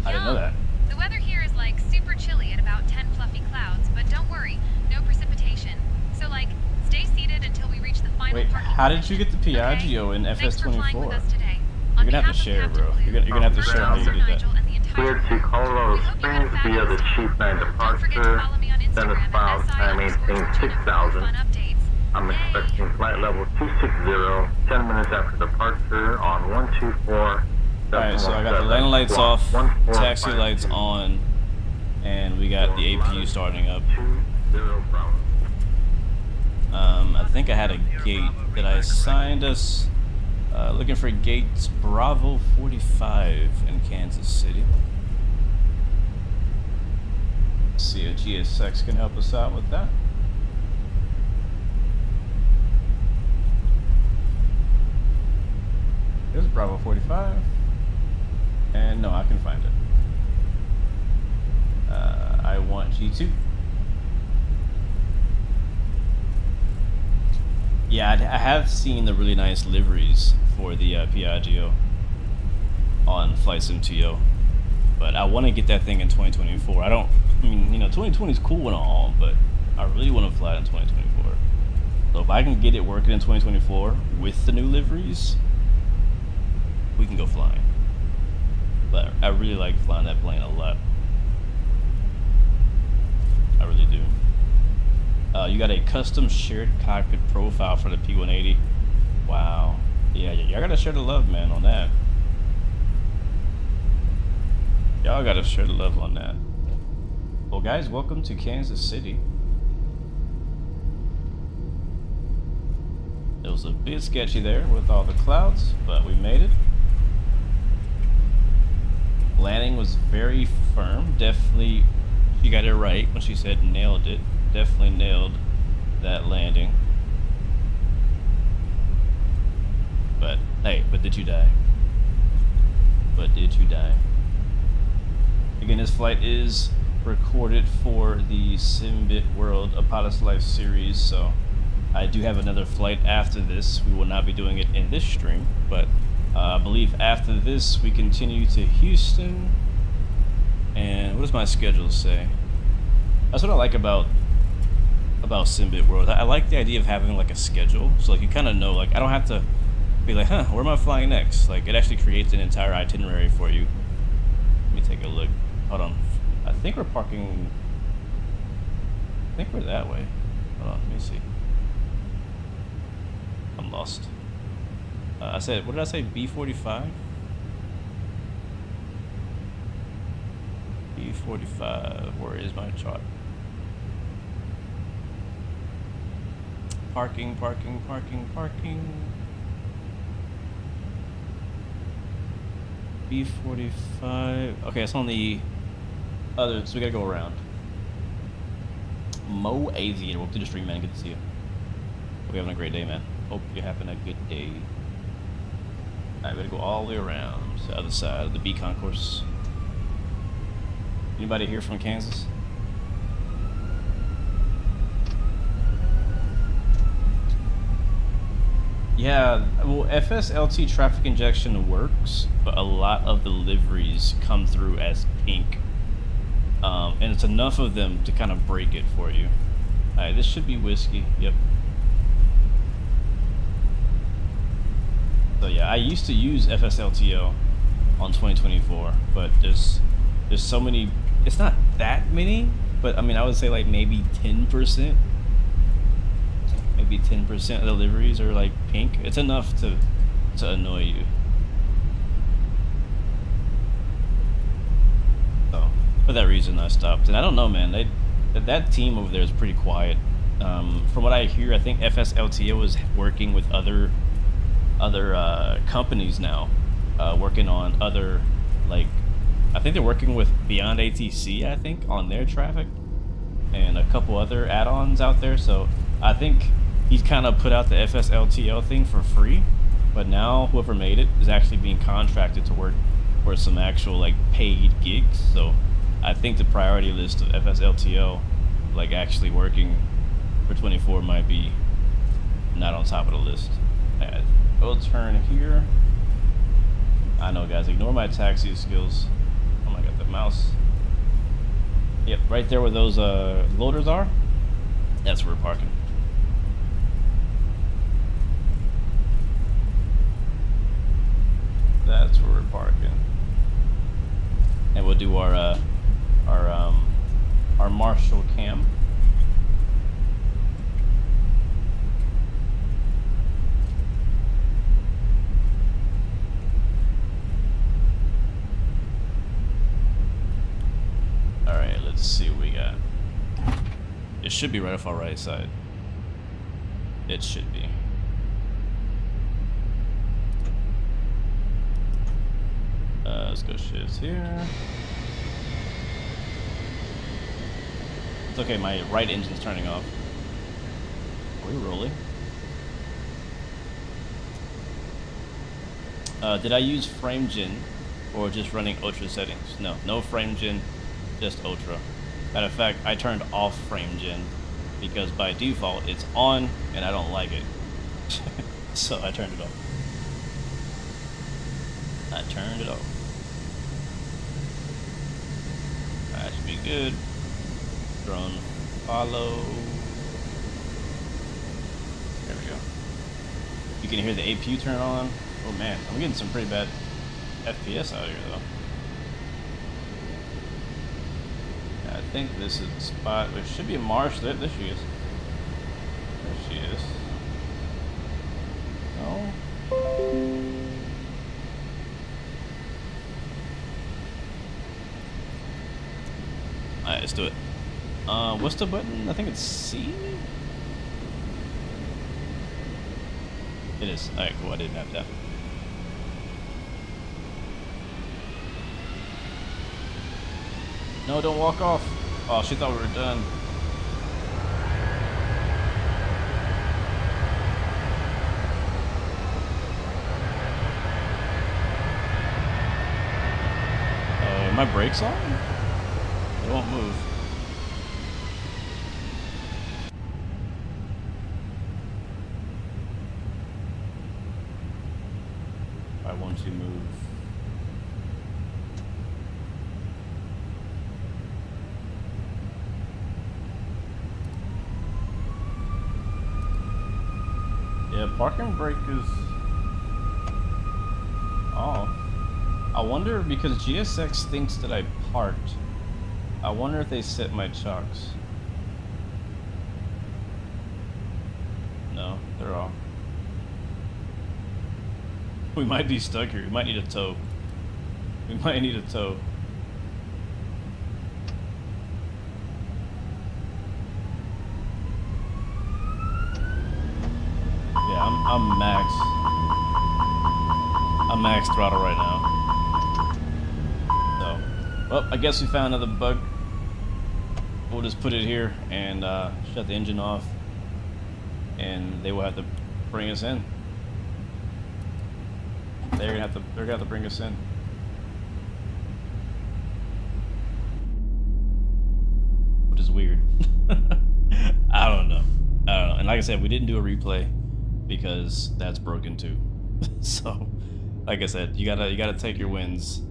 I didn't know that. The weather here is like super chilly at about 10 fluffy clouds, but don't worry, no precipitation. So like, stay seated until we reach the final Wait, parking how did you get the Piaggio in Thanks for flying with FS24? us today. You're gonna have to share, bro. You're gonna have to share how you did that. Cleared to Colorado Springs via the Chief 9 departure, then is filed, I maintain 6,000. I'm expecting flight level 260, 10 minutes after departure on 124. Alright, so I got the landing lights off, taxi lights on, and we got the APU starting up. I think I had a gate that I assigned us. Looking for gates Bravo 45 in Kansas City. Let's see if GSX can help us out with that. Here's Bravo 45. And no, I can find it. I want G2. Yeah, I have seen the really nice liveries for the Piaggio on Flight Sim 2.0, but I want to get that thing in 2024. I mean, you know, 2020 is cool and all, but I really want to fly it in 2024. So if I can get it working in 2024 with the new liveries, we can go flying. But I really like flying that plane a lot. I really do. You got a custom shared cockpit profile for the P180. Wow. Yeah, y'all gotta share the love, man, on that. Y'all gotta share the love on that. Well, guys, welcome to Kansas City. It was a bit sketchy there with all the clouds, but we made it. Landing was very firm. Definitely, she got it right when she said nailed it. Definitely nailed that landing. But hey, but did you die? But did you die? Again, this flight is recorded for the Simbit World A Pilot's Life series, so I do have another flight after this. We will not be doing it in this stream, but I believe after this we continue to Houston. And what does my schedule say? That's what I like about Simbit World. I like the idea of having like a schedule, so like you kind of know, like I don't have to be like, huh, where am I flying next? Like it actually creates an entire itinerary for you. Let me take a look. Hold on. I think we're parking. I think we're that way. Hold on. Let me see. I'm lost. I said, what did I say? B45. B45. Where is my chart? Parking, parking, parking, parking. B45. Okay, it's on the other, so we gotta go around. Mo Aviator, welcome to the stream, man. Good to see you. Hope you're having a great day, man. Hope you're having a good day. Alright, we gotta go all the way around to the other side of the B concourse. Anybody here from Kansas? Yeah, well, FSLT traffic injection works, but a lot of the liveries come through as pink. And it's enough of them to kind of break it for you. Alright, this should be whiskey, yep. So yeah, I used to use FSLTO on 2024, but there's so many, it's not that many, but I mean, I would say like maybe 10%. Maybe 10% of the liveries are like pink. It's enough to annoy you. So for that reason I stopped. And I don't know, man, that team over there is pretty quiet. From what I hear, I think FSLTO is working with other companies now, working on other, like, I think they're working with Beyond ATC, I think, on their traffic, and a couple other add-ons out there. So I think he's kind of put out the FSLTO thing for free, but now whoever made it is actually being contracted to work for some actual like paid gigs. So I think the priority list of FSLTO, like actually working for 24, might be not on top of the list. Alright, we'll turn here. I know, guys, ignore my taxi skills. Oh my god, the mouse. Yep, right there where those loaders are, that's where we're parking. That's where we're parking. And we'll do our Marshall cam. Alright, let's see what we got. It should be right off our right side. It should be. Let's go shifts here. It's okay, my right engine's turning off. Are we rolling? Did I use frame gen or just running ultra settings? No, no frame gen, just ultra. Matter of fact, I turned off frame gen because by default it's on and I don't like it. So I turned it off. I turned it off. That should be good. Drone follow. There we go. You can hear the APU turn on. Oh man, I'm getting some pretty bad FPS out here though. Yeah, I think this is the spot. There should be a marsh. There she is. There she is. No. Alright, let's do it. What's the button? I think it's C? It is. Alright, cool. I didn't have that. No, don't walk off. Oh, she thought we were done. My brakes on? It won't move. Why won't you move? Yeah, parking brake is off. I wonder, because GSX thinks that I parked, I wonder if they set my chocks. No, they're off. We might be stuck here. We might need a tow. We might need a tow. Yeah, I'm max. I'm max throttle right now. So, well, I guess we found another bug. We'll just put it here and shut the engine off, and they will have to bring us in. They're gonna have to bring us in. Which is weird. I don't know. And like I said, we didn't do a replay because that's broken too. So, like I said, you gotta take your wins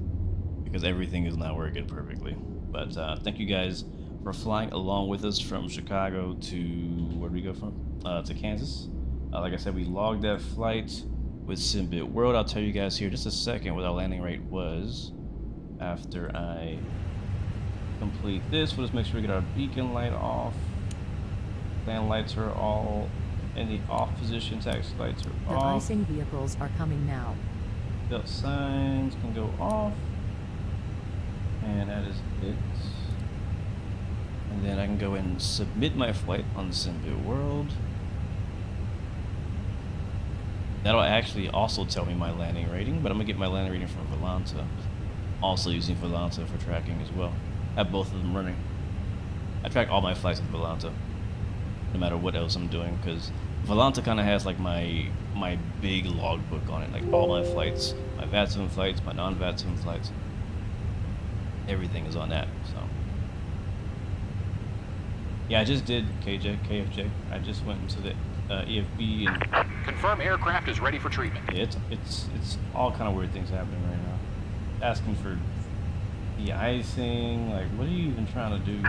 because everything is not working perfectly. But thank you guys for flying along with us from Chicago to where did we go from? To Kansas. Like I said, we logged that flight with Simbit World. I'll tell you guys here just a second what our landing rate was after I complete this. We'll just make sure we get our beacon light off. Land lights are all in the off position. Taxi lights are off. The icing vehicles are coming now. Belt signs can go off. And that is it. And then I can go and submit my flight on Simbit World. That'll actually also tell me my landing rating, but I'm gonna get my landing rating from Volanta. Also using Volanta for tracking as well. I have both of them running. I track all my flights with Volanta, no matter what else I'm doing, because Volanta kind of has like my big logbook on it, like all my flights, my VATSIM flights, my non-VATSIM flights. Everything is on that, so. Yeah, I just did KFJ. I just went into the EFB and confirm aircraft is ready for treatment. Yeah, it's all kind of weird things happening right now. Asking for de-icing, like what are you even trying to do?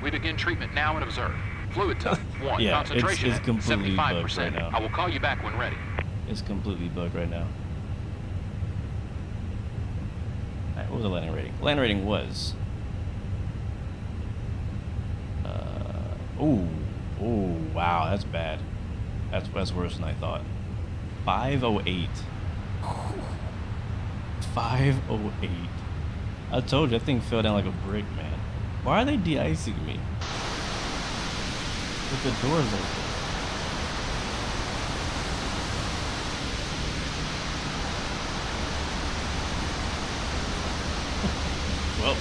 We begin treatment now and observe. Fluid type 1. Yeah, concentration it's completely 75%. bugged right now. I will call you back when ready. It's completely bugged right now. Alright, what was the landing rating? Landing rating was oh wow, that's bad. That's worse than I thought. 508. 508. I told you, that thing fell down like a brick, man. Why are they de-icing me? With the doors open. Well,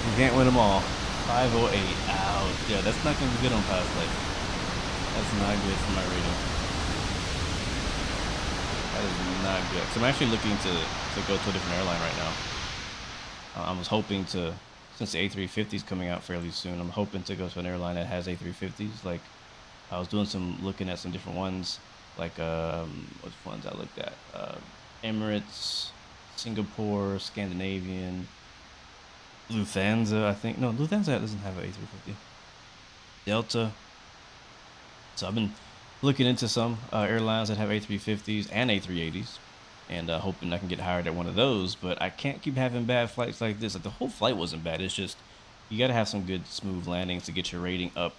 you can't win them all. 508. Ouch. Yeah, that's not going to be good on past life. That's not good for my rating. That is not good. So I'm actually looking to go to a different airline right now. I was hoping to, since the A350 is coming out fairly soon, I'm hoping to go to an airline that has A350s. Like, I was doing looking at some different ones. Like, which ones I looked at? Emirates, Singapore, Scandinavian, Lufthansa, I think. No, Lufthansa doesn't have an A350. Delta. So I've been looking into some airlines that have A350s and A380s, and hoping I can get hired at one of those. But I can't keep having bad flights like this. Like, the whole flight wasn't bad. It's just you got to have some good smooth landings to get your rating up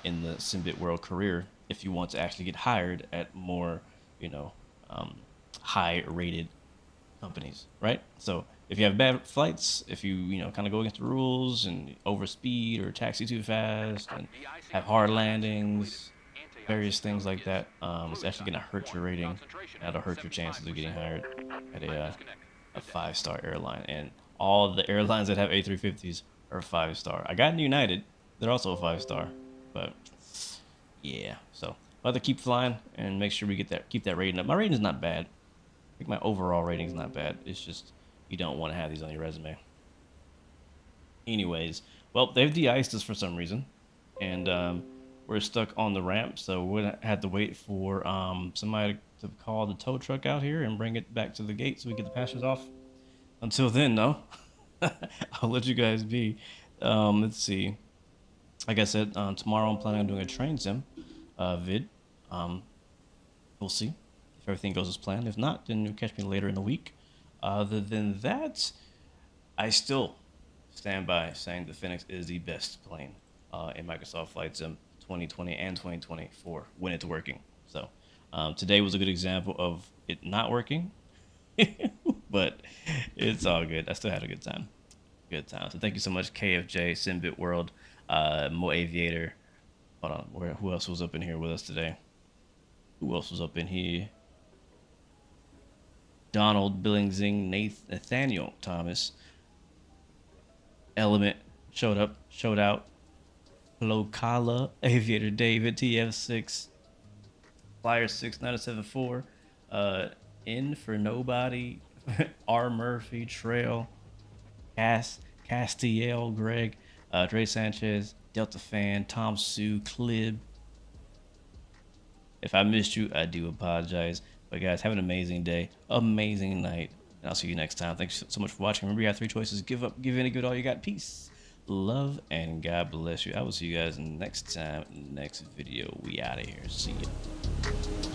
in the Simbit World career if you want to actually get hired at more, you know, high rated companies, right? So if you have bad flights, if you kind of go against the rules and overspeed or taxi too fast and have hard landings, various things like that, it's actually going to hurt your rating. That'll hurt your chances of getting hired at a 5-star airline. And all the airlines that have A350s are 5-star. I got in United, they're also a 5-star, but yeah. So I'll have to keep flying and make sure we keep that rating up. My rating is not bad. I think my overall rating is not bad. It's just you don't want to have these on your resume. Anyways, well, they've de-iced us for some reason, and we're stuck on the ramp, so we're gonna have to wait for somebody to call the tow truck out here and bring it back to the gate so we get the passengers off. Until then, though, I'll let you guys be. Let's see. Like I said, tomorrow I'm planning on doing a train sim vid. We'll see if everything goes as planned. If not, then you'll catch me later in the week. Other than that, I still stand by saying the Phoenix is the best plane in Microsoft Flight Sim 2020 and 2024 when it's working. So today was a good example of it not working, but it's all good. I still had a good time. Good time. So thank you so much, KFJ, Simbit World, Mo Aviator. Hold on, who else was up in here with us today? Who else was up in here? Donald, Billingsing, Nathaniel Thomas, Element showed out. Locala, Aviator David, TF6, Flyer 6974, N for Nobody, R Murphy, Trail, Castiel, Greg, Dre Sanchez, Delta Fan, Tom Sue, Clib. If I missed you, I do apologize. But guys, have an amazing day, amazing night, and I'll see you next time. Thanks so much for watching. Remember, you have 3 choices: give up, give in, and give it all you got. Peace, love, and God bless you. I will see you guys next time, next video. We out of here. See ya.